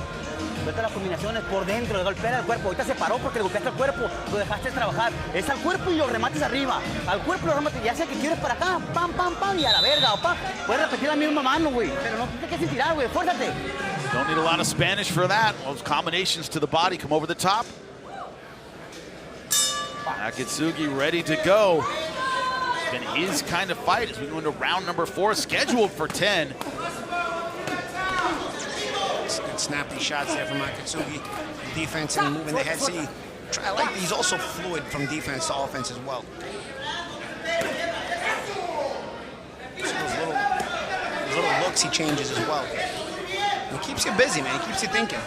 Vete las combinaciones por dentro, le golpea al cuerpo. Ahorita se paró porque le golpeaste al cuerpo, lo dejaste trabajar. Es al cuerpo y los remates arriba. Al cuerpo y los remates, ya sea que quieres para acá, pam, pam, pam, y a la verga, opa. Puedes repetir la misma mano, güey. Pero no te quedes sin tirar, güey. Fuérzate. Don't need a lot of Spanish for that. Those combinations to the body come over the top. Akitsugi ready to go. It's been his kind of fight as we go into round number 4, scheduled for 10. Good snappy shots there from Akitsugi. Defense and moving the head. See, I like that he's also fluid from defense to offense as well. So those little looks he changes as well. And he keeps you busy, man. He keeps you thinking.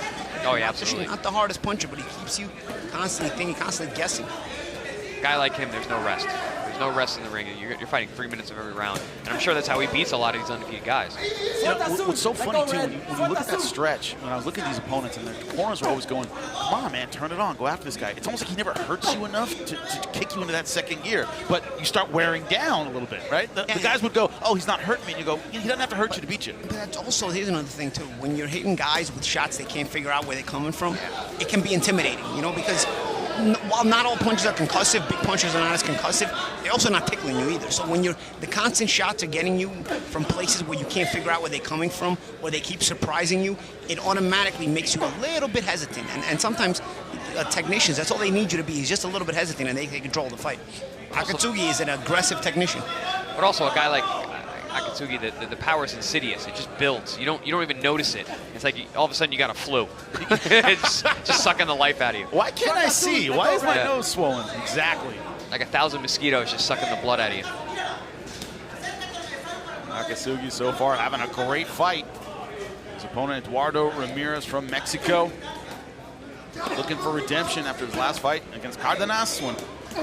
Oh, yeah, absolutely. Not the hardest puncher, but he keeps you constantly thinking, constantly guessing. A guy like him, there's no rest. There's no rest in the ring. You're fighting 3 minutes of every round. And I'm sure that's how he beats a lot of these undefeated guys. You know, what's so funny, too, when you look at that stretch, when I was looking at these opponents, and their corners were always going, come on, man, turn it on, go after this guy. It's almost like he never hurts you enough to kick you into that second gear. But you start wearing down a little bit, right? The guys would go, oh, he's not hurting me. And you go, he doesn't have to hurt you to beat you. But that's also, here's another thing, too. When you're hitting guys with shots they can't figure out where they're coming from, it can be intimidating, you know, because while not all punches are concussive, big punches are not as concussive, they're also not tickling you either. So when the constant shots are getting you from places where you can't figure out where they're coming from, or they keep surprising you, it automatically makes you a little bit hesitant. And sometimes technicians, that's all they need you to be, is just a little bit hesitant, and they control the fight. Akitsugi is an aggressive technician. But also a guy like Akitsugi, the power is insidious. It just builds. You don't even notice it. It's like all of a sudden you got a flu. It's just sucking the life out of you. Why can't I see? Why is my nose swollen? Exactly. Like 1,000 mosquitoes just sucking the blood out of you. Akitsugi so far having a great fight. His opponent Eduardo Ramirez from Mexico, looking for redemption after his last fight against Cardenas when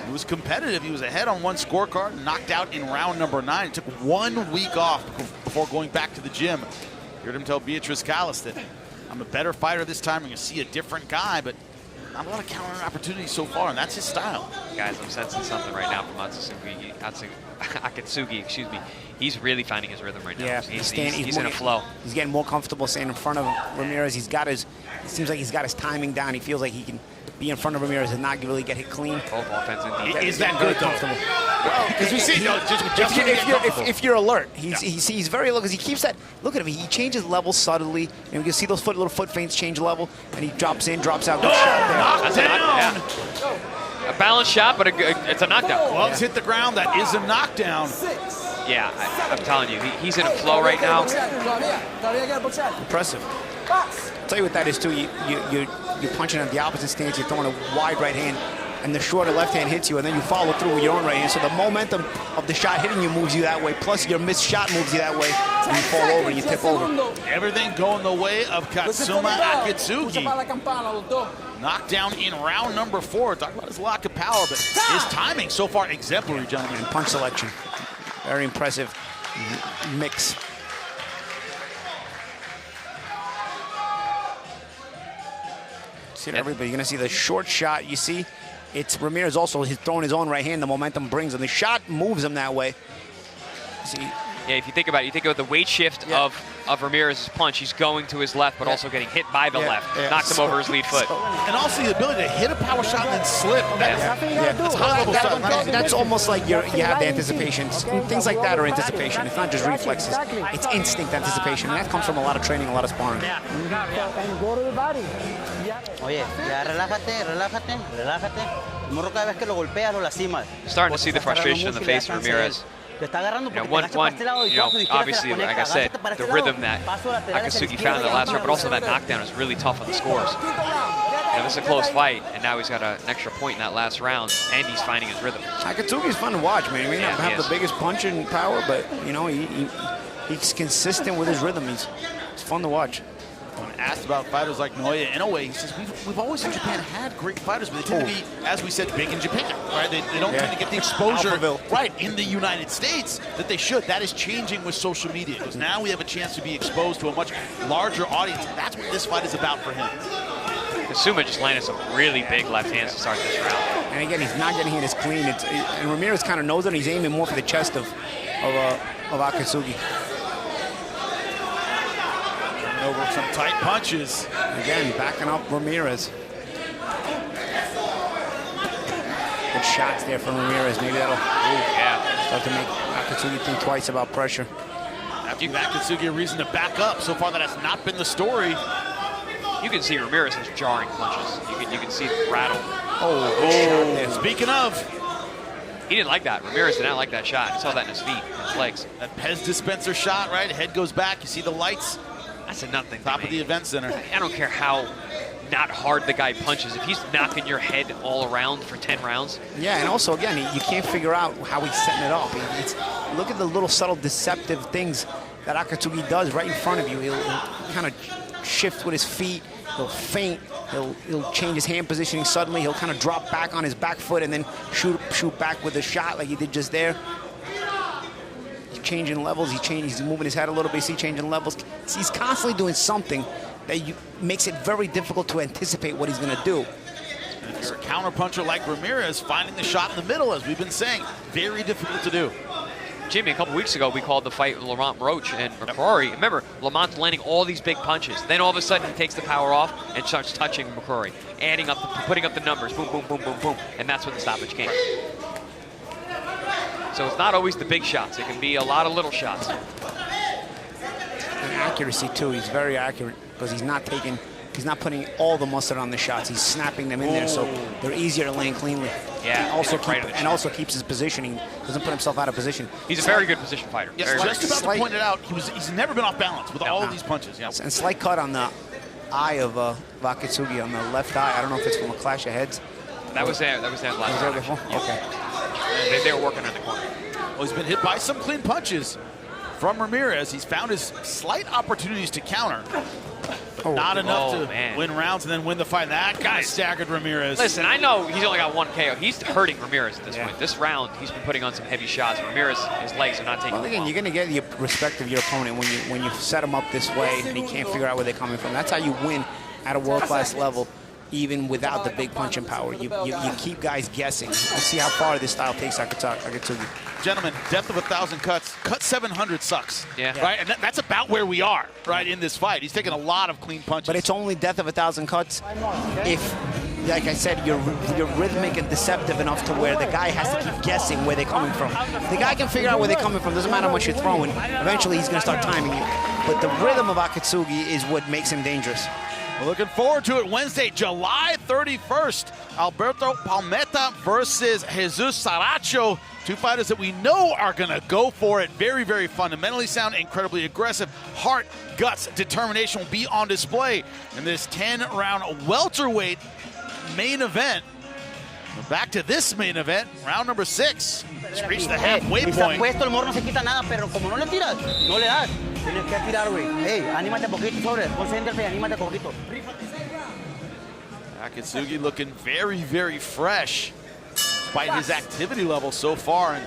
he was competitive. He was ahead on one scorecard, knocked out in round number 9. It took 1 week off before going back to the gym. You heard him tell Beatrice Callis that I'm a better fighter this time. We're going to see a different guy, but not a lot of counter opportunities so far, and that's his style. Guys, I'm sensing something right now from Akitsugi, excuse me. He's really finding his rhythm right now. Yeah, he's in a flow. He's getting more comfortable staying in front of Ramirez. It seems like he's got his timing down. He feels like he can be in front of Ramirez and not really get hit clean. Both offense and defense. Is that good, comfortable? Because we see, if you're alert, he's very alert because he keeps that. Look at him, he changes level subtly, and you can see those little foot feints change level, and he drops in, drops out. Good shot there. That's a knockdown. A balanced shot, but it's a knockdown. Gloves hit the ground. That is a knockdown. Yeah, I'm telling you, he's in a flow right now. Impressive. I'll tell you what that is too. You're punching at the opposite stance. You're throwing a wide right hand, and the shorter left hand hits you, and then you follow through with your own right hand. So the momentum of the shot hitting you moves you that way. Plus your missed shot moves you that way, and you fall over and you tip over. Everything going the way of Katsuma Akitsugi. Knocked down in round number 4. Talk about his lack of power, but his timing so far exemplary, gentlemen. And punch selection. Very impressive mix. See everybody. You're gonna see the short shot. You see, it's Ramirez also. He's throwing his own right hand. The momentum brings him. The shot moves him that way. See. Yeah, if you think about it, the weight shift of Ramirez's punch. He's going to his left, but also getting hit by the left. Knocks him over his lead foot. And also the ability to hit a power shot and then slip. That's high level stuff. That's almost like you have the anticipation. Things like that are anticipation. It's not just reflexes. It's instinct anticipation. And that comes from a lot of training, a lot of sparring. And go to the body. Oye, ya relájate. Morro cada vez que lo golpeas lo lastimas. Starting to see the frustration in the face of Ramirez. Obviously, like I said, the rhythm that Akitsugi found in the last round, but also that knockdown is really tough on the scores. This is a close fight, and now he's got an extra point in that last round, and he's finding his rhythm. Akitsugi's fun to watch, man. He may not have the biggest punching power, but he's consistent with his rhythm. It's fun to watch. When asked about fighters like Naoya Inoue, he says, we've always in Japan had great fighters, but they tend to be, as we said, big in Japan, right? They don't tend to get the exposure, right, in the United States that they should. That is changing with social media, because now we have a chance to be exposed to a much larger audience. That's what this fight is about for him. Katsuma just landed some really big left hands to start this round. And again, he's not getting hit as clean. And Ramirez kind of knows it, and he's aiming more for the chest of Akitsugi. Over some tight punches. Again, backing up Ramirez. Good shots there from Ramirez. Maybe that'll start to make Akitsugi think twice about pressure. After Akitsugi a reason to back up. So far, that has not been the story. You can see Ramirez has jarring punches. You can see the rattle. Speaking of, he didn't like that. Ramirez did not like that shot. He saw that in his feet, his legs. That Pez dispenser shot, right? Head goes back. You see the lights. That's a nothing. Top of the event center. I don't care how not hard the guy punches. If he's knocking your head all around for 10 rounds. Yeah, and also, again, you can't figure out how he's setting it up. Look at the little subtle deceptive things that Akitsugi does right in front of you. He'll kind of shift with his feet. He'll feint. He'll change his hand positioning suddenly. He'll kind of drop back on his back foot and then shoot back with a shot like he did just there. He's changing levels. He's moving his head a little bit. He's changing levels. He's constantly doing something that makes it very difficult to anticipate what he's going to do. And if you're a counterpuncher like Ramirez, finding the shot in the middle, as we've been saying, very difficult to do. Jimmy, a couple weeks ago, we called the fight with Lamont Roach and McCrory. Remember, Lamont's landing all these big punches. Then all of a sudden, he takes the power off and starts touching McCrory, putting up the numbers, boom, boom, boom, boom, boom, and that's when the stoppage came. So it's not always the big shots. It can be a lot of little shots. And accuracy, too. He's very accurate because he's not putting all the mustard on the shots. He's snapping them in there, so they're easier to land cleanly. Yeah, and also keeps his positioning. Doesn't put himself out of position. He's a very good position fighter. Yes, just about to point it out, he's never been off balance with all of these punches. Yeah. And slight cut on the eye of Akitsugi on the left eye. I don't know if it's from a clash of heads. That was there. That was there last time. Before? Okay. They were working on the corner. Well, he's been hit by some clean punches from Ramirez. He's found his slight opportunities to counter. But not enough to win rounds and then win the fight. That guy staggered Ramirez. Listen, I know he's only got one KO. He's hurting Ramirez at this point. This round, he's been putting on some heavy shots. Ramirez, his legs are not taking Well, again, you're going to get the respect of your opponent when you set him up this way and he can't figure out where they're coming from. That's how you win at a world-class level, even without the big punching power. You keep guys guessing. Let's see how far this style takes Akitsugi. Gentlemen, depth of 1,000 cuts. Cut 700 sucks. Yeah. Right? And that's about where we are, right, in this fight. He's taking a lot of clean punches. But it's only depth of 1,000 cuts if, like I said, you're rhythmic and deceptive enough to where the guy has to keep guessing where they're coming from. The guy can figure out where they're coming from. Doesn't matter how much you're throwing. Eventually, he's going to start timing you. But the rhythm of Akitsugi is what makes him dangerous. We're looking forward to it Wednesday, July 31st. Alberto Palmetta versus Jesus Saracho. Two fighters that we know are going to go for it. Very, very fundamentally sound, incredibly aggressive. Heart, guts, determination will be on display in this 10-round welterweight main event. We're back to this main event, round number 6. It's reached the halfway point. Puesto el morro no se quita nada, pero como no le tiras, no le das. Tienes que tirar, güey. Hey, anímate poquito, sobre. Concéntrate, anímate poquito. Akitsugi looking very, very fresh despite his activity level so far. And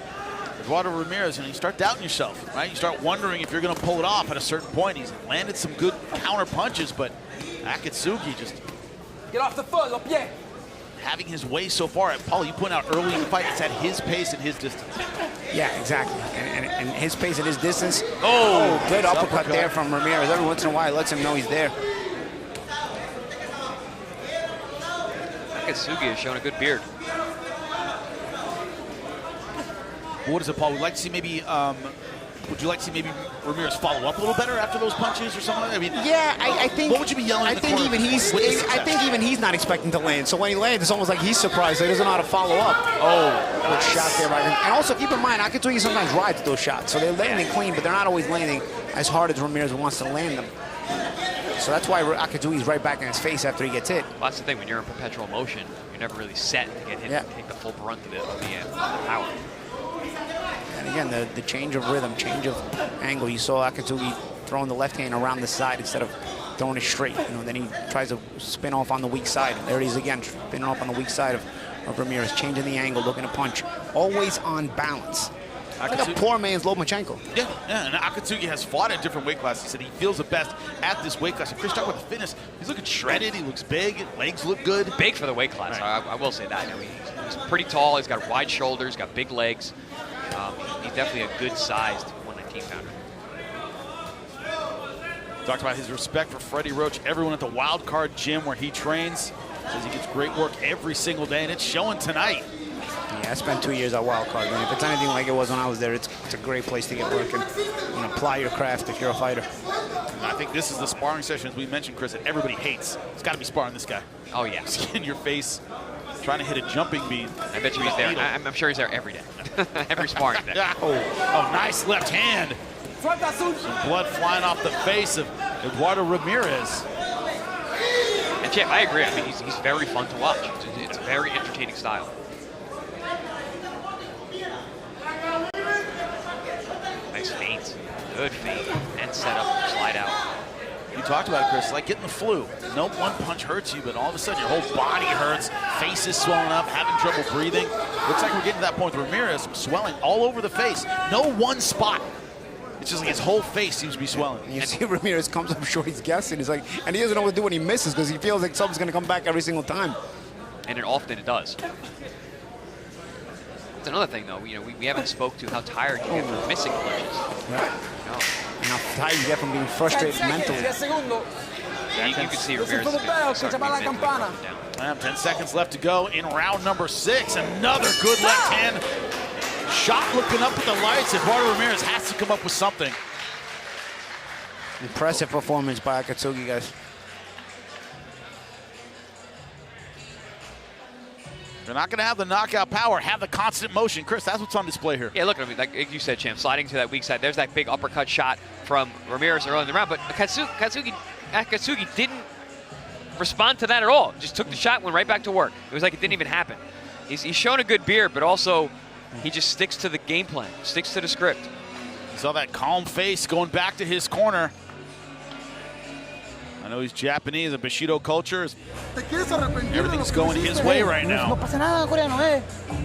Eduardo Ramirez, and you start doubting yourself, right? You start wondering if you're going to pull it off at a certain point. He's landed some good counter punches, but Akitsugi just Get off the foot, los pies. having his way so far. Paul, you point out early in the fight, it's at his pace and his distance. Yeah, exactly. And his pace at his distance. Oh, good uppercut there from Ramirez. Every once in a while, he lets him know he's there. Akitsugi has shown a good beard. What is it, Paul? Would like to see maybe, would you like to see maybe Ramirez follow up a little better after those punches or something like that? I mean, yeah, I think. What would you be yelling? I think even he's not expecting to land. So when he lands, it's almost like he's surprised. He doesn't know how to follow up. Oh, good shot there, right? And also keep in mind, Akitsugi sometimes rides those shots, so they're landing clean, but they're not always landing as hard as Ramirez wants to land them. So that's why Akitsugi's right back in his face after he gets hit. Well, that's the thing. When you're in perpetual motion, you're never really set to get hit and take the full brunt of it, of the power. And again, the change of rhythm, change of angle. You saw Akitsugi throwing the left hand around the side instead of throwing it straight. You know, then he tries to spin off on the weak side. There he is again, spinning off on the weak side of Ramirez, changing the angle, looking to punch. Always on balance. Like a poor man's Lomachenko. Yeah, and Akitsugi has fought in different weight classes. He said he feels the best at this weight class. And Chris, talk about the fitness. He's looking shredded. He looks big. Legs look good. Big for the weight class. Right. I will say that. I know he's pretty tall. He's got wide shoulders. Got big legs. He's definitely a good-sized 119-pounder. Talked about his respect for Freddie Roach. Everyone at the Wild Card gym where he trains says he gets great work every single day, and it's showing tonight. Yeah, I spent 2 years at Wild Card, and if it's anything like it was when I was there, it's a great place to get work and apply your craft if you're a fighter. I think this is the sparring session, as we mentioned, Chris, that everybody hates. It's got to be sparring this guy. Oh, yeah. He's in your face, trying to hit a jumping beat. I bet you he's there. I'm sure he's there every day. Every sparring day. Oh, nice left hand. Some blood flying off the face of Eduardo Ramirez. And, Champ, I agree. I mean, he's very fun to watch. It's a very entertaining style. Nice feint. Good feint. And set up, slide out. You talked about it, Chris, like getting the flu. No one punch hurts you, but all of a sudden your whole body hurts, face is swelling up, having trouble breathing. Looks like we're getting to that point with Ramirez, swelling all over the face. No one spot. It's just like his whole face seems to be swelling. And you see Ramirez comes up short, he's guessing. He's like, and he doesn't know what to do when he misses because he feels like something's going to come back every single time. And often it does. That's another thing, though. You know, we haven't spoke to how tired you get from missing punches. Right. And how tired you get from being frustrated mentally. You can see Ramirez down. 10 seconds left to go in round number 6. Another good left hand shot looking up at the lights. Eduardo Ramirez has to come up with something. Impressive performance by Akitsugi, guys. They're not going to have the knockout power, have the constant motion. Chris, that's what's on display here. Yeah, look, I mean, like you said, Champ, sliding to that weak side. There's that big uppercut shot from Ramirez early in the round, but Akitsugi didn't respond to that at all. Just took the shot, went right back to work. It was like it didn't even happen. He's shown a good beard, but also he just sticks to the game plan, sticks to the script. You saw that calm face going back to his corner. I know he's Japanese, and Bushido culture is everything's going his way right now. No pasa nada, coreano,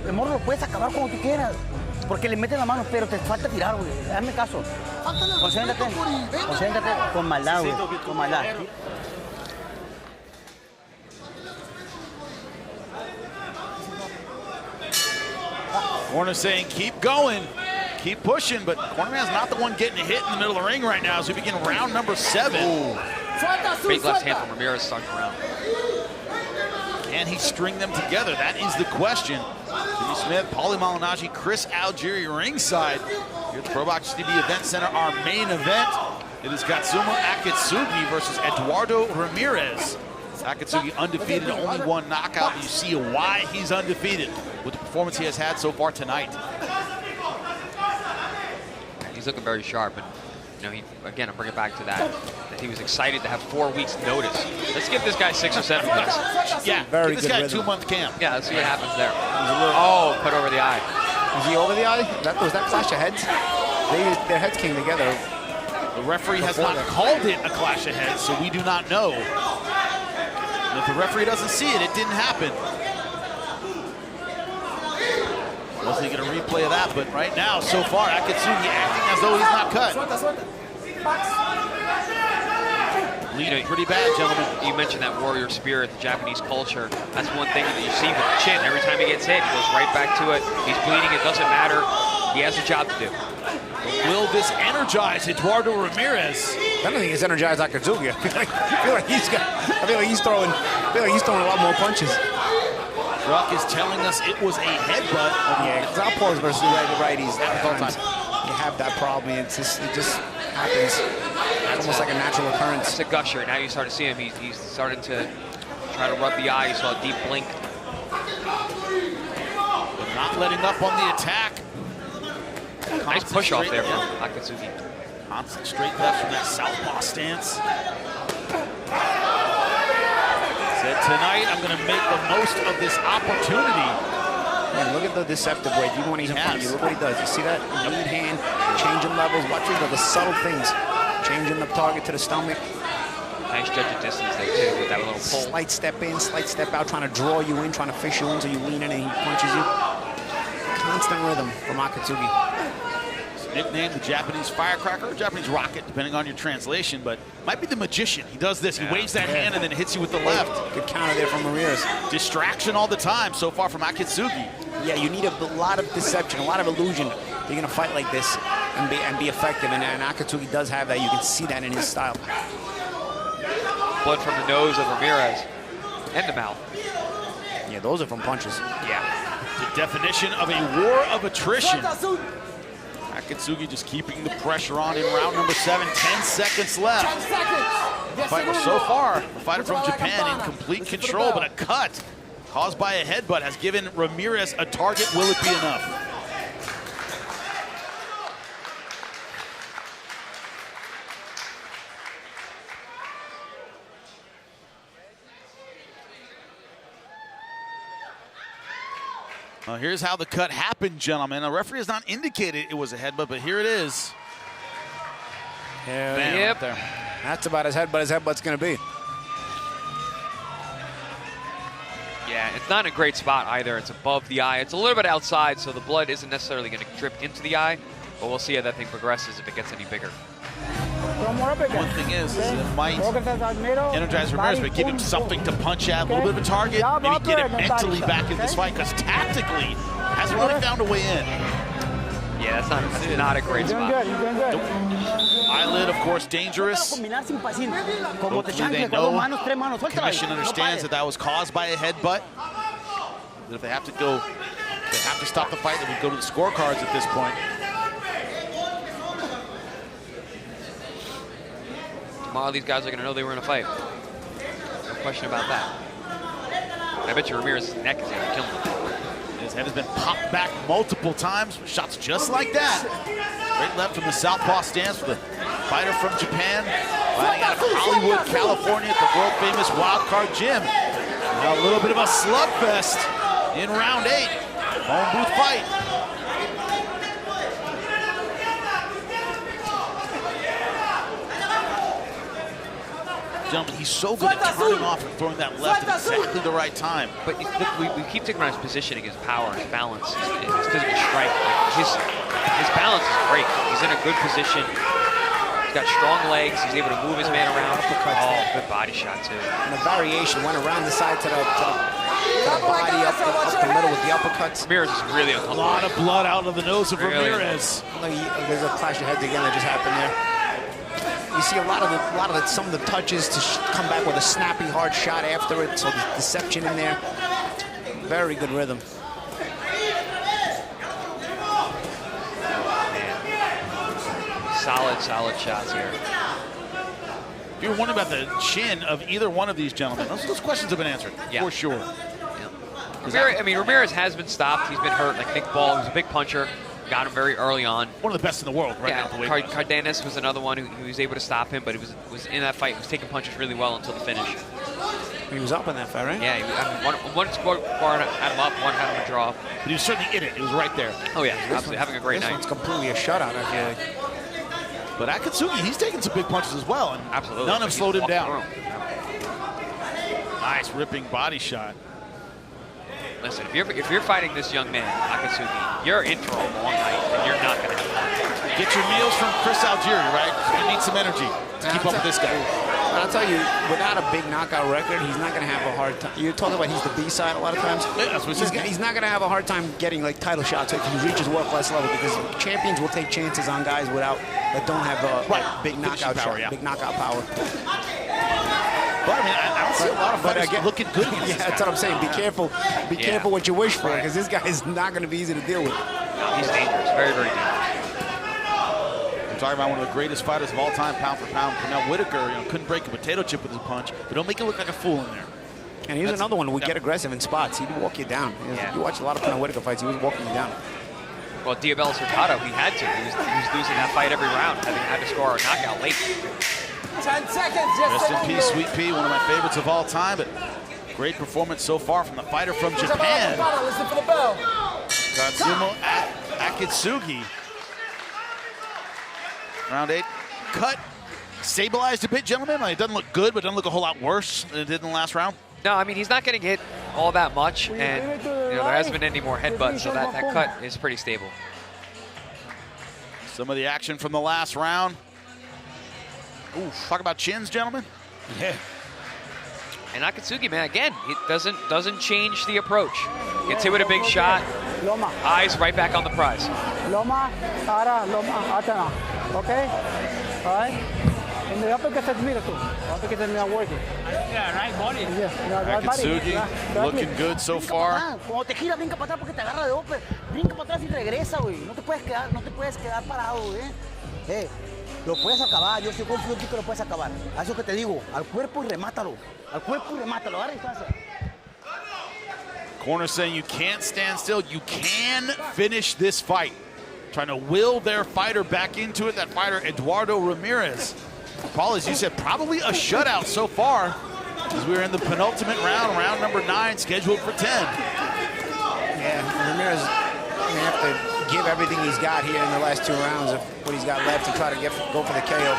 El morro lo puedes acabar como tú quieras. Porque le metes la mano, pero te falta tirar, güey. Hazme caso. Concéntrate con maldad, güey. Con maldad. Corner saying keep going, keep pushing, but Cornerman's not the one getting hit in the middle of the ring right now as we begin round number 7. Ooh. Big left hand from Ramirez starting around. Can he string them together? That is the question. Jimmy Smith, Paulie Malignaggi, Chris Algieri ringside here at the ProBox TV Event Center. Our main event, it is Katsuma Akitsugi versus Eduardo Ramirez. Akitsugi undefeated, only one knockout. You see why he's undefeated with the performance he has had so far tonight. He's looking very sharp, and you know, again, I'm bringing it back to that he was excited to have 4 weeks notice. Let's give this guy 6 or 7 weeks. Yeah, give this guy a 2-month camp. Yeah, let's see what happens there. Oh, cut over the eye. Is he over the eye? Was that clash of heads? Their heads came together. The referee has not called it a clash of heads, so we do not know. And if the referee doesn't see it, it didn't happen. Unless they get a replay of that, but right now, so far, Akitsugi acting as though he's not cut. Leading pretty bad, gentlemen. You mentioned that warrior spirit, the Japanese culture. That's one thing that you see with the chin. Every time he gets hit, he goes right back to it. He's bleeding, it doesn't matter. He has a job to do. Will this energize Eduardo Ramirez? I don't think it's energized Akitsugi. I feel like he's throwing a lot more punches. Rock is telling us it was a headbutt. Yeah, southpaws versus righties. You have that problem. It just happens. It's almost like a natural occurrence. It's a gusher. Now you start to see him. He's starting to try to rub the eye. You saw a deep blink. But not letting up on the attack. Nice push off there from Akitsugi. Constant straight left from that southpaw stance. Said tonight, I'm going to make the most of this opportunity. Man, look at the deceptive way. Even when he's in front of you, look what he does. You see that lead hand, changing levels. Watch the subtle things. Changing the target to the stomach. Nice judge of distance there, too, with that little pull. Slight step in, slight step out, trying to draw you in, trying to fish you in so you lean in and he punches you. Constant rhythm from Akitsugi. Nicknamed the Japanese firecracker, or Japanese rocket, depending on your translation, but might be the magician. He does this. He waves that hand and then hits you with the left. Good counter there from Ramirez. Distraction all the time so far from Akitsugi. Yeah, you need a lot of deception, a lot of illusion. You're going to fight like this and be effective, and Akitsugi does have that. You can see that in his style. Blood from the nose of Ramirez and the mouth. Yeah, those are from punches. Yeah. The definition of a war of attrition. Akitsugi just keeping the pressure on in round number 7. 10 seconds left. The fighter so far, the fighter from Japan in complete control, but a cut caused by a headbutt has given Ramirez a target. Will it be enough? Here's how the cut happened, gentlemen. The referee has not indicated it was a headbutt, but here it is. Yep. There. That's about as headbutt as headbutt's going to be. Yeah, it's not in a great spot either. It's above the eye. It's a little bit outside, so the blood isn't necessarily going to drip into the eye, but we'll see how that thing progresses if it gets any bigger. One thing is it might energize Ramirez, but give him something to punch at, a little bit of a target, maybe get him mentally back in this fight, because tactically hasn't really found a way in. Yeah, that's not a great spot. You're doing good. Nope. Eyelid, of course, dangerous. Hopefully they know, commission understands that was caused by a headbutt. That if they have to go, they have to stop the fight, then we go to the scorecards at this point. Tomorrow these guys are going to know they were in a fight. No question about that. I bet you Ramirez's neck is going to kill him. His head has been popped back multiple times. Shots just like that. Great left from the southpaw stance for the fighter from Japan. Fighting out of Hollywood, California at the world-famous Wildcard Gym. Now a little bit of a slugfest in round 8. Home booth fight. Gentlemen, he's so good at turning off and throwing that left at exactly the right time. But we keep taking on his positioning, his power, his balance, his physical strike. Like his balance is great. He's in a good position. He's got strong legs. He's able to move his man around. Oh, good body shot too. And the variation went around the side to the body, up the middle with the uppercuts. Ramirez is really A uncomfortable. lot of blood out of the nose of Ramirez. There's a clash of heads again that just happened there. You see some of the touches to come back with a snappy, hard shot after it. So the deception in there. Very good rhythm. Solid shots here. If you're wondering about the chin of either one of these gentlemen, those questions have been answered, for sure. Ramirez has been stopped. He's been hurt, like Nick Ball, who's a big puncher. Got him very early on. One of the best in the world right now. Cardenas was another one who was able to stop him, but he was in that fight. He was taking punches really well until the finish. He was up in that fight, right? Yeah, one squad had him up, one had him a draw. But he was certainly in it. He was right there. Oh yeah, absolutely having a great night. This one's completely a shutout, I feel like. But Akitsugi, he's taking some big punches as well, and absolutely none have slowed him down. Nice ripping body shot. Listen, if you're fighting this young man, Akitsugi, you're in for a long night, and you're not going to have fun. Get your meals from Chris Algieri, right? You need some energy to keep up with this guy. But I'll tell you, without a big knockout record, he's not going to have a hard time. You're talking about he's the B-side a lot of times. Yeah, that's what he's not going to have a hard time getting like title shots if he reaches world class level, because champions will take chances on guys that don't have a big knockout power. Big knockout power. But I mean, I don't see a lot of fighters looking good against this guy. That's what I'm saying. Be careful. Be careful what you wish for, because this guy is not going to be easy to deal with. No, he's dangerous. Very, very dangerous. We're talking about one of the greatest fighters of all time, pound for pound. Now Whitaker, couldn't break a potato chip with his punch, but don't make him look like a fool in there. And he's another one who would get aggressive in spots. He'd walk you down. You watch a lot of Conor Whitaker fights. He was walking you down. Well, Diablo Cercado, he had to. He was losing that fight every round, having had to score a knockout late. 10 seconds. Rest in peace, Sweet Pea, one of my favorites of all time, but great performance so far from the fighter from Japan. Listen for the bell. Katsuma Akitsugi. Round 8. Cut. Stabilized a bit, gentlemen. It doesn't look good, but it doesn't look a whole lot worse than it did in the last round. No, I mean, he's not getting hit all that much, and there hasn't been any more headbutts, so that cut is pretty stable. Some of the action from the last round. Ooh, talk about chins, gentlemen. Yeah. And Akitsugi, man, again, it doesn't change the approach. Gets hit with a big shot. Eyes right back on the prize. Loma, Tara, Loma, Atana. Okay? All right? And the uppercut is me too. Uppercut is not working. Yeah, right body. Akitsugi looking good so far. Cuando te gira, brinca para atrás porque te agarra de golpe. Brinca para atrás y regresa, güey. No te puedes quedar parado, güey. Lo puedes acabar, yo confío en ti que lo puedes acabar. A eso que te digo, al cuerpo y remátalo. Al cuerpo y remátalo, agarra distancia. Corner saying you can't stand still. You can finish this fight. Trying to will their fighter back into it. That fighter, Eduardo Ramirez. Paul, as you said, probably a shutout so far, as we're in the penultimate round, round number 9, scheduled for 10. Yeah, Ramirez may have to give everything he's got here in the last 2 rounds of what he's got left to try to go for the KO.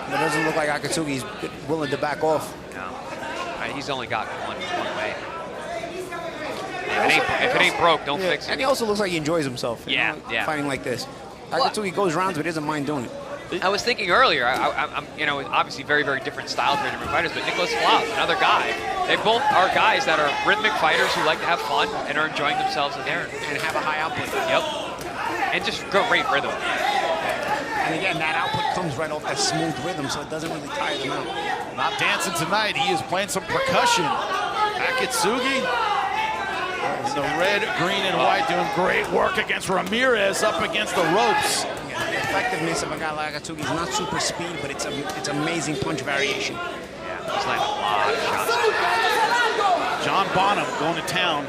It doesn't look like Akitsugi's willing to back off. No. He's only got one way. If it ain't broke, don't fix it. And he also looks like he enjoys himself. Yeah. Fighting like this. Akitsugi goes rounds, but he doesn't mind doing it. I was thinking earlier, I'm obviously very, very different styles, very different fighters, but Nicklaus Flaz, another guy. They both are guys that are rhythmic fighters who like to have fun and are enjoying themselves in there. And have a high output. Yep. And just great rhythm. And again, that output comes right off that smooth rhythm, so it doesn't really tire them out. Not dancing tonight. He is playing some percussion. Akitsugi in the red, green, and white doing great work against Ramirez up against the ropes. The effectiveness of a guy like Akitsugi is not super speed, but it's amazing punch variation. Yeah, he's landing a lot of shots. John Bonham going to town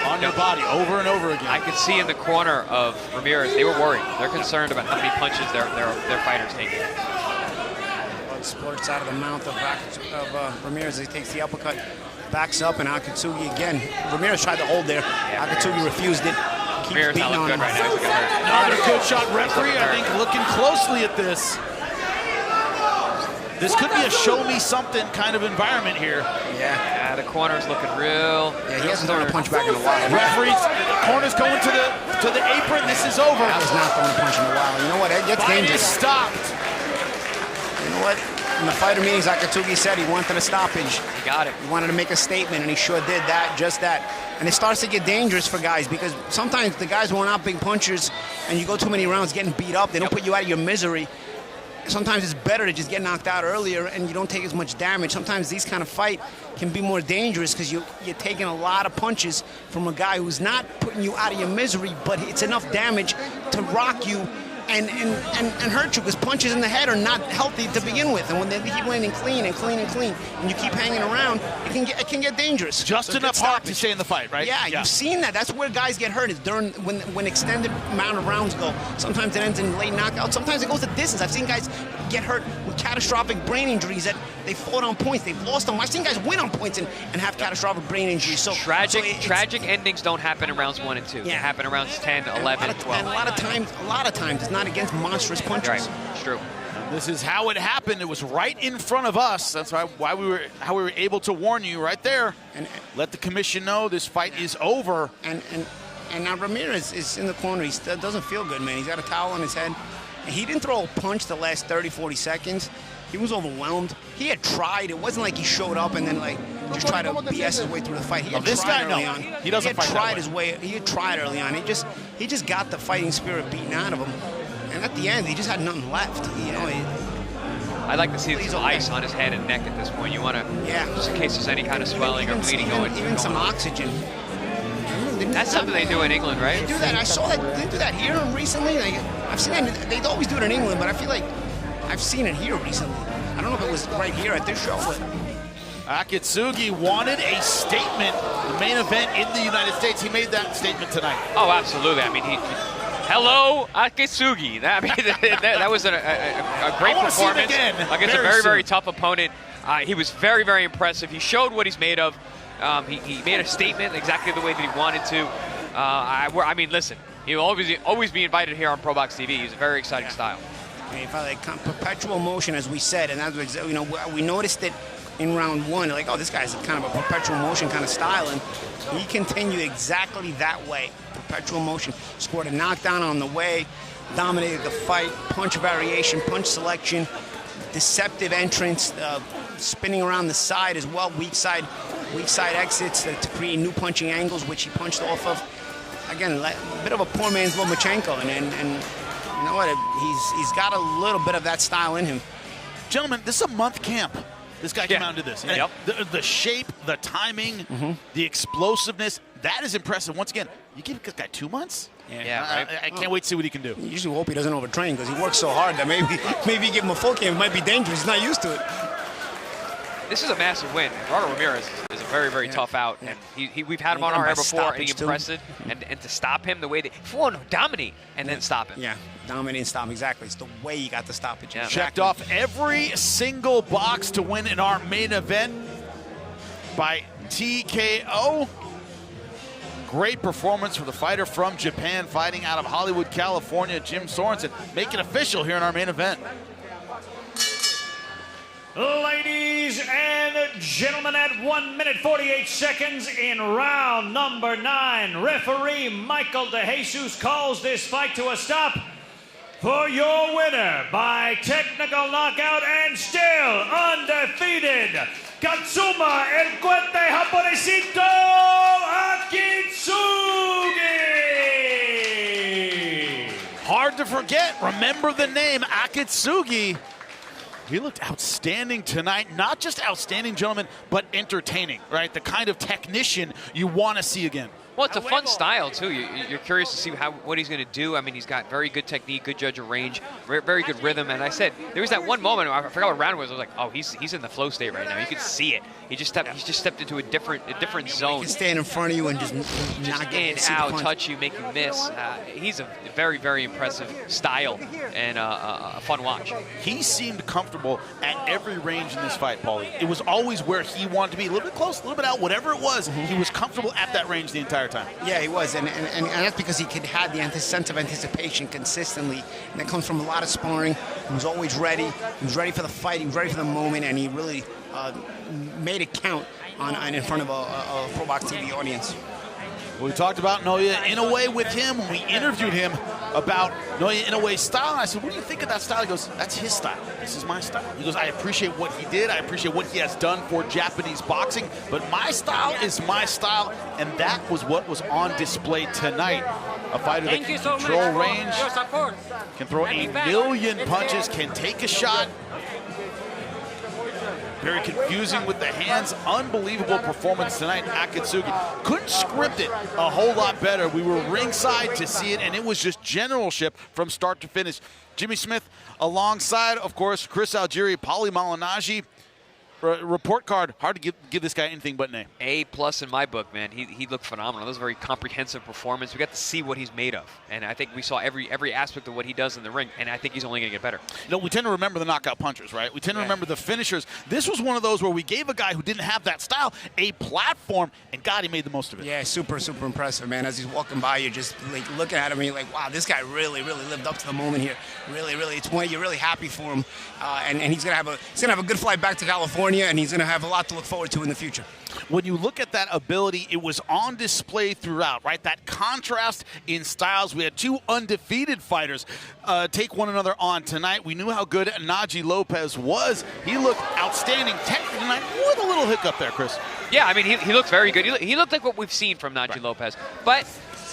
on your body over and over again. I could see in the corner of Ramirez, they were worried. They're concerned about how many punches their fighters taking. Blood splurts out of the mouth of Ramirez. He takes the uppercut, backs up, and Akitsugi again. Ramirez tried to hold there. Akitsugi refused it. Ramirez not looking good right now. He's looking hurt. Another good shot. Referee, I think, looking closely at this. This could be a show-me-something kind of environment here. Yeah, the corner's looking real. Yeah, he hasn't thrown a punch back in a while. Referee, the corner's going to the apron. This is over. That was not throwing a punch in a while. You know what? It gets dangerous. Stopped. You know what? In the fighter meetings, Akitsugi said he wanted a stoppage. He got it. He wanted to make a statement, and he sure did that, just that. And it starts to get dangerous for guys because sometimes the guys who are not big punchers and you go too many rounds getting beat up, they don't put you out of your misery. Sometimes it's better to just get knocked out earlier and you don't take as much damage. Sometimes these kind of fight can be more dangerous because you're taking a lot of punches from a guy who's not putting you out of your misery, but it's enough damage to rock you and hurt you because punches in the head are not healthy to begin with. And when they keep landing clean and clean and clean and you keep hanging around, it can get dangerous. Just enough heart to stay in the fight, right? Yeah, you've seen that. That's where guys get hurt is during when extended amount of rounds go. Sometimes it ends in late knockout. Sometimes it goes the distance. I've seen guys get hurt with catastrophic brain injuries that they fought on points. They've lost them. I've seen guys win on points and have catastrophic brain injuries. So tragic endings don't happen in rounds 1 and 2. They happen in rounds 10, 11, 12. And a lot of times it's not against monstrous punches. Right. It's true. This is how it happened. It was right in front of us. That's how we were able to warn you right there and let the commission know this fight is over. And now Ramirez is in the corner. He still doesn't feel good, man. He's got a towel on his head. And he didn't throw a punch the last 30, 40 seconds. He was overwhelmed. He had tried. It wasn't like he showed up and then just tried to BS his way through the fight. He had tried early on. He doesn't fight that way. He had tried early on. He just got the fighting spirit beaten out of him. And at the end, he just had nothing left. You know, I'd like to see some ice on his head and neck at this point. You want to, just in case there's any kind of swelling or bleeding going. Even some oxygen. That's something they do in England, right? They do that. I saw that. They do that here recently. I've seen that. They always do it in England, but I feel like I've seen it here recently. I don't know if it was right here at this show, but Akitsugi wanted a statement. The main event in the United States. He made that statement tonight. Oh, absolutely. I mean, hello, Akitsugi. That was a great performance against a very, very tough opponent. He was very, very impressive. He showed what he's made of. He made a statement exactly the way that he wanted to. I mean, listen, he'll always be invited here on ProBox TV. He's a very exciting style. He felt like perpetual motion, as we said, and that's we noticed it in round 1. Like, oh, this guy's kind of a perpetual motion kind of style, and he continued exactly that way. Perpetual motion. Scored a knockdown on the way, dominated the fight. Punch variation, punch selection, deceptive entrance, spinning around the side as well. Weak side exits to create new punching angles, which he punched off of. Again, a bit of a poor man's Lomachenko, and you know what? He's got a little bit of that style in him. Gentlemen, this is a month camp. This guy came out and did this. Yep. The shape, the timing, the explosiveness, that is impressive. Once again, you give this guy 2 months? Yeah, right. I can't wait to see what he can do. You usually hope he doesn't overtrain because he works so hard that maybe you give him a full camp, it might be dangerous. He's not used to it. This is a massive win. Eduardo Ramirez is a very, very tough out, and we've had him on our hair before, and he impressed. And to stop him the way that he wanted to dominate and then stop him. Yeah, dominate and stop him, exactly. It's the way you got the stoppage. Yeah. Checked off every single box to win in our main event by TKO. Great performance for the fighter from Japan, fighting out of Hollywood, California, Jim Sorensen. Make it official here in our main event. Ladies and gentlemen, at 1 minute 48 seconds in round number 9, referee Michael DeJesus calls this fight to a stop for your winner by technical knockout and still undefeated, Katsuma El Cuente Japonesito Akitsugi. Hard to forget. Remember the name, Akitsugi. He looked outstanding tonight. Not just outstanding, gentlemen, but entertaining, right? The kind of technician you want to see again. Well, it's a fun style, too. You're curious to see what he's going to do. I mean, he's got very good technique, good judge of range, very good rhythm. And I said, there was that one moment, I forgot what round it was, I was like, oh, he's in the flow state right now. You could see it. He just stepped into a different zone. He can stand in front of you and just knock in, out, touch you, make you miss. He's a very, very impressive style and a fun watch. He seemed comfortable at every range in this fight, Paulie. It was always where he wanted to be. A little bit close, a little bit out, whatever it was, he was comfortable at that range the entire time. Yeah, he was, and that's because he had the sense of anticipation consistently, and that comes from a lot of sparring. He was always ready. He was ready for the fight. He was ready for the moment, and he really made it count in front of a ProBox TV audience. We talked about Naoya Inoue with him when we interviewed him about Naoya Inoue's style. And I said, what do you think of that style? He goes, that's his style. This is my style. He goes, I appreciate what he did. I appreciate what he has done for Japanese boxing. But my style is my style. And that was what was on display tonight. A fighter that can control range, can throw a million punches, can take a shot. Very confusing with the hands. Unbelievable performance tonight, Akitsugi. Couldn't script it a whole lot better. We were ringside to see it, and it was just generalship from start to finish. Jimmy Smith alongside, of course, Chris Algieri, Paulie Malignaggi. Report card, hard to give this guy anything but an A. A+ in my book, man. He looked phenomenal. That was a very comprehensive performance. We got to see what he's made of, and I think we saw every aspect of what he does in the ring, and I think he's only going to get better. You know, we tend to remember the knockout punchers, right? We tend to remember the finishers. This was one of those where we gave a guy who didn't have that style a platform, and God, he made the most of it. Yeah, super impressive, man. As he's walking by, you're just like looking at him, and you're like, wow, this guy really lived up to the moment here. Really, it's one you're really happy for him, and he's gonna have a good flight back to California. And he's going to have a lot to look forward to in the future. When you look at that ability, it was on display throughout, right? That contrast in styles. We had two undefeated fighters take one another on tonight. We knew how good Naji Lopez was. He looked outstanding technically tonight with a little hiccup there, Chris. Yeah, I mean, he looked very good. He looked like what we've seen from Naji Lopez. But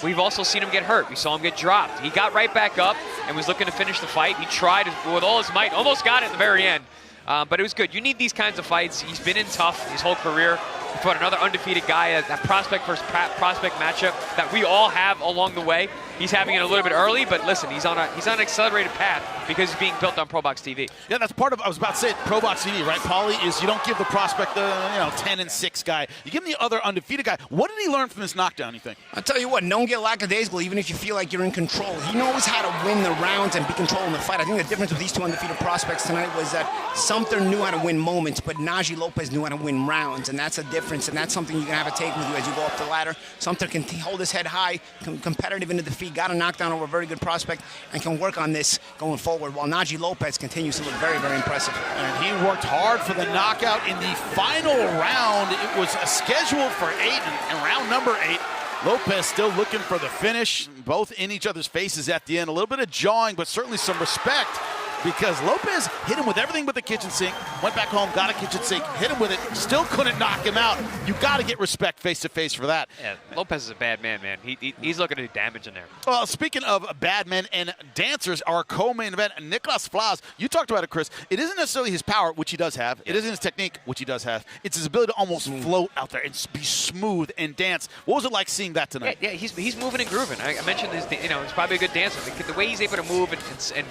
we've also seen him get hurt. We saw him get dropped. He got right back up and was looking to finish the fight. He tried with all his might, almost got it at the very end. But it was good. You need these kinds of fights. He's been in tough his whole career. He fought another undefeated guy, that prospect versus prospect matchup that we all have along the way. He's having it a little bit early, but listen, he's on an accelerated path because he's being built on ProBox TV. Yeah, that's part of, I was about to say, ProBox TV, right, Paulie, is you don't give the prospect the 10-6 guy. You give him the other undefeated guy. What did he learn from this knockdown, you think? I'll tell you what, don't get lackadaisical even if you feel like you're in control. He knows how to win the rounds and be controlling the fight. I think the difference with these two undefeated prospects tonight was that Sumpter knew how to win moments, but Naji Lopez knew how to win rounds, and that's a difference, and that's something you can have a take with you as you go up the ladder. Sumpter can hold his head high, competitive into defeat, got a knockdown over a very good prospect, and can work on this going forward, while Naji Lopez continues to look very impressive. And he worked hard for the knockout in the final round. It was scheduled for 8, and round number 8, Lopez still looking for the finish, both in each other's faces at the end. A little bit of jawing, but certainly some respect, because Lopez hit him with everything but the kitchen sink, went back home, got a kitchen sink, hit him with it, still couldn't knock him out. You got to get respect face-to-face for that. Yeah, Lopez is a bad man, man. He's looking to do damage in there. Well, speaking of bad men and dancers, our co-main event, Nicklaus Flaz, you talked about it, Chris. It isn't necessarily his power, which he does have. It isn't his technique, which he does have. It's his ability to almost float out there and be smooth and dance. What was it like seeing that tonight? Yeah, he's moving and grooving. I mentioned this, he's probably a good dancer. The way he's able to move and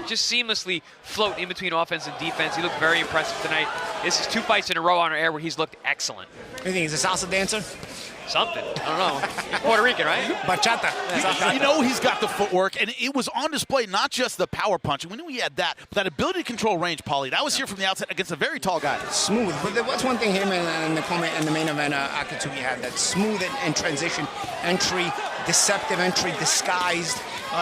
just seamlessly float in between offense and defense. He looked very impressive tonight. This is 2 fights in a row on air where he's looked excellent. You think he's a salsa dancer? Something. I don't know. He's Puerto Rican, right? Bachata. You know he's got the footwork, and it was on display, not just the power punching. We knew he had that, but that ability to control range, Paulie. That was here from the outset against a very tall guy. Smooth. But there was one thing him and the main event, Akitsugi had, that smooth and transition entry, deceptive entry, disguised,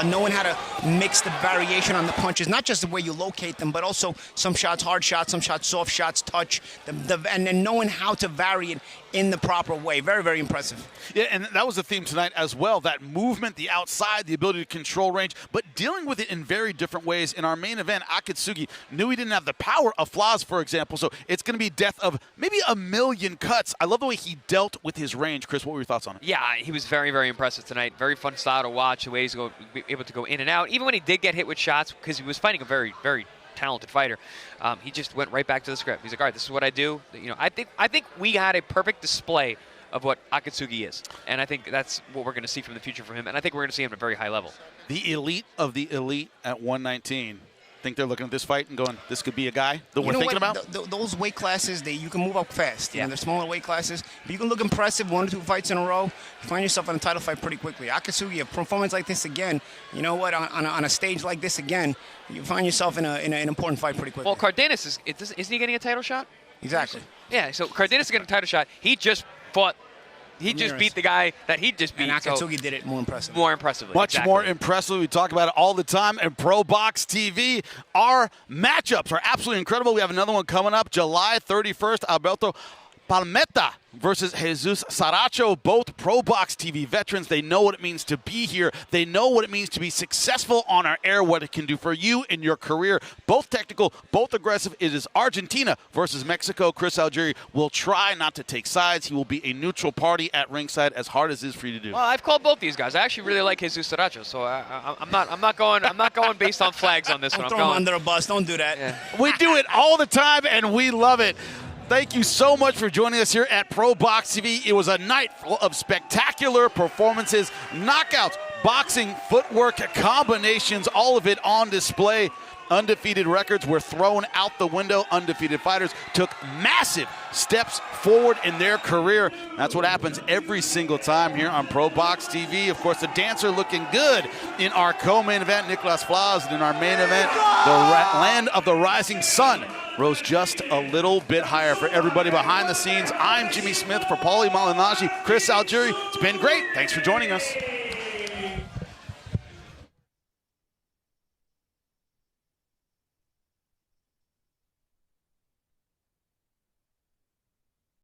knowing how to mix the variation on the punches, not just the way you locate them, but also some shots hard shots, some shots soft shots, touch, and then knowing how to vary it in the proper way. Very, very impressive. Yeah, and that was the theme tonight as well, that movement, the outside, the ability to control range, but dealing with it in very different ways. In our main event, Akitsugi knew he didn't have the power of Flaz, for example, so it's going to be death of maybe a million cuts. I love the way he dealt with his range. Chris, what were your thoughts on it? Yeah, he was very, very impressive tonight. Very fun style to watch, the way he's able to go in and out. Even when he did get hit with shots, because he was fighting a very, very talented fighter, he just went right back to the script. He's like, all right, this is what I do. You know, I think we had a perfect display of what Akitsugi is, and I think that's what we're going to see from the future from him, and I think we're going to see him at a very high level. The elite of the elite at 119. Think they're looking at this fight and going, this could be a guy that we're thinking about? Those weight classes, you can move up fast. Yeah. You know, they're smaller weight classes, but you can look impressive 1 or 2 fights in a row. You find yourself in a title fight pretty quickly. Akitsugi, a performance like this again, you know what, on a stage like this again, you find yourself in an important fight pretty quickly. Well, Cardenas, isn't he getting a title shot? Exactly. Yeah, so Cardenas is getting a title shot. He just fought. He just beat the guy that he just beat. And Akitsugi did it more impressively. More impressively. Much more impressively. We talk about it all the time. And ProBox TV, our matchups are absolutely incredible. We have another one coming up July 31st. Alberto Palmetta versus Jesus Saracho, both ProBox TV veterans. They know what it means to be here. They know what it means to be successful on our air, what it can do for you in your career. Both technical, both aggressive. It is Argentina versus Mexico. Chris Algieri will try not to take sides. He will be a neutral party at ringside, as hard as it is for you to do. Well, I've called both these guys. I actually really like Jesus Saracho, so I'm not going based on flags on this one. Don't throw him under a bus. Don't do that. Yeah. We do it all the time, and we love it. Thank you so much for joining us here at ProBox TV. It was a night full of spectacular performances, knockouts, boxing, footwork, combinations, all of it on display. Undefeated records were thrown out the window. Undefeated fighters took massive steps forward in their career. That's what happens every single time here on ProBox TV. Of course, the dancer looking good in our co-main event, Nicklaus Flaz, and in our main event, the Land of the Rising Sun rose just a little bit higher. For everybody behind the scenes, I'm Jimmy Smith. For Paulie Malignaggi, Chris Algieri, it's been great. Thanks for joining us.